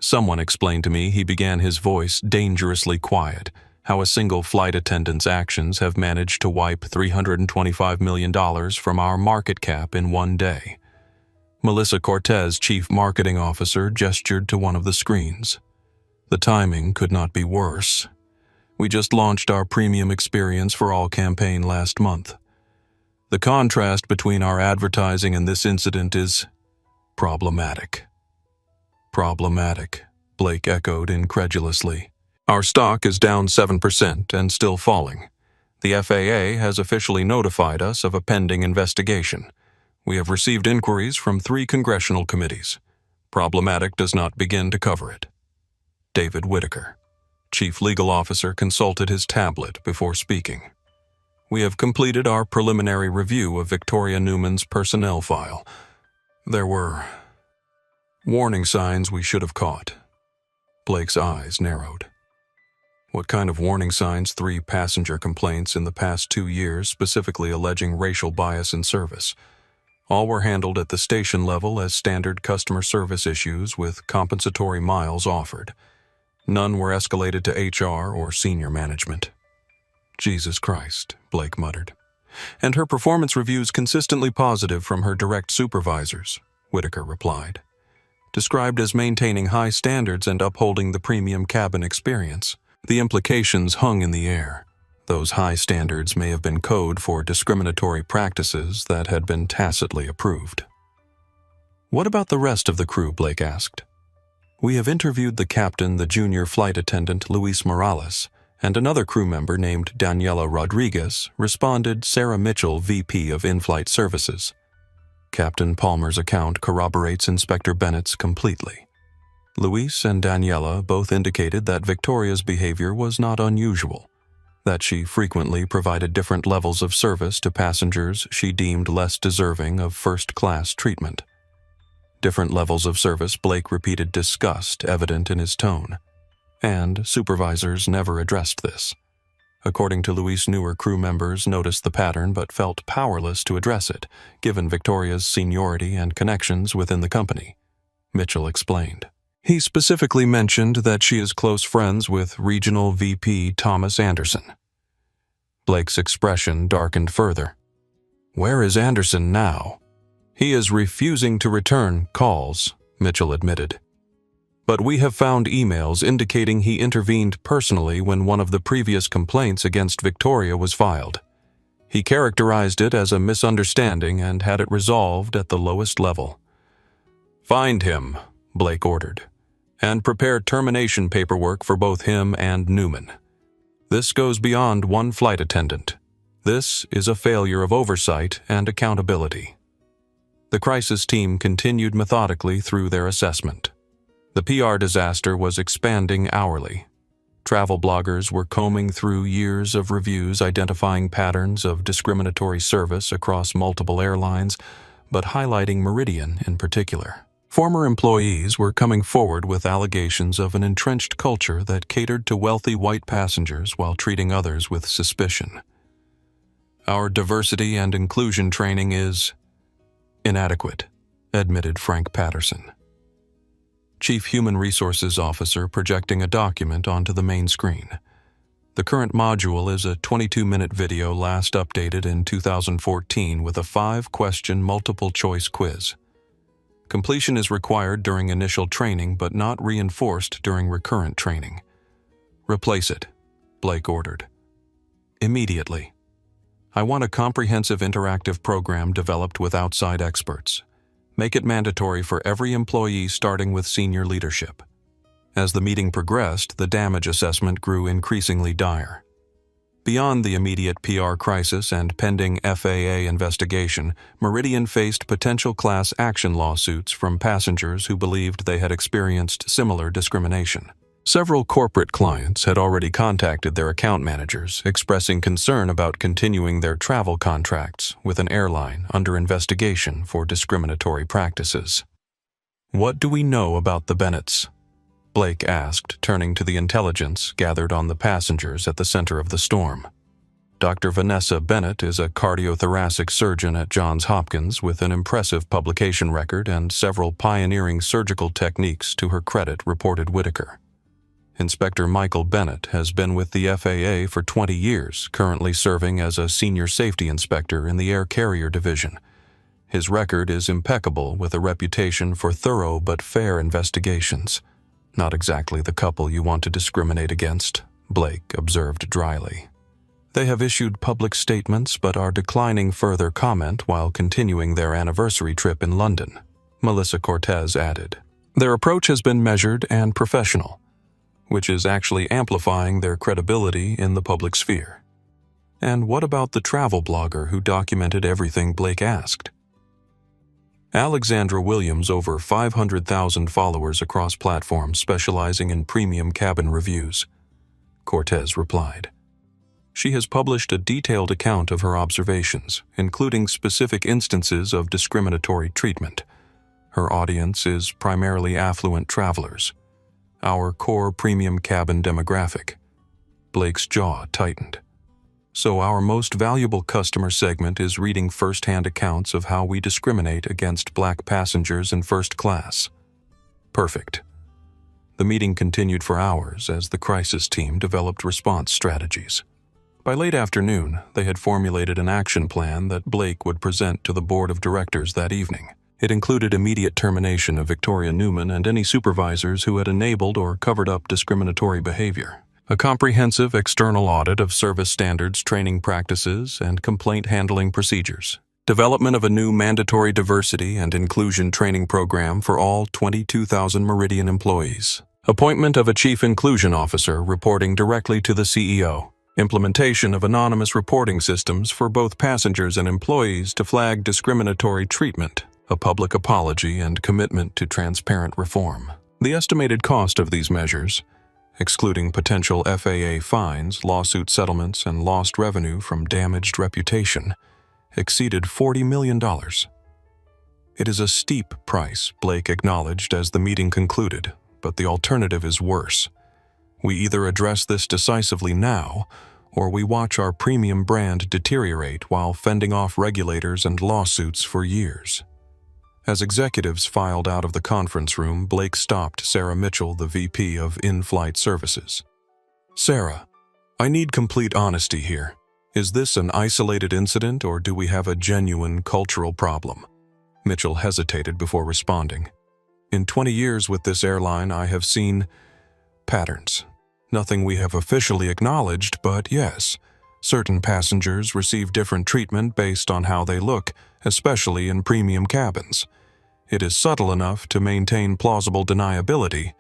Someone explained to me, he began his voice dangerously quiet, how a single flight attendant's actions have managed to wipe $325 million from our market cap in one day. Melissa Cortez, Chief Marketing Officer, gestured to one of the screens. The timing could not be worse. We just launched our premium experience for all campaign last month. The contrast between our advertising and this incident is problematic. Problematic, Blake echoed incredulously. Our stock is down 7% and still falling. The FAA has officially notified us of a pending investigation. We have received inquiries from 3 congressional committees. Problematic does not begin to cover it. David Whitaker, Chief Legal Officer, consulted his tablet before speaking. We have completed our preliminary review of Victoria Newman's personnel file. There were warning signs we should have caught. Blake's eyes narrowed. What kind of warning signs? 3 passenger complaints in the past 2 years, specifically alleging racial bias in service. All were handled at the station level as standard customer service issues with compensatory miles offered. None were escalated to HR or senior management. Jesus Christ, Blake muttered. And her performance reviews consistently positive from her direct supervisors, Whitaker replied. Described as maintaining high standards and upholding the premium cabin experience. The implications hung in the air. Those high standards may have been code for discriminatory practices that had been tacitly approved. What about the rest of the crew? Blake asked. We have interviewed the captain, the junior flight attendant, Luis Morales, and another crew member named Daniela Rodriguez, responded Sarah Mitchell, VP of In-Flight Services. Captain Palmer's account corroborates Inspector Bennett's completely. Luis and Daniela both indicated that Victoria's behavior was not unusual, that she frequently provided different levels of service to passengers she deemed less deserving of first-class treatment. Different levels of service, Blake repeated disgust evident in his tone. and supervisors never addressed this. According to Luis, newer crew members noticed the pattern but felt powerless to address it, given Victoria's seniority and connections within the company, Mitchell explained. He specifically mentioned that she is close friends with Regional VP Thomas Anderson. Blake's expression darkened further. "Where is Anderson now?" "He is refusing to return calls," Mitchell admitted. "But we have found emails indicating he intervened personally when one of the previous complaints against Victoria was filed. He characterized it as a misunderstanding and had it resolved at the lowest level." "Find him," Blake ordered, "and prepare termination paperwork for both him and Newman. This goes beyond one flight attendant. This is a failure of oversight and accountability." The crisis team continued methodically through their assessment. The PR disaster was expanding hourly. Travel bloggers were combing through years of reviews identifying patterns of discriminatory service across multiple airlines, but highlighting Meridian in particular. Former employees were coming forward with allegations of an entrenched culture that catered to wealthy white passengers while treating others with suspicion. "Our diversity and inclusion training is inadequate," admitted Frank Patterson, Chief Human Resources Officer, projecting a document onto the main screen. The current module is a 22-minute video last updated in 2014 with a 5-question multiple-choice quiz. Completion is required during initial training but not reinforced during recurrent training. "Replace it," Blake ordered. "Immediately. I want a comprehensive interactive program developed with outside experts. Make it mandatory for every employee starting with senior leadership." As the meeting progressed, the damage assessment grew increasingly dire. Beyond the immediate PR crisis and pending FAA investigation, Meridian faced potential class action lawsuits from passengers who believed they had experienced similar discrimination. Several corporate clients had already contacted their account managers, expressing concern about continuing their travel contracts with an airline under investigation for discriminatory practices. "What do we know about the Bennetts?" Blake asked, turning to the intelligence gathered on the passengers at the center of the storm. Dr. Vanessa Bennett is a cardiothoracic surgeon at Johns Hopkins with an impressive publication record and several pioneering surgical techniques to her credit, reported Whitaker. Inspector Michael Bennett has been with the FAA for 20 years, currently serving as a senior safety inspector in the air carrier division. His record is impeccable, with a reputation for thorough but fair investigations. "Not exactly the couple you want to discriminate against," Blake observed dryly. "They have issued public statements but are declining further comment while continuing their anniversary trip in London," Melissa Cortez added. "Their approach has been measured and professional, which is actually amplifying their credibility in the public sphere." "And what about the travel blogger who documented everything Blake asked?" "Alexandra Williams, over 500,000 followers across platforms specializing in premium cabin reviews," Cortez replied. "She has published a detailed account of her observations, including specific instances of discriminatory treatment. Her audience is primarily affluent travelers, our core premium cabin demographic." Blake's jaw tightened. "So our most valuable customer segment is reading first-hand accounts of how we discriminate against black passengers in first class." Perfect. The meeting continued for hours as the crisis team developed response strategies. By late afternoon, they had formulated an action plan that Blake would present to the board of directors that evening. It included immediate termination of Victoria Newman and any supervisors who had enabled or covered up discriminatory behavior, a comprehensive external audit of service standards, training practices, and complaint handling procedures, development of a new mandatory diversity and inclusion training program for all 22,000 Meridian employees, appointment of a chief inclusion officer reporting directly to the CEO, implementation of anonymous reporting systems for both passengers and employees to flag discriminatory treatment, a public apology, and commitment to transparent reform. The estimated cost of these measures, excluding potential FAA fines, lawsuit settlements, and lost revenue from damaged reputation, exceeded $40 million. "It is a steep price," Blake acknowledged as the meeting concluded, "but the alternative is worse. We either address this decisively now, or we watch our premium brand deteriorate while fending off regulators and lawsuits for years. As executives filed out of the conference room, Blake stopped Sarah Mitchell, the VP of In-Flight Services. "Sarah, I need complete honesty here. Is this an isolated incident, or do we have a genuine cultural problem?" Mitchell hesitated before responding. "In 20 years with this airline, I have seen patterns. Nothing we have officially acknowledged, but yes, certain passengers receive different treatment based on how they look, especially in premium cabins. It is subtle enough to maintain plausible deniability,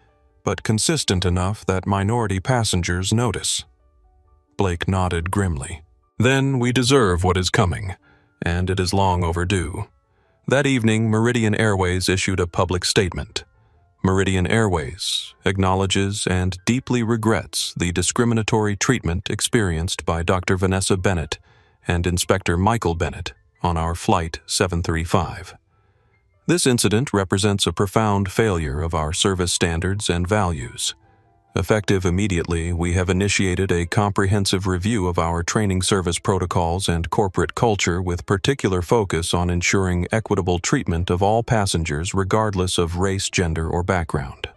but consistent enough that minority passengers notice." Blake nodded grimly. "Then we deserve what is coming, and it is long overdue." That evening, Meridian Airways issued a public statement. Meridian Airways acknowledges and deeply regrets the discriminatory treatment experienced by Dr. Vanessa Bennett and Inspector Michael Bennett on our Flight 735. This incident represents a profound failure of our service standards and values. Effective immediately, we have initiated a comprehensive review of our training service protocols and corporate culture with particular focus on ensuring equitable treatment of all passengers regardless of race, gender, or background.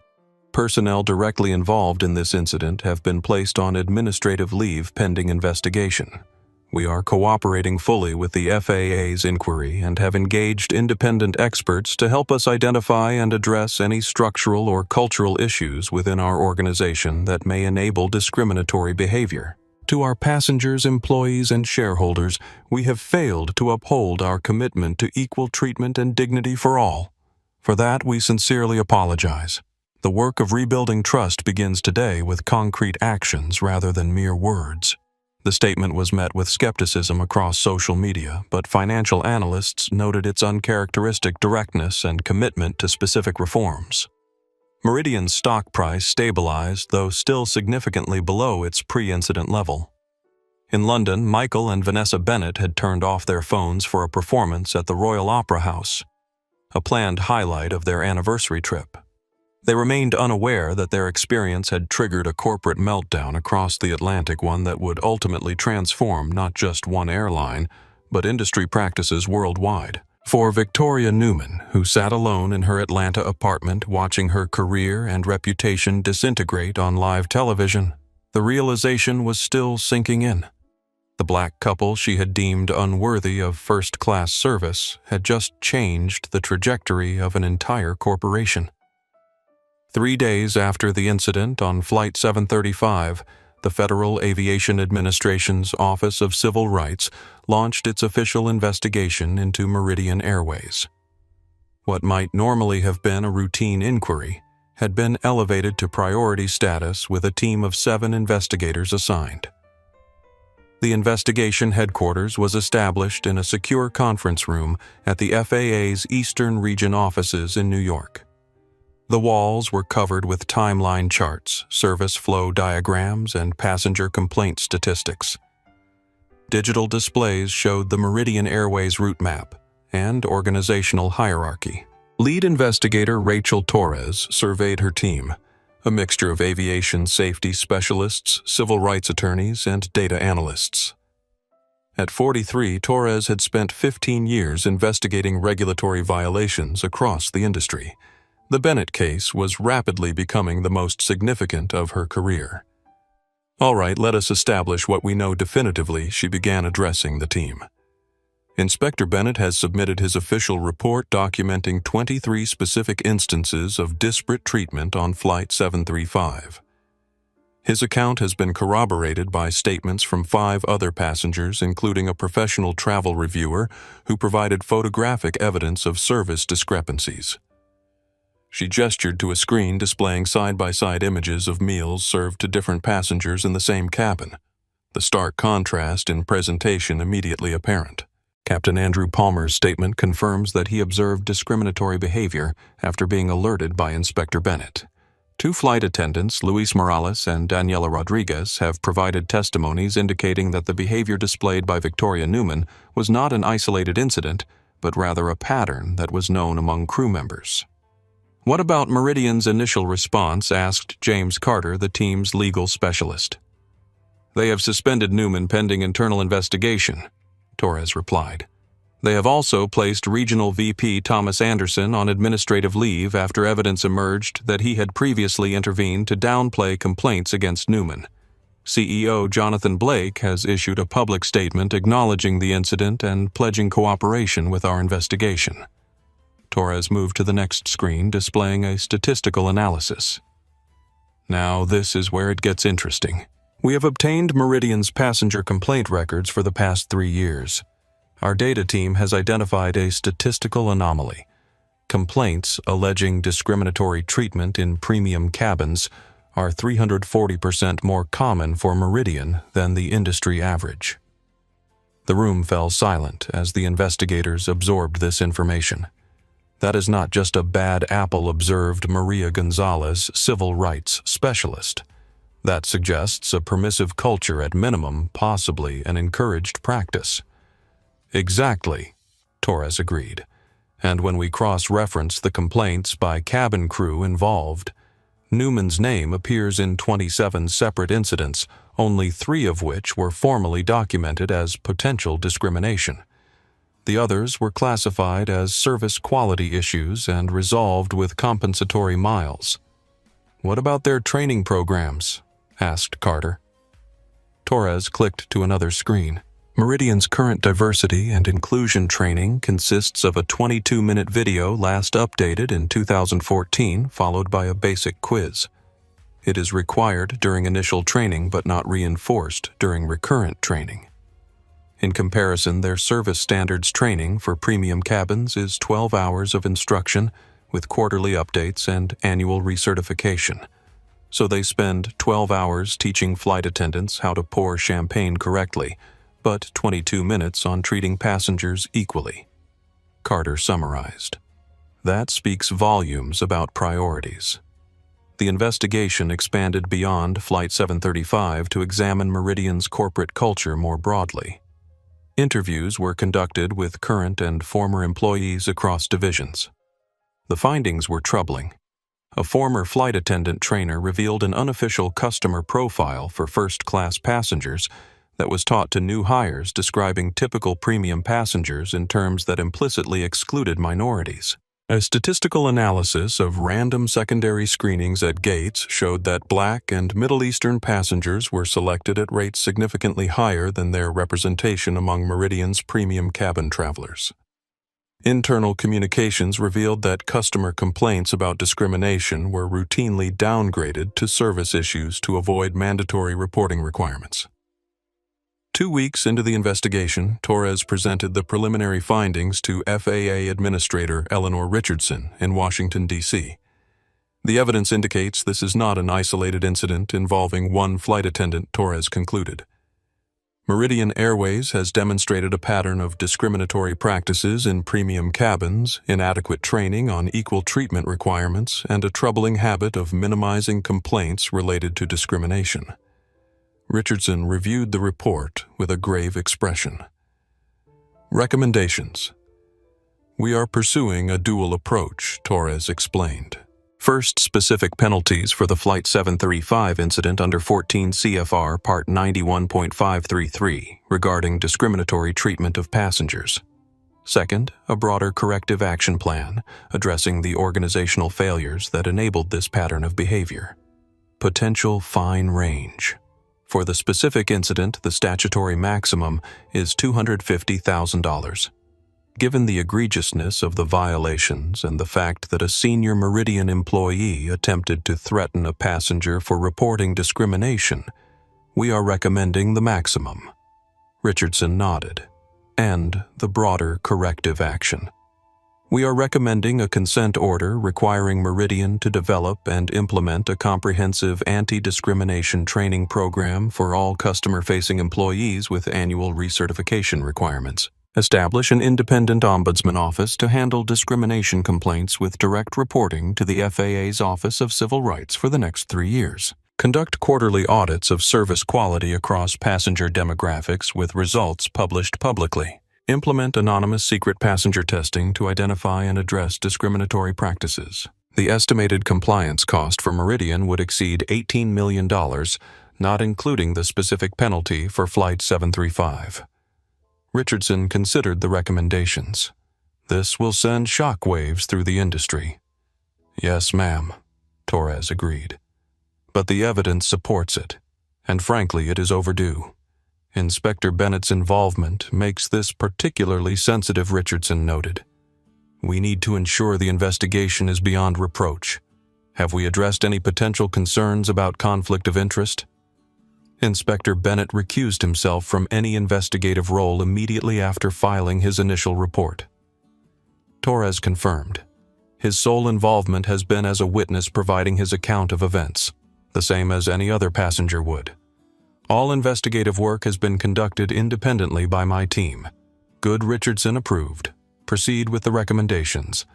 Personnel directly involved in this incident have been placed on administrative leave pending investigation. We are cooperating fully with the FAA's inquiry and have engaged independent experts to help us identify and address any structural or cultural issues within our organization that may enable discriminatory behavior. To our passengers, employees, and shareholders, we have failed to uphold our commitment to equal treatment and dignity for all. For that, we sincerely apologize. The work of rebuilding trust begins today with concrete actions rather than mere words. The statement was met with skepticism across social media, but financial analysts noted its uncharacteristic directness and commitment to specific reforms. Meridian's stock price stabilized, though still significantly below its pre-incident level. In London, Michael and Vanessa Bennett had turned off their phones for a performance at the Royal Opera House, a planned highlight of their anniversary trip. They remained unaware that their experience had triggered a corporate meltdown across the Atlantic, one that would ultimately transform not just one airline, but industry practices worldwide. For Victoria Newman, who sat alone in her Atlanta apartment watching her career and reputation disintegrate on live television, the realization was still sinking in. The black couple she had deemed unworthy of first-class service had just changed the trajectory of an entire corporation. 3 days after the incident on Flight 735, the Federal Aviation Administration's Office of Civil Rights launched its official investigation into Meridian Airways. What might normally have been a routine inquiry had been elevated to priority status with a team of 7 investigators assigned. The investigation headquarters was established in a secure conference room at the FAA's Eastern Region offices in New York. The walls were covered with timeline charts, service flow diagrams, and passenger complaint statistics. Digital displays showed the Meridian Airways route map and organizational hierarchy. Lead investigator Rachel Torres surveyed her team, a mixture of aviation safety specialists, civil rights attorneys, and data analysts. At 43, Torres had spent 15 years investigating regulatory violations across the industry. The Bennett case was rapidly becoming the most significant of her career. "All right, let us establish what we know definitively," she began addressing the team. Inspector Bennett has submitted his official report documenting 23 specific instances of disparate treatment on Flight 735. His account has been corroborated by statements from 5 other passengers, including a professional travel reviewer who provided photographic evidence of service discrepancies. She gestured to a screen displaying side-by-side images of meals served to different passengers in the same cabin, the stark contrast in presentation immediately apparent. Captain Andrew Palmer's statement confirms that he observed discriminatory behavior after being alerted by Inspector Bennett. 2 flight attendants, Luis Morales and Daniela Rodriguez, have provided testimonies indicating that the behavior displayed by Victoria Newman was not an isolated incident, but rather a pattern that was known among crew members. What about Meridian's initial response? Asked James Carter, the team's legal specialist. They have suspended Newman pending internal investigation, Torres replied. They have also placed Regional VP Thomas Anderson on administrative leave after evidence emerged that he had previously intervened to downplay complaints against Newman. CEO Jonathan Blake has issued a public statement acknowledging the incident and pledging cooperation with our investigation. Torres moved to the next screen, displaying a statistical analysis. Now this is where it gets interesting. We have obtained Meridian's passenger complaint records for the past 3 years. Our data team has identified a statistical anomaly. Complaints alleging discriminatory treatment in premium cabins are 340% more common for Meridian than the industry average. The room fell silent as the investigators absorbed this information. That is not just a bad apple, observed Maria Gonzalez, civil rights specialist. That suggests a permissive culture at minimum, possibly an encouraged practice. Exactly, Torres agreed. And when we cross-reference the complaints by cabin crew involved, Newman's name appears in 27 separate incidents, only 3 of which were formally documented as potential discrimination. The others were classified as service quality issues and resolved with compensatory miles. What about their training programs? Asked Carter. Torres clicked to another screen. Meridian's current diversity and inclusion training consists of a 22-minute video last updated in 2014, followed by a basic quiz. It is required during initial training but not reinforced during recurrent training. In comparison, their service standards training for premium cabins is 12 hours of instruction with quarterly updates and annual recertification. So they spend 12 hours teaching flight attendants how to pour champagne correctly, but 22 minutes on treating passengers equally. Carter summarized. That speaks volumes about priorities. The investigation expanded beyond Flight 735 to examine Meridian's corporate culture more broadly. Interviews were conducted with current and former employees across divisions. The findings were troubling. A former flight attendant trainer revealed an unofficial customer profile for first-class passengers that was taught to new hires, describing typical premium passengers in terms that implicitly excluded minorities. A statistical analysis of random secondary screenings at gates showed that Black and Middle Eastern passengers were selected at rates significantly higher than their representation among Meridian's premium cabin travelers. Internal communications revealed that customer complaints about discrimination were routinely downgraded to service issues to avoid mandatory reporting requirements. 2 weeks into the investigation, Torres presented the preliminary findings to FAA Administrator Eleanor Richardson in Washington, D.C. The evidence indicates this is not an isolated incident involving one flight attendant, Torres concluded. Meridian Airways has demonstrated a pattern of discriminatory practices in premium cabins, inadequate training on equal treatment requirements, and a troubling habit of minimizing complaints related to discrimination. Richardson reviewed the report with a grave expression. Recommendations. We are pursuing a dual approach, Torres explained. First, specific penalties for the Flight 735 incident under 14 CFR Part 91.533 regarding discriminatory treatment of passengers. Second, a broader corrective action plan addressing the organizational failures that enabled this pattern of behavior. Potential fine range. For the specific incident, the statutory maximum is $250,000. Given the egregiousness of the violations and the fact that a senior Meridian employee attempted to threaten a passenger for reporting discrimination, we are recommending the maximum. Richardson nodded. And the broader corrective action. We are recommending a consent order requiring Meridian to develop and implement a comprehensive anti-discrimination training program for all customer-facing employees with annual recertification requirements. Establish an independent ombudsman office to handle discrimination complaints with direct reporting to the FAA's Office of Civil Rights for the next 3 years. Conduct quarterly audits of service quality across passenger demographics with results published publicly. Implement anonymous secret passenger testing to identify and address discriminatory practices. The estimated compliance cost for Meridian would exceed $18 million, not including the specific penalty for Flight 735. Richardson considered the recommendations. This will send shockwaves through the industry. Yes, ma'am, Torres agreed. But the evidence supports it, and frankly, it is overdue. Inspector Bennett's involvement makes this particularly sensitive, Richardson noted. We need to ensure the investigation is beyond reproach. Have we addressed any potential concerns about conflict of interest? Inspector Bennett recused himself from any investigative role immediately after filing his initial report. Torres confirmed. His sole involvement has been as a witness providing his account of events, the same as any other passenger would. All investigative work has been conducted independently by my team. Good, Richardson approved. Proceed with the recommendations.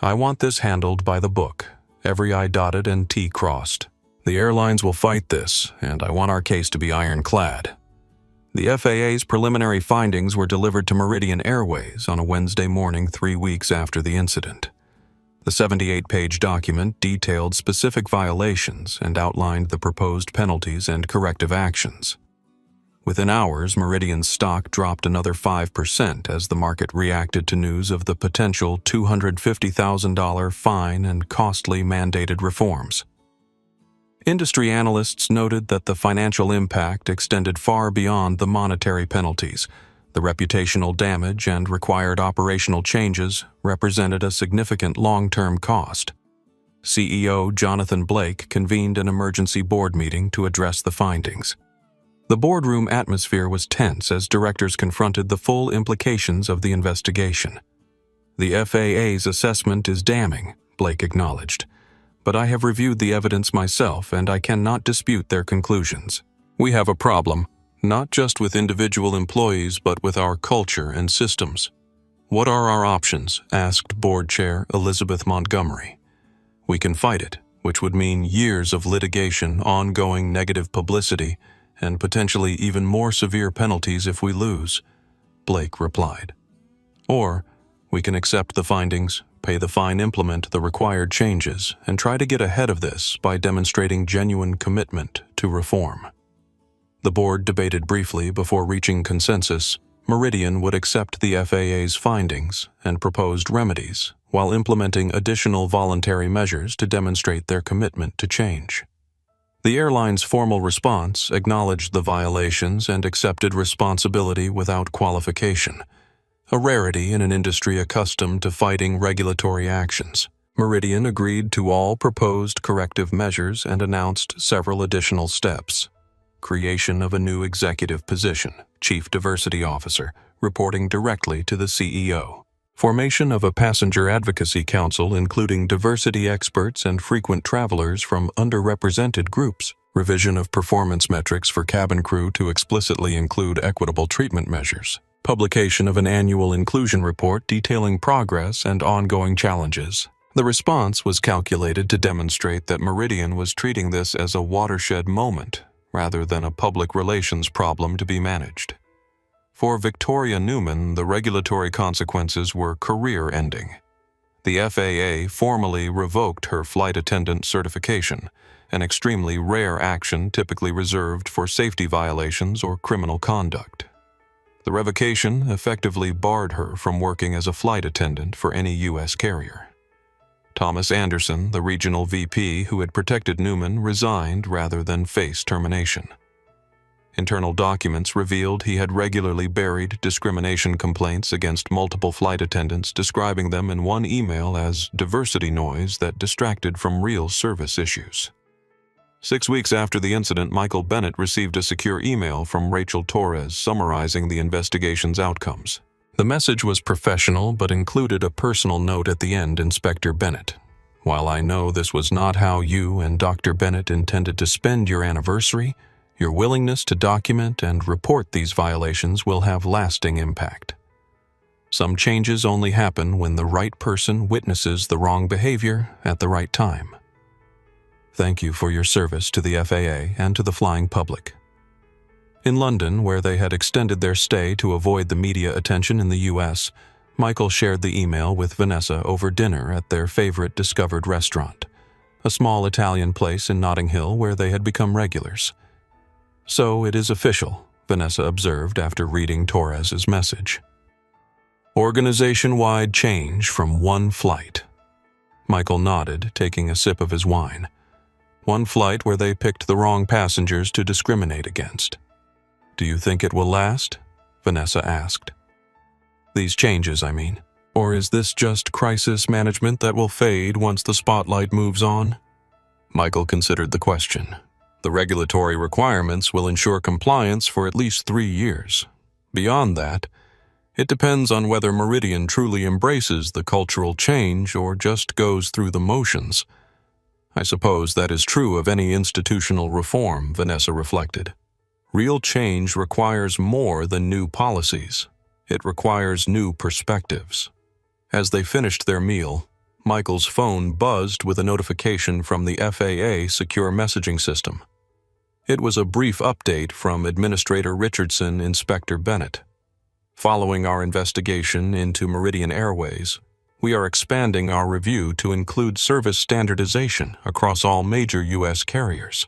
I want this handled by the book, every I dotted and T crossed. The airlines will fight this, and I want our case to be ironclad. The FAA's preliminary findings were delivered to Meridian Airways on a Wednesday morning 3 weeks after the incident. The 78-page document detailed specific violations and outlined the proposed penalties and corrective actions. Within hours, Meridian's stock dropped another 5% as the market reacted to news of the potential $250,000 fine and costly mandated reforms. Industry analysts noted that the financial impact extended far beyond the monetary penalties. The reputational damage and required operational changes represented a significant long-term cost. CEO Jonathan Blake convened an emergency board meeting to address the findings. The boardroom atmosphere was tense as directors confronted the full implications of the investigation. The FAA's assessment is damning, Blake acknowledged, but I have reviewed the evidence myself and I cannot dispute their conclusions. We have a problem, not just with individual employees but with our culture and systems. What are our options? Asked Board Chair Elizabeth Montgomery. We can fight it, which would mean years of litigation, ongoing negative publicity, and potentially even more severe penalties if we lose, Blake replied. Or, we can accept the findings, pay the fine, implement the required changes, and try to get ahead of this by demonstrating genuine commitment to reform. The board debated briefly before reaching consensus. Meridian would accept the FAA's findings and proposed remedies while implementing additional voluntary measures to demonstrate their commitment to change. The airline's formal response acknowledged the violations and accepted responsibility without qualification, a rarity in an industry accustomed to fighting regulatory actions. Meridian agreed to all proposed corrective measures and announced several additional steps. Creation of a new executive position, Chief Diversity Officer, reporting directly to the CEO. Formation of a passenger advocacy council including diversity experts and frequent travelers from underrepresented groups. Revision of performance metrics for cabin crew to explicitly include equitable treatment measures. Publication of an annual inclusion report detailing progress and ongoing challenges. The response was calculated to demonstrate that Meridian was treating this as a watershed moment rather than a public relations problem to be managed. For Victoria Newman, the regulatory consequences were career-ending. The FAA formally revoked her flight attendant certification, an extremely rare action typically reserved for safety violations or criminal conduct. The revocation effectively barred her from working as a flight attendant for any U.S. carrier. Thomas Anderson, the regional VP who had protected Newman, resigned rather than face termination. Internal documents revealed he had regularly buried discrimination complaints against multiple flight attendants, describing them in one email as diversity noise that distracted from real service issues. 6 weeks after the incident, Michael Bennett received a secure email from Rachel Torres summarizing the investigation's outcomes. The message was professional but included a personal note at the end, Inspector Bennett. While I know this was not how you and Dr. Bennett intended to spend your anniversary, your willingness to document and report these violations will have lasting impact. Some changes only happen when the right person witnesses the wrong behavior at the right time. Thank you for your service to the FAA and to the flying public. In London, where they had extended their stay to avoid the media attention in the U.S., Michael shared the email with Vanessa over dinner at their favorite discovered restaurant, a small Italian place in Notting Hill where they had become regulars. "So it is official," Vanessa observed after reading Torres's message. "Organization-wide change from one flight." Michael nodded, taking a sip of his wine. "One flight where they picked the wrong passengers to discriminate against." "Do you think it will last?" Vanessa asked. "These changes, I mean. Or is this just crisis management that will fade once the spotlight moves on?" Michael considered the question. "The regulatory requirements will ensure compliance for at least 3 years. Beyond that, it depends on whether Meridian truly embraces the cultural change or just goes through the motions." "I suppose that is true of any institutional reform," Vanessa reflected. "Real change requires more than new policies. It requires new perspectives." As they finished their meal, Michael's phone buzzed with a notification from the FAA secure messaging system. It was a brief update from Administrator Richardson, Inspector Bennett. "Following our investigation into Meridian Airways, we are expanding our review to include service standardization across all major U.S. carriers.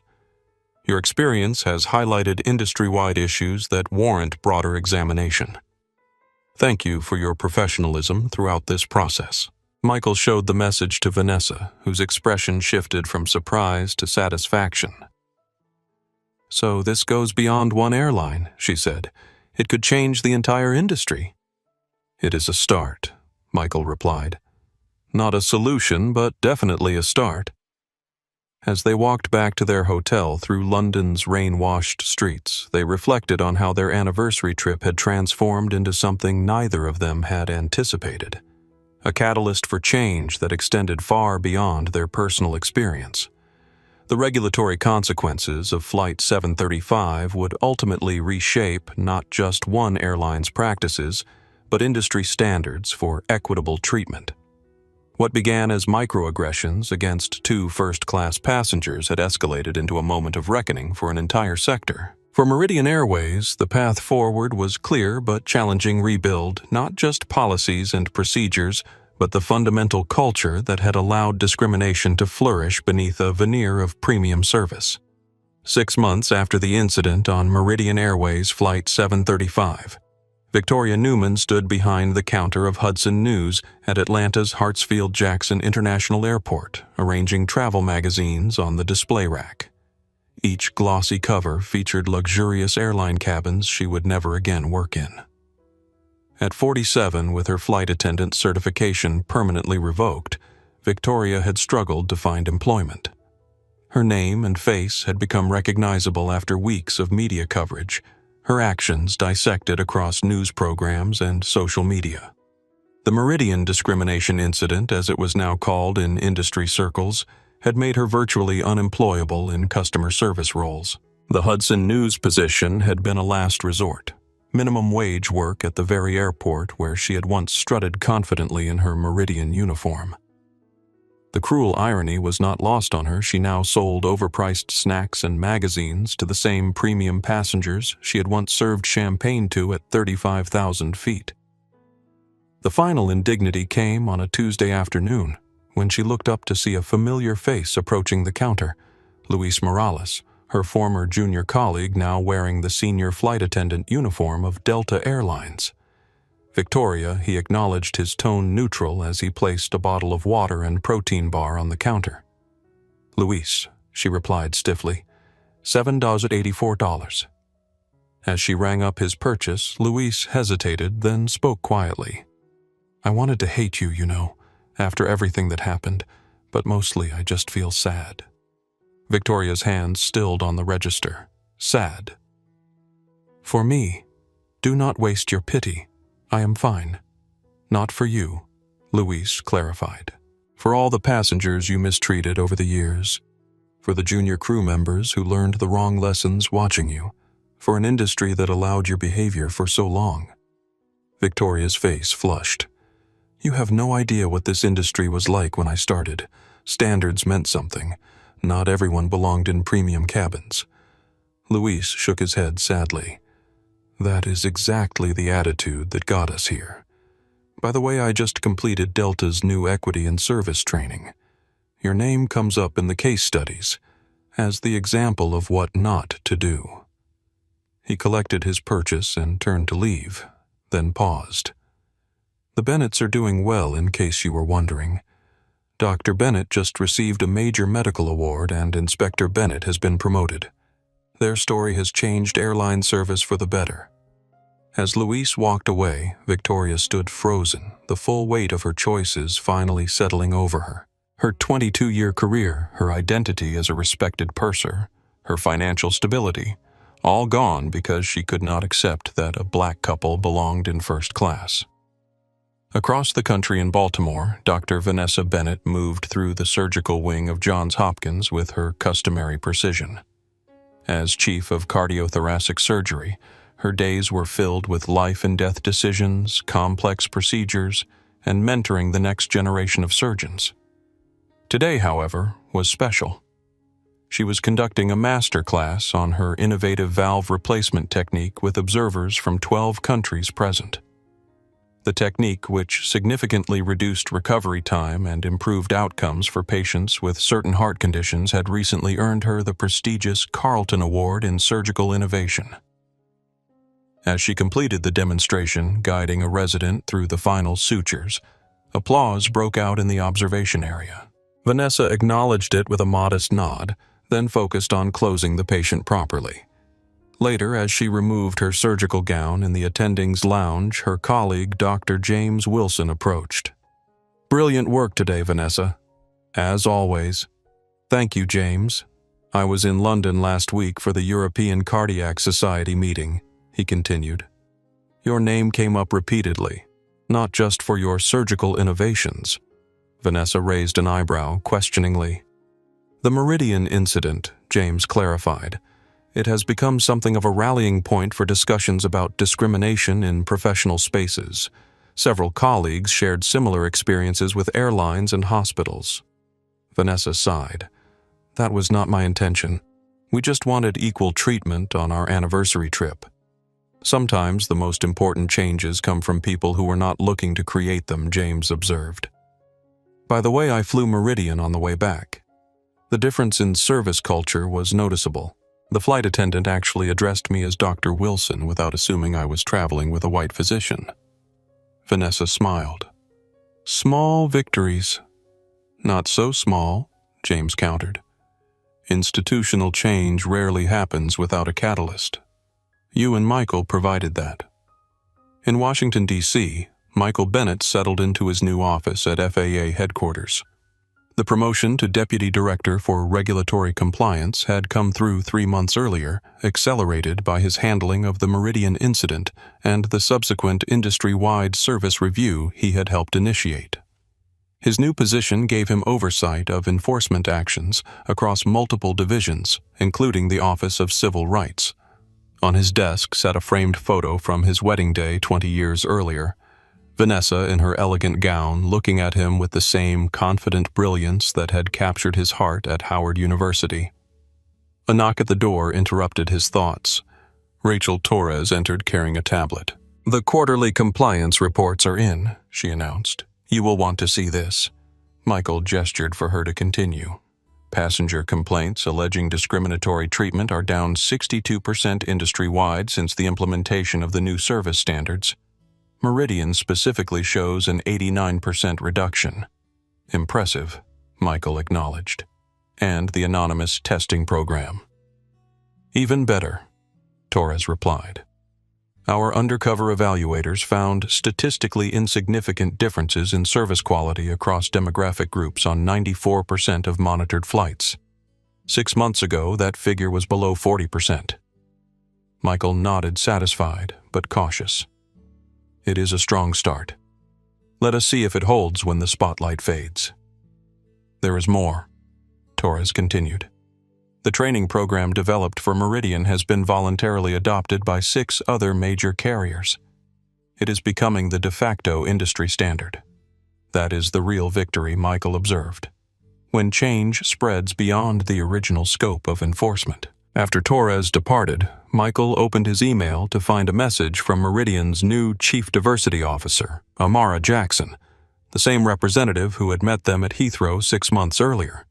Your experience has highlighted industry-wide issues that warrant broader examination. Thank you for your professionalism throughout this process." Michael showed the message to Vanessa, whose expression shifted from surprise to satisfaction. "So this goes beyond one airline," she said. "It could change the entire industry." "It is a start," Michael replied. "Not a solution, but definitely a start." As they walked back to their hotel through London's rain-washed streets, they reflected on how their anniversary trip had transformed into something neither of them had anticipated, a catalyst for change that extended far beyond their personal experience. The regulatory consequences of Flight 735 would ultimately reshape not just one airline's practices, but industry standards for equitable treatment. What began as microaggressions against 2 first-class passengers had escalated into a moment of reckoning for an entire sector. For Meridian Airways, the path forward was clear but challenging rebuild, not just policies and procedures, but the fundamental culture that had allowed discrimination to flourish beneath a veneer of premium service. 6 months after the incident on Meridian Airways Flight 735, Victoria Newman stood behind the counter of Hudson News at Atlanta's Hartsfield-Jackson International Airport, arranging travel magazines on the display rack. Each glossy cover featured luxurious airline cabins she would never again work in. At 47, with her flight attendant certification permanently revoked, Victoria had struggled to find employment. Her name and face had become recognizable after weeks of media coverage, her actions dissected across news programs and social media. The Meridian discrimination incident, as it was now called in industry circles, had made her virtually unemployable in customer service roles. The Hudson News position had been a last resort, minimum wage work at the very airport where she had once strutted confidently in her Meridian uniform. The cruel irony was not lost on her. She now sold overpriced snacks and magazines to the same premium passengers she had once served champagne to at 35,000 feet. The final indignity came on a Tuesday afternoon when she looked up to see a familiar face approaching the counter, Luis Morales, her former junior colleague now wearing the senior flight attendant uniform of Delta Airlines. Victoria, he acknowledged his tone neutral as he placed a bottle of water and protein bar on the counter. "Luis," she replied stiffly, $7.84. As she rang up his purchase, Luis hesitated, then spoke quietly. "I wanted to hate you, after everything that happened, but mostly I just feel sad." Victoria's hand stilled on the register. Sad. "For me, do not waste your pity. I am fine. Not for you," Luis clarified. "For all the passengers you mistreated over the years. For the junior crew members who learned the wrong lessons watching you. For an industry that allowed your behavior for so long." Victoria's face flushed. "You have no idea what this industry was like when I started. Standards meant something. Not everyone belonged in premium cabins." Luis shook his head sadly. "That is exactly the attitude that got us here. By the way, I just completed Delta's new equity and service training. Your name comes up in the case studies as the example of what not to do." He collected his purchase and turned to leave, then paused. "The Bennetts are doing well, in case you were wondering. Dr. Bennett just received a major medical award and Inspector Bennett has been promoted. Their story has changed airline service for the better." As Louise walked away, Victoria stood frozen, the full weight of her choices finally settling over her. Her 22-year career, her identity as a respected purser, her financial stability, all gone because she could not accept that a black couple belonged in first class. Across the country in Baltimore, Dr. Vanessa Bennett moved through the surgical wing of Johns Hopkins with her customary precision. As chief of cardiothoracic surgery, her days were filled with life-and-death decisions, complex procedures, and mentoring the next generation of surgeons. Today, however, was special. She was conducting a master class on her innovative valve replacement technique with observers from 12 countries present. The technique, which significantly reduced recovery time and improved outcomes for patients with certain heart conditions, had recently earned her the prestigious Carlton Award in Surgical Innovation. As she completed the demonstration, guiding a resident through the final sutures, applause broke out in the observation area. Vanessa acknowledged it with a modest nod, then focused on closing the patient properly. Later, as she removed her surgical gown in the attendings' lounge, her colleague, Dr. James Wilson, approached. "Brilliant work today, Vanessa. As always." "Thank you, James. I was in London last week for the European Cardiac Society meeting," he continued. "Your name came up repeatedly, not just for your surgical innovations." Vanessa raised an eyebrow questioningly. "The Meridian incident," James clarified. "It has become something of a rallying point for discussions about discrimination in professional spaces. Several colleagues shared similar experiences with airlines and hospitals." Vanessa sighed. "That was not my intention. We just wanted equal treatment on our anniversary trip." "Sometimes the most important changes come from people who were not looking to create them," James observed. "By the way, I flew Meridian on the way back. The difference in service culture was noticeable. The flight attendant actually addressed me as Dr. Wilson without assuming I was traveling with a white physician." Vanessa smiled. "Small victories." "Not so small," James countered. "Institutional change rarely happens without a catalyst. You and Michael provided that." In Washington, D.C., Michael Bennett settled into his new office at FAA headquarters. The promotion to Deputy Director for Regulatory Compliance had come through 3 months earlier, accelerated by his handling of the Meridian incident and the subsequent industry-wide service review he had helped initiate. His new position gave him oversight of enforcement actions across multiple divisions, including the Office of Civil Rights. On his desk sat a framed photo from his wedding day 20 years earlier. Vanessa, in her elegant gown, looking at him with the same confident brilliance that had captured his heart at Howard University. A knock at the door interrupted his thoughts. Rachel Torres entered carrying a tablet. "The quarterly compliance reports are in," she announced. "You will want to see this." Michael gestured for her to continue. "Passenger complaints alleging discriminatory treatment are down 62% industry-wide since the implementation of the new service standards. Meridian specifically shows an 89% reduction." "Impressive," Michael acknowledged. "And the anonymous testing program." "Even better," Torres replied. "Our undercover evaluators found statistically insignificant differences in service quality across demographic groups on 94% of monitored flights. 6 months ago, that figure was below 40%. Michael nodded, satisfied but cautious. "It is a strong start. Let us see if it holds when the spotlight fades." "There is more," Torres continued. "The training program developed for Meridian has been voluntarily adopted by 6 other major carriers. It is becoming the de facto industry standard. That is the real victory," Michael observed. "When change spreads beyond the original scope of enforcement." After Torres departed, Michael opened his email to find a message from Meridian's new Chief Diversity Officer, Amara Jackson, the same representative who had met them at Heathrow 6 months earlier.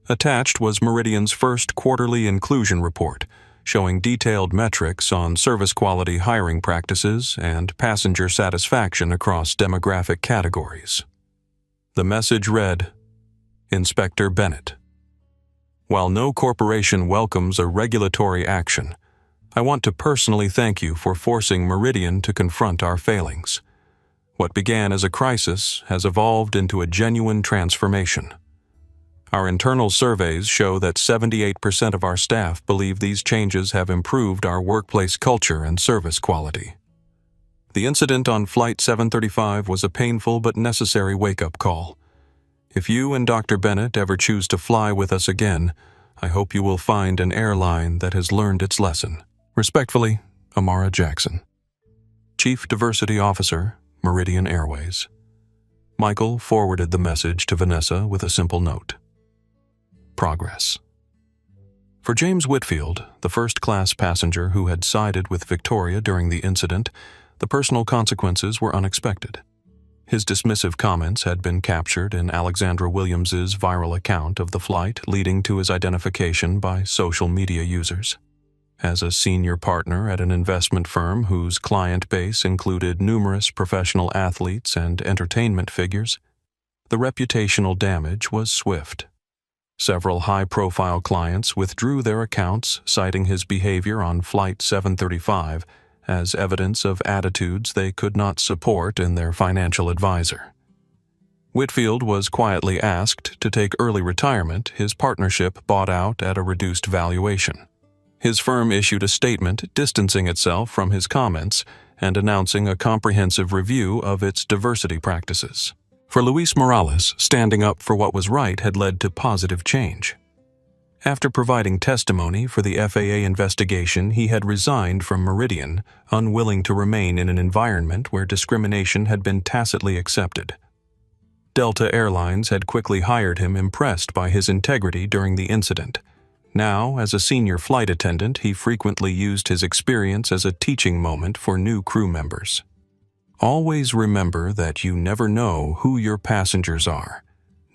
Attached was Meridian's first quarterly inclusion report, showing detailed metrics on service quality hiring practices and passenger satisfaction across demographic categories. The message read, Inspector Bennett. While no corporation welcomes a regulatory action, I want to personally thank you for forcing Meridian to confront our failings. What began as a crisis has evolved into a genuine transformation. Our internal surveys show that 78% of our staff believe these changes have improved our workplace culture and service quality. The incident on Flight 735 was a painful but necessary wake-up call. If you and Dr. Bennett ever choose to fly with us again, I hope you will find an airline that has learned its lesson. Respectfully, Amara Jackson, Chief Diversity Officer, Meridian Airways. Michael forwarded the message to Vanessa with a simple note. Progress. For James Whitfield, the first-class passenger who had sided with Victoria during the incident, the personal consequences were unexpected. His dismissive comments had been captured in Alexandra Williams's viral account of the flight, leading to his identification by social media users. As a senior partner at an investment firm whose client base included numerous professional athletes and entertainment figures, the reputational damage was swift. Several high-profile clients withdrew their accounts, citing his behavior on Flight 735 as evidence of attitudes they could not support in their financial advisor. Whitfield was quietly asked to take early retirement, his partnership bought out at a reduced valuation. His firm issued a statement distancing itself from his comments and announcing a comprehensive review of its diversity practices. For Luis Morales, standing up for what was right had led to positive change. After providing testimony for the FAA investigation, he had resigned from Meridian, unwilling to remain in an environment where discrimination had been tacitly accepted. Delta Airlines had quickly hired him, impressed by his integrity during the incident. Now, as a senior flight attendant, he frequently used his experience as a teaching moment for new crew members. Always remember that you never know who your passengers are,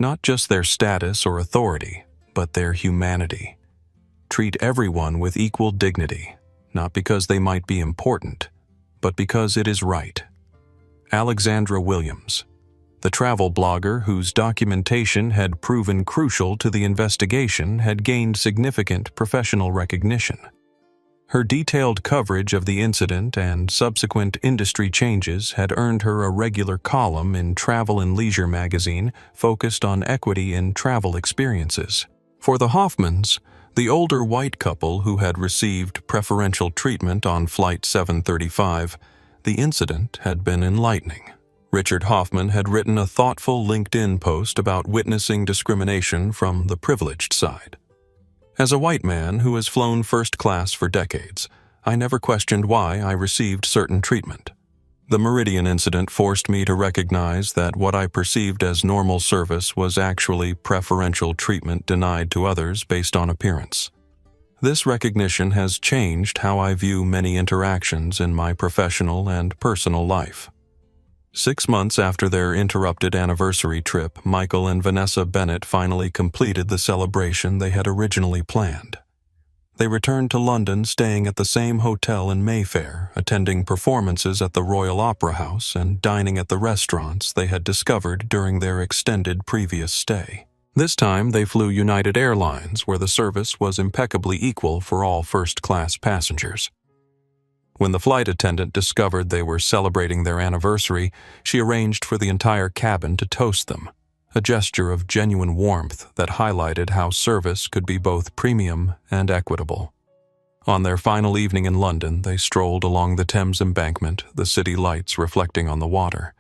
not just their status or authority, but their humanity. Treat everyone with equal dignity, not because they might be important, but because it is right. Alexandra Williams, the travel blogger whose documentation had proven crucial to the investigation, had gained significant professional recognition. Her detailed coverage of the incident and subsequent industry changes had earned her a regular column in Travel and Leisure magazine focused on equity in travel experiences. For the Hoffmans, the older white couple who had received preferential treatment on Flight 735, the incident had been enlightening. Richard Hoffman had written a thoughtful LinkedIn post about witnessing discrimination from the privileged side. As a white man who has flown first class for decades, I never questioned why I received certain treatment. The Meridian incident forced me to recognize that what I perceived as normal service was actually preferential treatment denied to others based on appearance. This recognition has changed how I view many interactions in my professional and personal life. 6 months after their interrupted anniversary trip, Michael and Vanessa Bennett finally completed the celebration they had originally planned. They returned to London, staying at the same hotel in Mayfair, attending performances at the Royal Opera House and dining at the restaurants they had discovered during their extended previous stay. This time they flew United Airlines, where the service was impeccably equal for all first-class passengers. When the flight attendant discovered they were celebrating their anniversary, she arranged for the entire cabin to toast them, a gesture of genuine warmth that highlighted how service could be both premium and equitable. On their final evening in London, they strolled along the Thames embankment, the city lights reflecting on the water.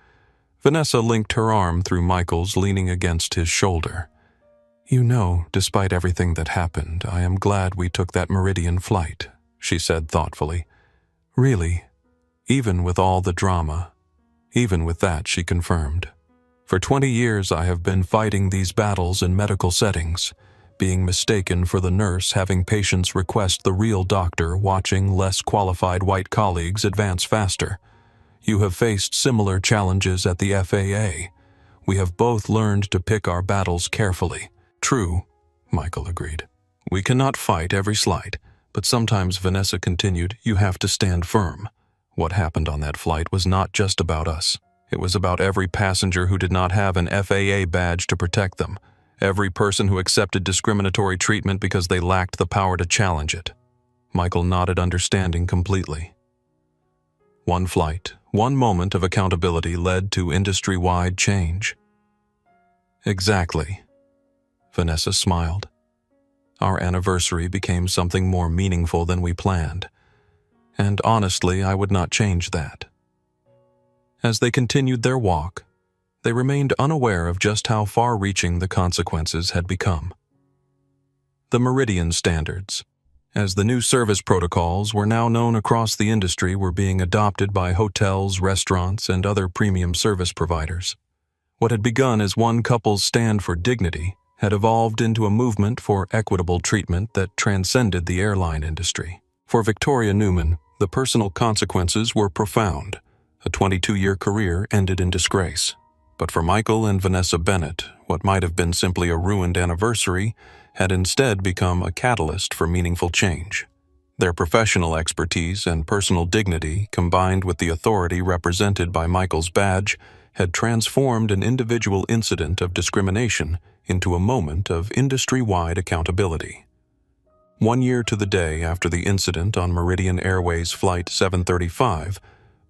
Vanessa linked her arm through Michael's, leaning against his shoulder. "You know, despite everything that happened, I am glad we took that Meridian flight," she said thoughtfully. "Really, even with all the drama." Even with that, she confirmed. "For 20 years I have been fighting these battles in medical settings, being mistaken for the nurse having patients request the real doctor, watching less qualified white colleagues advance faster. You have faced similar challenges at the FAA. We have both learned to pick our battles carefully. True, Michael agreed. We cannot fight every slight, but sometimes, Vanessa continued, you have to stand firm. What happened on that flight was not just about us. It was about every passenger who did not have an FAA badge to protect them, every person who accepted discriminatory treatment because they lacked the power to challenge it. Michael nodded, understanding completely. One flight, one moment of accountability led to industry-wide change. Exactly. Vanessa smiled. Our anniversary became something more meaningful than we planned, and honestly, I would not change that. As they continued their walk, they remained unaware of just how far-reaching the consequences had become. The Meridian Standards, as the new service protocols were now known across the industry, were being adopted by hotels, restaurants, and other premium service providers. What had begun as one couple's stand for dignity had evolved into a movement for equitable treatment that transcended the airline industry. For Victoria Newman, the personal consequences were profound. A 22-year career ended in disgrace. But for Michael and Vanessa Bennett, what might have been simply a ruined anniversary had instead become a catalyst for meaningful change. Their professional expertise and personal dignity, combined with the authority represented by Michael's badge, had transformed an individual incident of discrimination into a moment of industry-wide accountability. 1 year to the day after the incident on Meridian Airways Flight 735,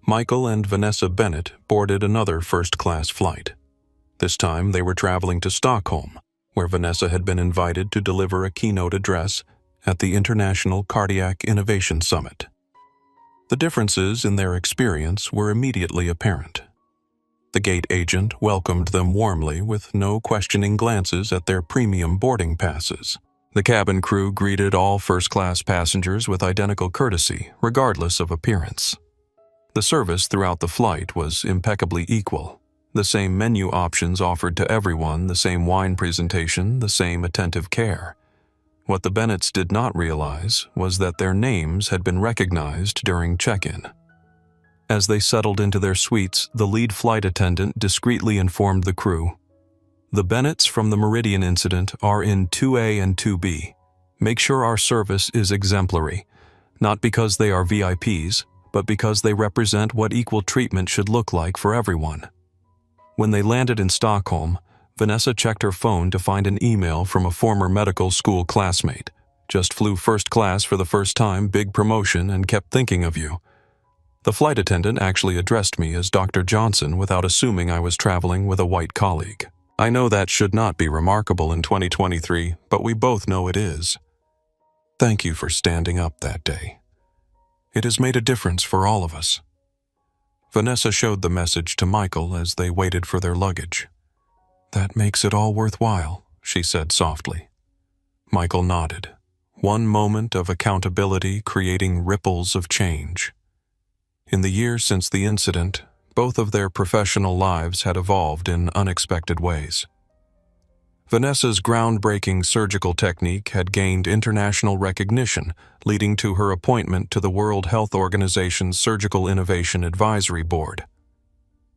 Michael and Vanessa Bennett boarded another first-class flight. This time they were traveling to Stockholm, where Vanessa had been invited to deliver a keynote address at the International Cardiac Innovation Summit. The differences in their experience were immediately apparent. The gate agent welcomed them warmly with no questioning glances at their premium boarding passes. The cabin crew greeted all first-class passengers with identical courtesy, regardless of appearance. The service throughout the flight was impeccably equal. The same menu options offered to everyone, the same wine presentation, the same attentive care. What the Bennetts did not realize was that their names had been recognized during check-in. As they settled into their suites, the lead flight attendant discreetly informed the crew, "The Bennetts from the Meridian incident are in 2A and 2B. Make sure our service is exemplary, not because they are VIPs, but because they represent what equal treatment should look like for everyone." When they landed in Stockholm, Vanessa checked her phone to find an email from a former medical school classmate. "Just flew first class for the first time, big promotion, and kept thinking of you. The flight attendant actually addressed me as Dr. Johnson without assuming I was traveling with a white colleague. I know that should not be remarkable in 2023, but we both know it is. Thank you for standing up that day. It has made a difference for all of us." Vanessa showed the message to Michael as they waited for their luggage. "That makes it all worthwhile," she said softly. Michael nodded. One moment of accountability creating ripples of change. In the years since the incident, both of their professional lives had evolved in unexpected ways. Vanessa's groundbreaking surgical technique had gained international recognition, leading to her appointment to the World Health Organization's Surgical Innovation Advisory Board.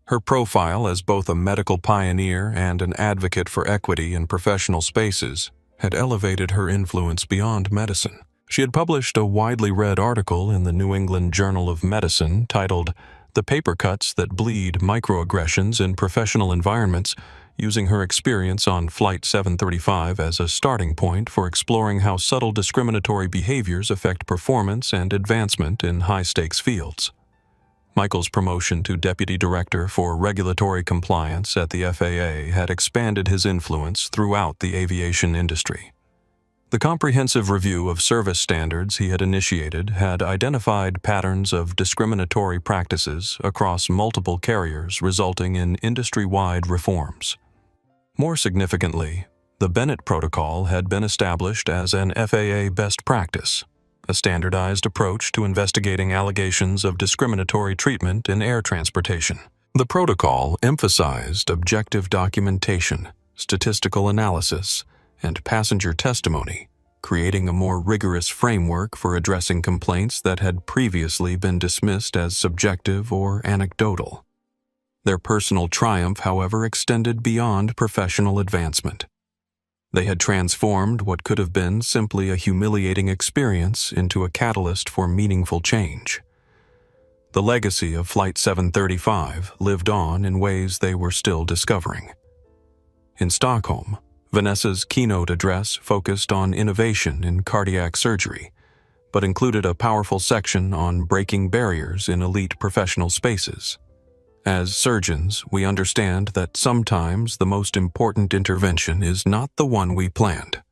Her profile as both a medical pioneer and an advocate for equity in professional spaces had elevated her influence beyond medicine. She had published a widely read article in the New England Journal of Medicine titled "The Paper Cuts That Bleed: Microaggressions in Professional Environments," using her experience on Flight 735 as a starting point for exploring how subtle discriminatory behaviors affect performance and advancement in high-stakes fields. Michael's promotion to Deputy Director for Regulatory Compliance at the FAA had expanded his influence throughout the aviation industry. The comprehensive review of service standards he had initiated had identified patterns of discriminatory practices across multiple carriers, resulting in industry-wide reforms. More significantly, the Bennett Protocol had been established as an FAA best practice, a standardized approach to investigating allegations of discriminatory treatment in air transportation. The protocol emphasized objective documentation, statistical analysis, and passenger testimony, creating a more rigorous framework for addressing complaints that had previously been dismissed as subjective or anecdotal. Their personal triumph, however, extended beyond professional advancement. They had transformed what could have been simply a humiliating experience into a catalyst for meaningful change. The legacy of Flight 735 lived on in ways they were still discovering. In Stockholm, Vanessa's keynote address focused on innovation in cardiac surgery, but included a powerful section on breaking barriers in elite professional spaces. As surgeons, we understand that sometimes the most important intervention is not the one we planned.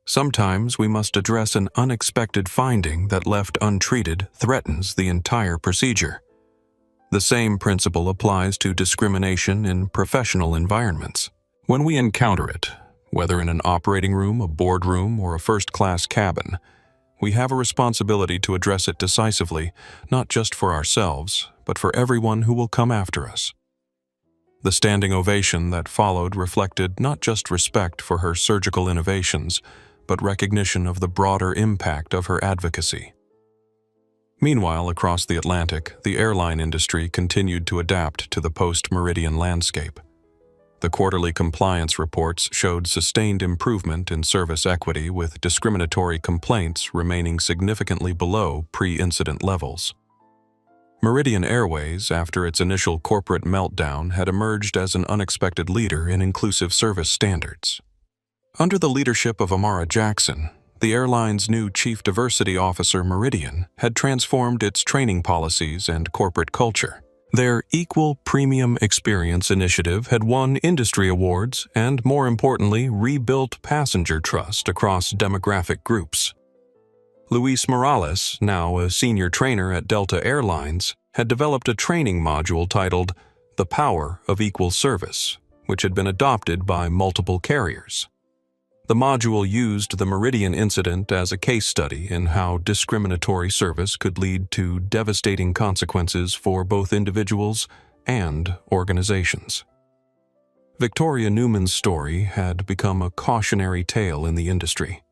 Sometimes we must address an unexpected finding that, left untreated, threatens the entire procedure. The same principle applies to discrimination in professional environments. When we encounter it, whether in an operating room, a boardroom, or a first-class cabin, we have a responsibility to address it decisively, not just for ourselves, but for everyone who will come after us. The standing ovation that followed reflected not just respect for her surgical innovations, but recognition of the broader impact of her advocacy. Meanwhile, across the Atlantic, the airline industry continued to adapt to the post-Meridian landscape. The quarterly compliance reports showed sustained improvement in service equity, with discriminatory complaints remaining significantly below pre-incident levels. Meridian Airways, after its initial corporate meltdown, had emerged as an unexpected leader in inclusive service standards. Under the leadership of Amara Jackson, the airline's new Chief Diversity Officer, Meridian, had transformed its training policies and corporate culture. Their Equal Premium Experience initiative had won industry awards and, more importantly, rebuilt passenger trust across demographic groups. Luis Morales, now a senior trainer at Delta Airlines, had developed a training module titled The Power of Equal Service, which had been adopted by multiple carriers. The module used the Meridian incident as a case study in how discriminatory service could lead to devastating consequences for both individuals and organizations. Victoria Newman's story had become a cautionary tale in the industry.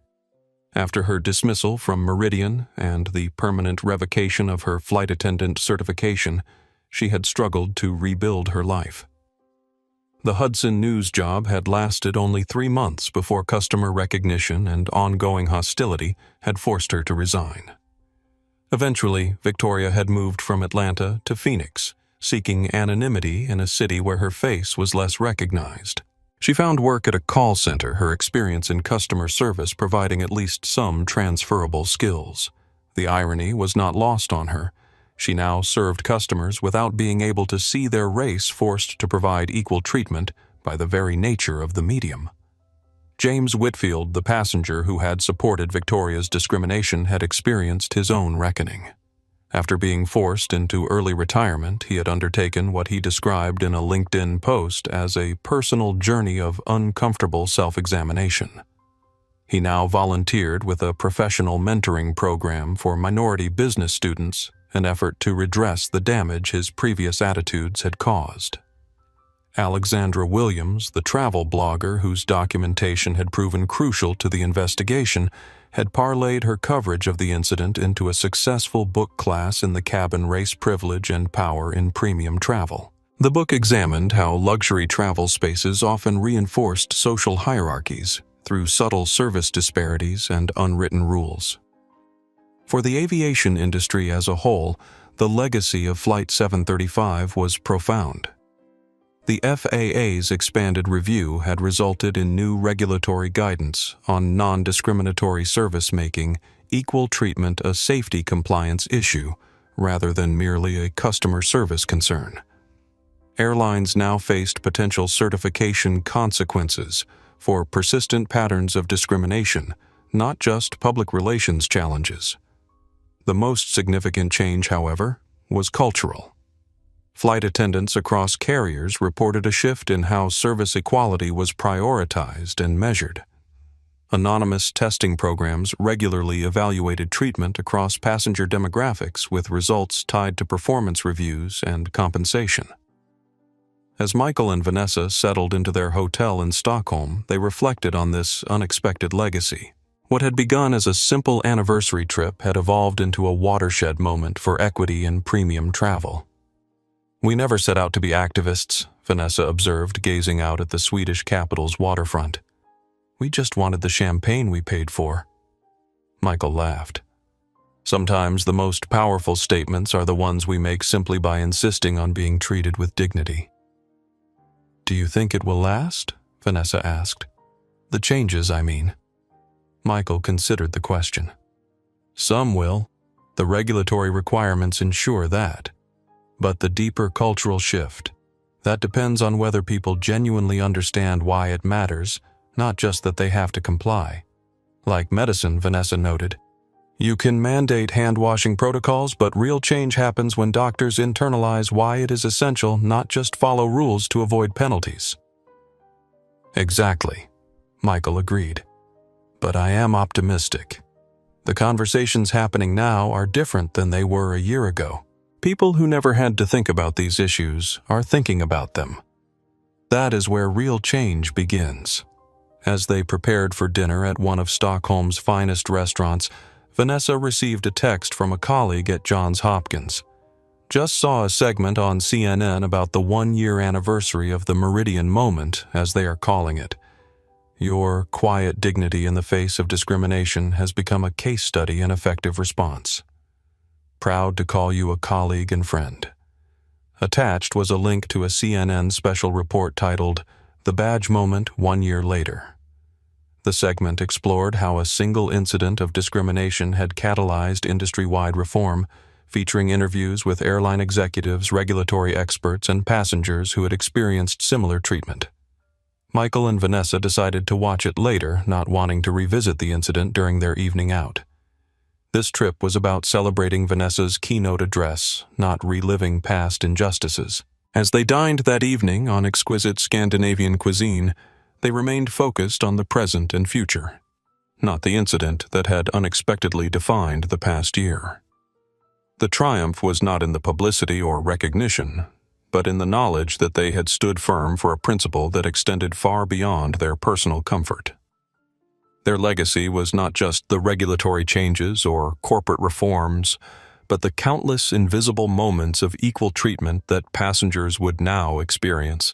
After her dismissal from Meridian and the permanent revocation of her flight attendant certification, she had struggled to rebuild her life. The Hudson News job had lasted only 3 months before customer recognition and ongoing hostility had forced her to resign. Eventually, Victoria had moved from Atlanta to Phoenix, seeking anonymity in a city where her face was less recognized. She found work at a call center, her experience in customer service providing at least some transferable skills. The irony was not lost on her. She now served customers without being able to see their race, forced to provide equal treatment by the very nature of the medium. James Whitfield, the passenger who had supported Victoria's discrimination, had experienced his own reckoning. After being forced into early retirement, he had undertaken what he described in a LinkedIn post as a personal journey of uncomfortable self-examination. He now volunteered with a professional mentoring program for minority business students, an effort to redress the damage his previous attitudes had caused. Alexandra Williams, the travel blogger whose documentation had proven crucial to the investigation, had parlayed her coverage of the incident into a successful book class in the cabin Race, Privilege, and Power in Premium Travel. The book examined how luxury travel spaces often reinforced social hierarchies through subtle service disparities and unwritten rules. For the aviation industry as a whole, the legacy of Flight 735 was profound. The FAA's expanded review had resulted in new regulatory guidance on non-discriminatory service, making equal treatment a safety compliance issue rather than merely a customer service concern. Airlines now faced potential certification consequences for persistent patterns of discrimination, not just public relations challenges. The most significant change, however, was cultural. Flight attendants across carriers reported a shift in how service equality was prioritized and measured. Anonymous testing programs regularly evaluated treatment across passenger demographics, with results tied to performance reviews and compensation. As Michael and Vanessa settled into their hotel in Stockholm, they reflected on this unexpected legacy. What had begun as a simple anniversary trip had evolved into a watershed moment for equity in premium travel. "We never set out to be activists," Vanessa observed, gazing out at the Swedish capital's waterfront. "We just wanted the champagne we paid for." Michael laughed. "Sometimes the most powerful statements are the ones we make simply by insisting on being treated with dignity." "Do you think it will last?" Vanessa asked. "The changes, I mean." Michael considered the question. "Some will. The regulatory requirements ensure that. But the deeper cultural shift, that depends on whether people genuinely understand why it matters, not just that they have to comply. Like medicine," Vanessa noted. "You can mandate hand-washing protocols, but real change happens when doctors internalize why it is essential, not just follow rules to avoid penalties." "Exactly," Michael agreed. "But I am optimistic. The conversations happening now are different than they were a year ago. People who never had to think about these issues are thinking about them. That is where real change begins." As they prepared for dinner at one of Stockholm's finest restaurants, Vanessa received a text from a colleague at Johns Hopkins. "Just saw a segment on CNN about the 1-year anniversary of the Meridian Moment, as they are calling it. Your quiet dignity in the face of discrimination has become a case study in effective response. Proud to call you a colleague and friend." Attached was a link to a CNN special report titled, "The Badge Moment 1 Year Later." The segment explored how a single incident of discrimination had catalyzed industry-wide reform, featuring interviews with airline executives, regulatory experts, and passengers who had experienced similar treatment. Michael and Vanessa decided to watch it later, not wanting to revisit the incident during their evening out. This trip was about celebrating Vanessa's keynote address, not reliving past injustices. As they dined that evening on exquisite Scandinavian cuisine, they remained focused on the present and future, not the incident that had unexpectedly defined the past year. The triumph was not in the publicity or recognition, but in the knowledge that they had stood firm for a principle that extended far beyond their personal comfort. Their legacy was not just the regulatory changes or corporate reforms, but the countless invisible moments of equal treatment that passengers would now experience.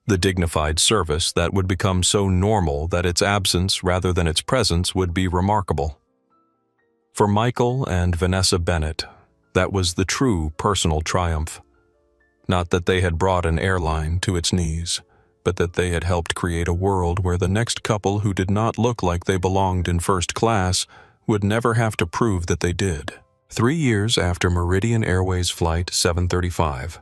The dignified service that would become so normal that its absence rather than its presence would be remarkable. For Michael and Vanessa Bennett, that was the true personal triumph. Not that they had brought an airline to its knees, but that they had helped create a world where the next couple who did not look like they belonged in first class would never have to prove that they did. 3 years after Meridian Airways Flight 735,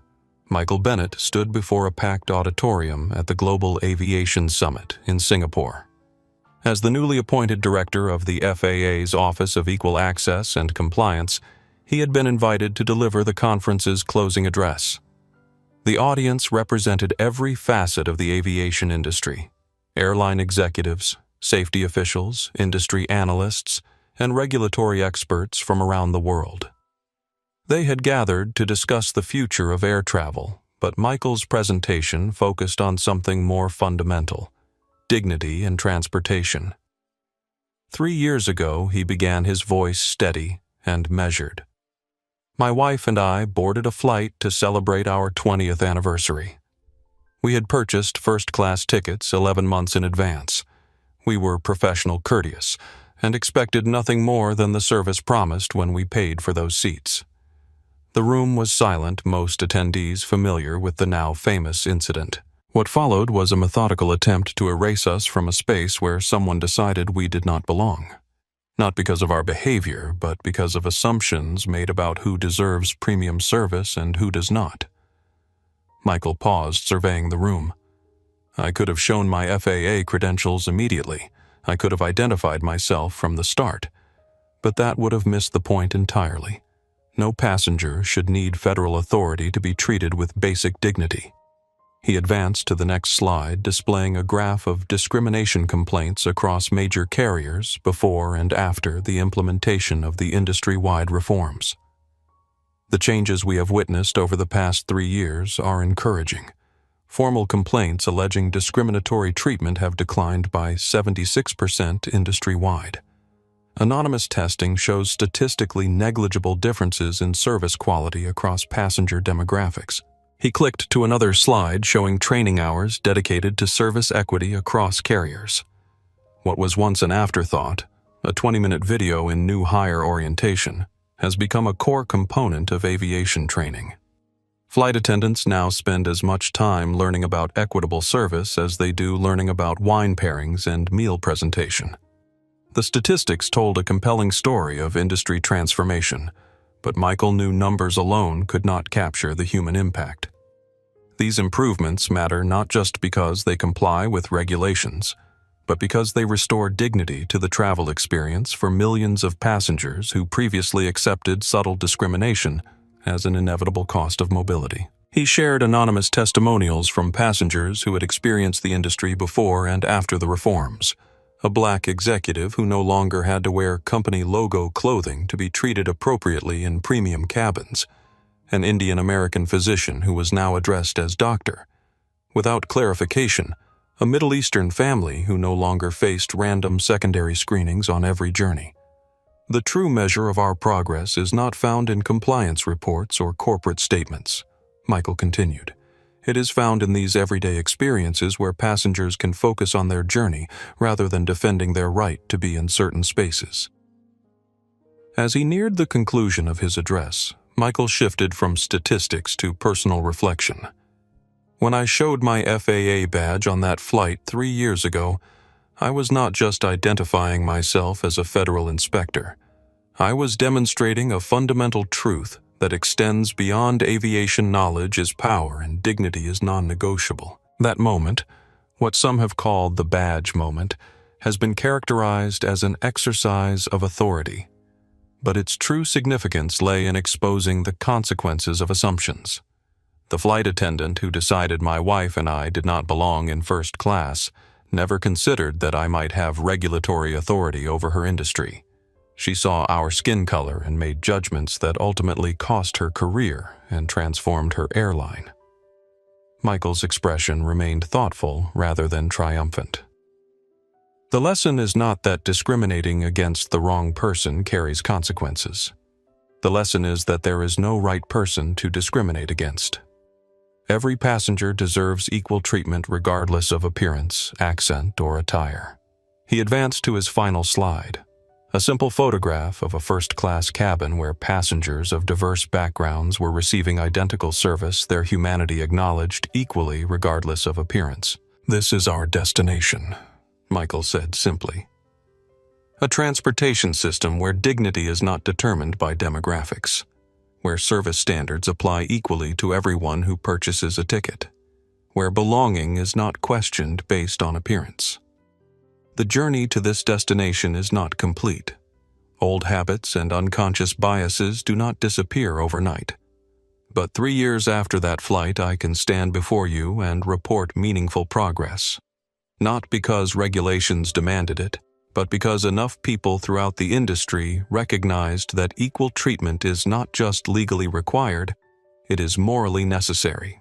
Michael Bennett stood before a packed auditorium at the Global Aviation Summit in Singapore. As the newly appointed director of the FAA's Office of Equal Access and Compliance, he had been invited to deliver the conference's closing address. The audience represented every facet of the aviation industry: airline executives, safety officials, industry analysts, and regulatory experts from around the world. They had gathered to discuss the future of air travel, but Michael's presentation focused on something more fundamental: dignity in transportation. 3 years ago, he began his voice steady and measured. "My wife and I boarded a flight to celebrate our 20th anniversary. We had purchased first-class tickets 11 months in advance. We were professional courteous and expected nothing more than the service promised when we paid for those seats." The room was silent, most attendees familiar with the now famous incident. What followed was a methodical attempt to erase us from a space where someone decided we did not belong. Not because of our behavior, but because of assumptions made about who deserves premium service and who does not. Michael paused, surveying the room. "I could have shown my FAA credentials immediately. I could have identified myself from the start. But that would have missed the point entirely. No passenger should need federal authority to be treated with basic dignity." He advanced to the next slide, displaying a graph of discrimination complaints across major carriers before and after the implementation of the industry-wide reforms. "The changes we have witnessed over the past 3 years are encouraging. Formal complaints alleging discriminatory treatment have declined by 76% industry-wide. Anonymous testing shows statistically negligible differences in service quality across passenger demographics. He clicked to another slide showing training hours dedicated to service equity across carriers. What was once an afterthought, a 20-minute video in new hire orientation, has become a core component of aviation training. Flight attendants now spend as much time learning about equitable service as they do learning about wine pairings and meal presentation. The statistics told a compelling story of industry transformation, but Michael knew numbers alone could not capture the human impact. These improvements matter not just because they comply with regulations, but because they restore dignity to the travel experience for millions of passengers who previously accepted subtle discrimination as an inevitable cost of mobility. He shared anonymous testimonials from passengers who had experienced the industry before and after the reforms. A Black executive who no longer had to wear company logo clothing to be treated appropriately in premium cabins. An Indian American physician who was now addressed as doctor. Without clarification, a Middle Eastern family who no longer faced random secondary screenings on every journey. The true measure of our progress is not found in compliance reports or corporate statements, Michael continued. It is found in these everyday experiences where passengers can focus on their journey rather than defending their right to be in certain spaces. As he neared the conclusion of his address, Michael shifted from statistics to personal reflection. When I showed my FAA badge on that flight 3 years ago, I was not just identifying myself as a federal inspector. I was demonstrating a fundamental truth that extends beyond aviation knowledge is power and dignity is non-negotiable. That moment, what some have called the badge moment, has been characterized as an exercise of authority. But its true significance lay in exposing the consequences of assumptions. The flight attendant who decided my wife and I did not belong in first class never considered that I might have regulatory authority over her industry. She saw our skin color and made judgments that ultimately cost her career and transformed her airline. Michael's expression remained thoughtful rather than triumphant. The lesson is not that discriminating against the wrong person carries consequences. The lesson is that there is no right person to discriminate against. Every passenger deserves equal treatment regardless of appearance, accent, or attire. He advanced to his final slide. A simple photograph of a first-class cabin where passengers of diverse backgrounds were receiving identical service, their humanity acknowledged equally regardless of appearance. "This is our destination," Michael said simply. A transportation system where dignity is not determined by demographics, where service standards apply equally to everyone who purchases a ticket, where belonging is not questioned based on appearance. The journey to this destination is not complete. Old habits and unconscious biases do not disappear overnight. But 3 years after that flight, I can stand before you and report meaningful progress. Not because regulations demanded it, but because enough people throughout the industry recognized that equal treatment is not just legally required, it is morally necessary.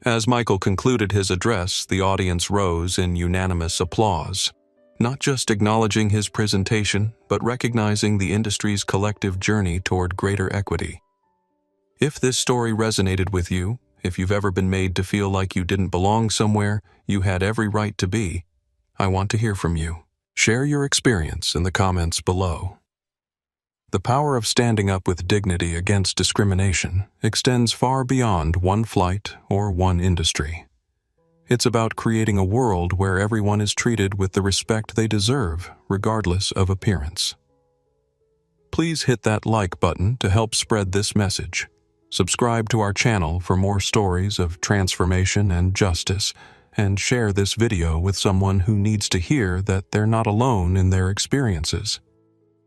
As Michael concluded his address, the audience rose in unanimous applause, not just acknowledging his presentation, but recognizing the industry's collective journey toward greater equity. If this story resonated with you, if you've ever been made to feel like you didn't belong somewhere you had every right to be, I want to hear from you. Share your experience in the comments below. The power of standing up with dignity against discrimination extends far beyond one flight or one industry. It's about creating a world where everyone is treated with the respect they deserve, regardless of appearance. Please hit that like button to help spread this message. Subscribe to our channel for more stories of transformation and justice, and share this video with someone who needs to hear that they're not alone in their experiences.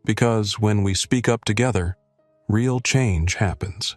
Because when we speak up together, real change happens.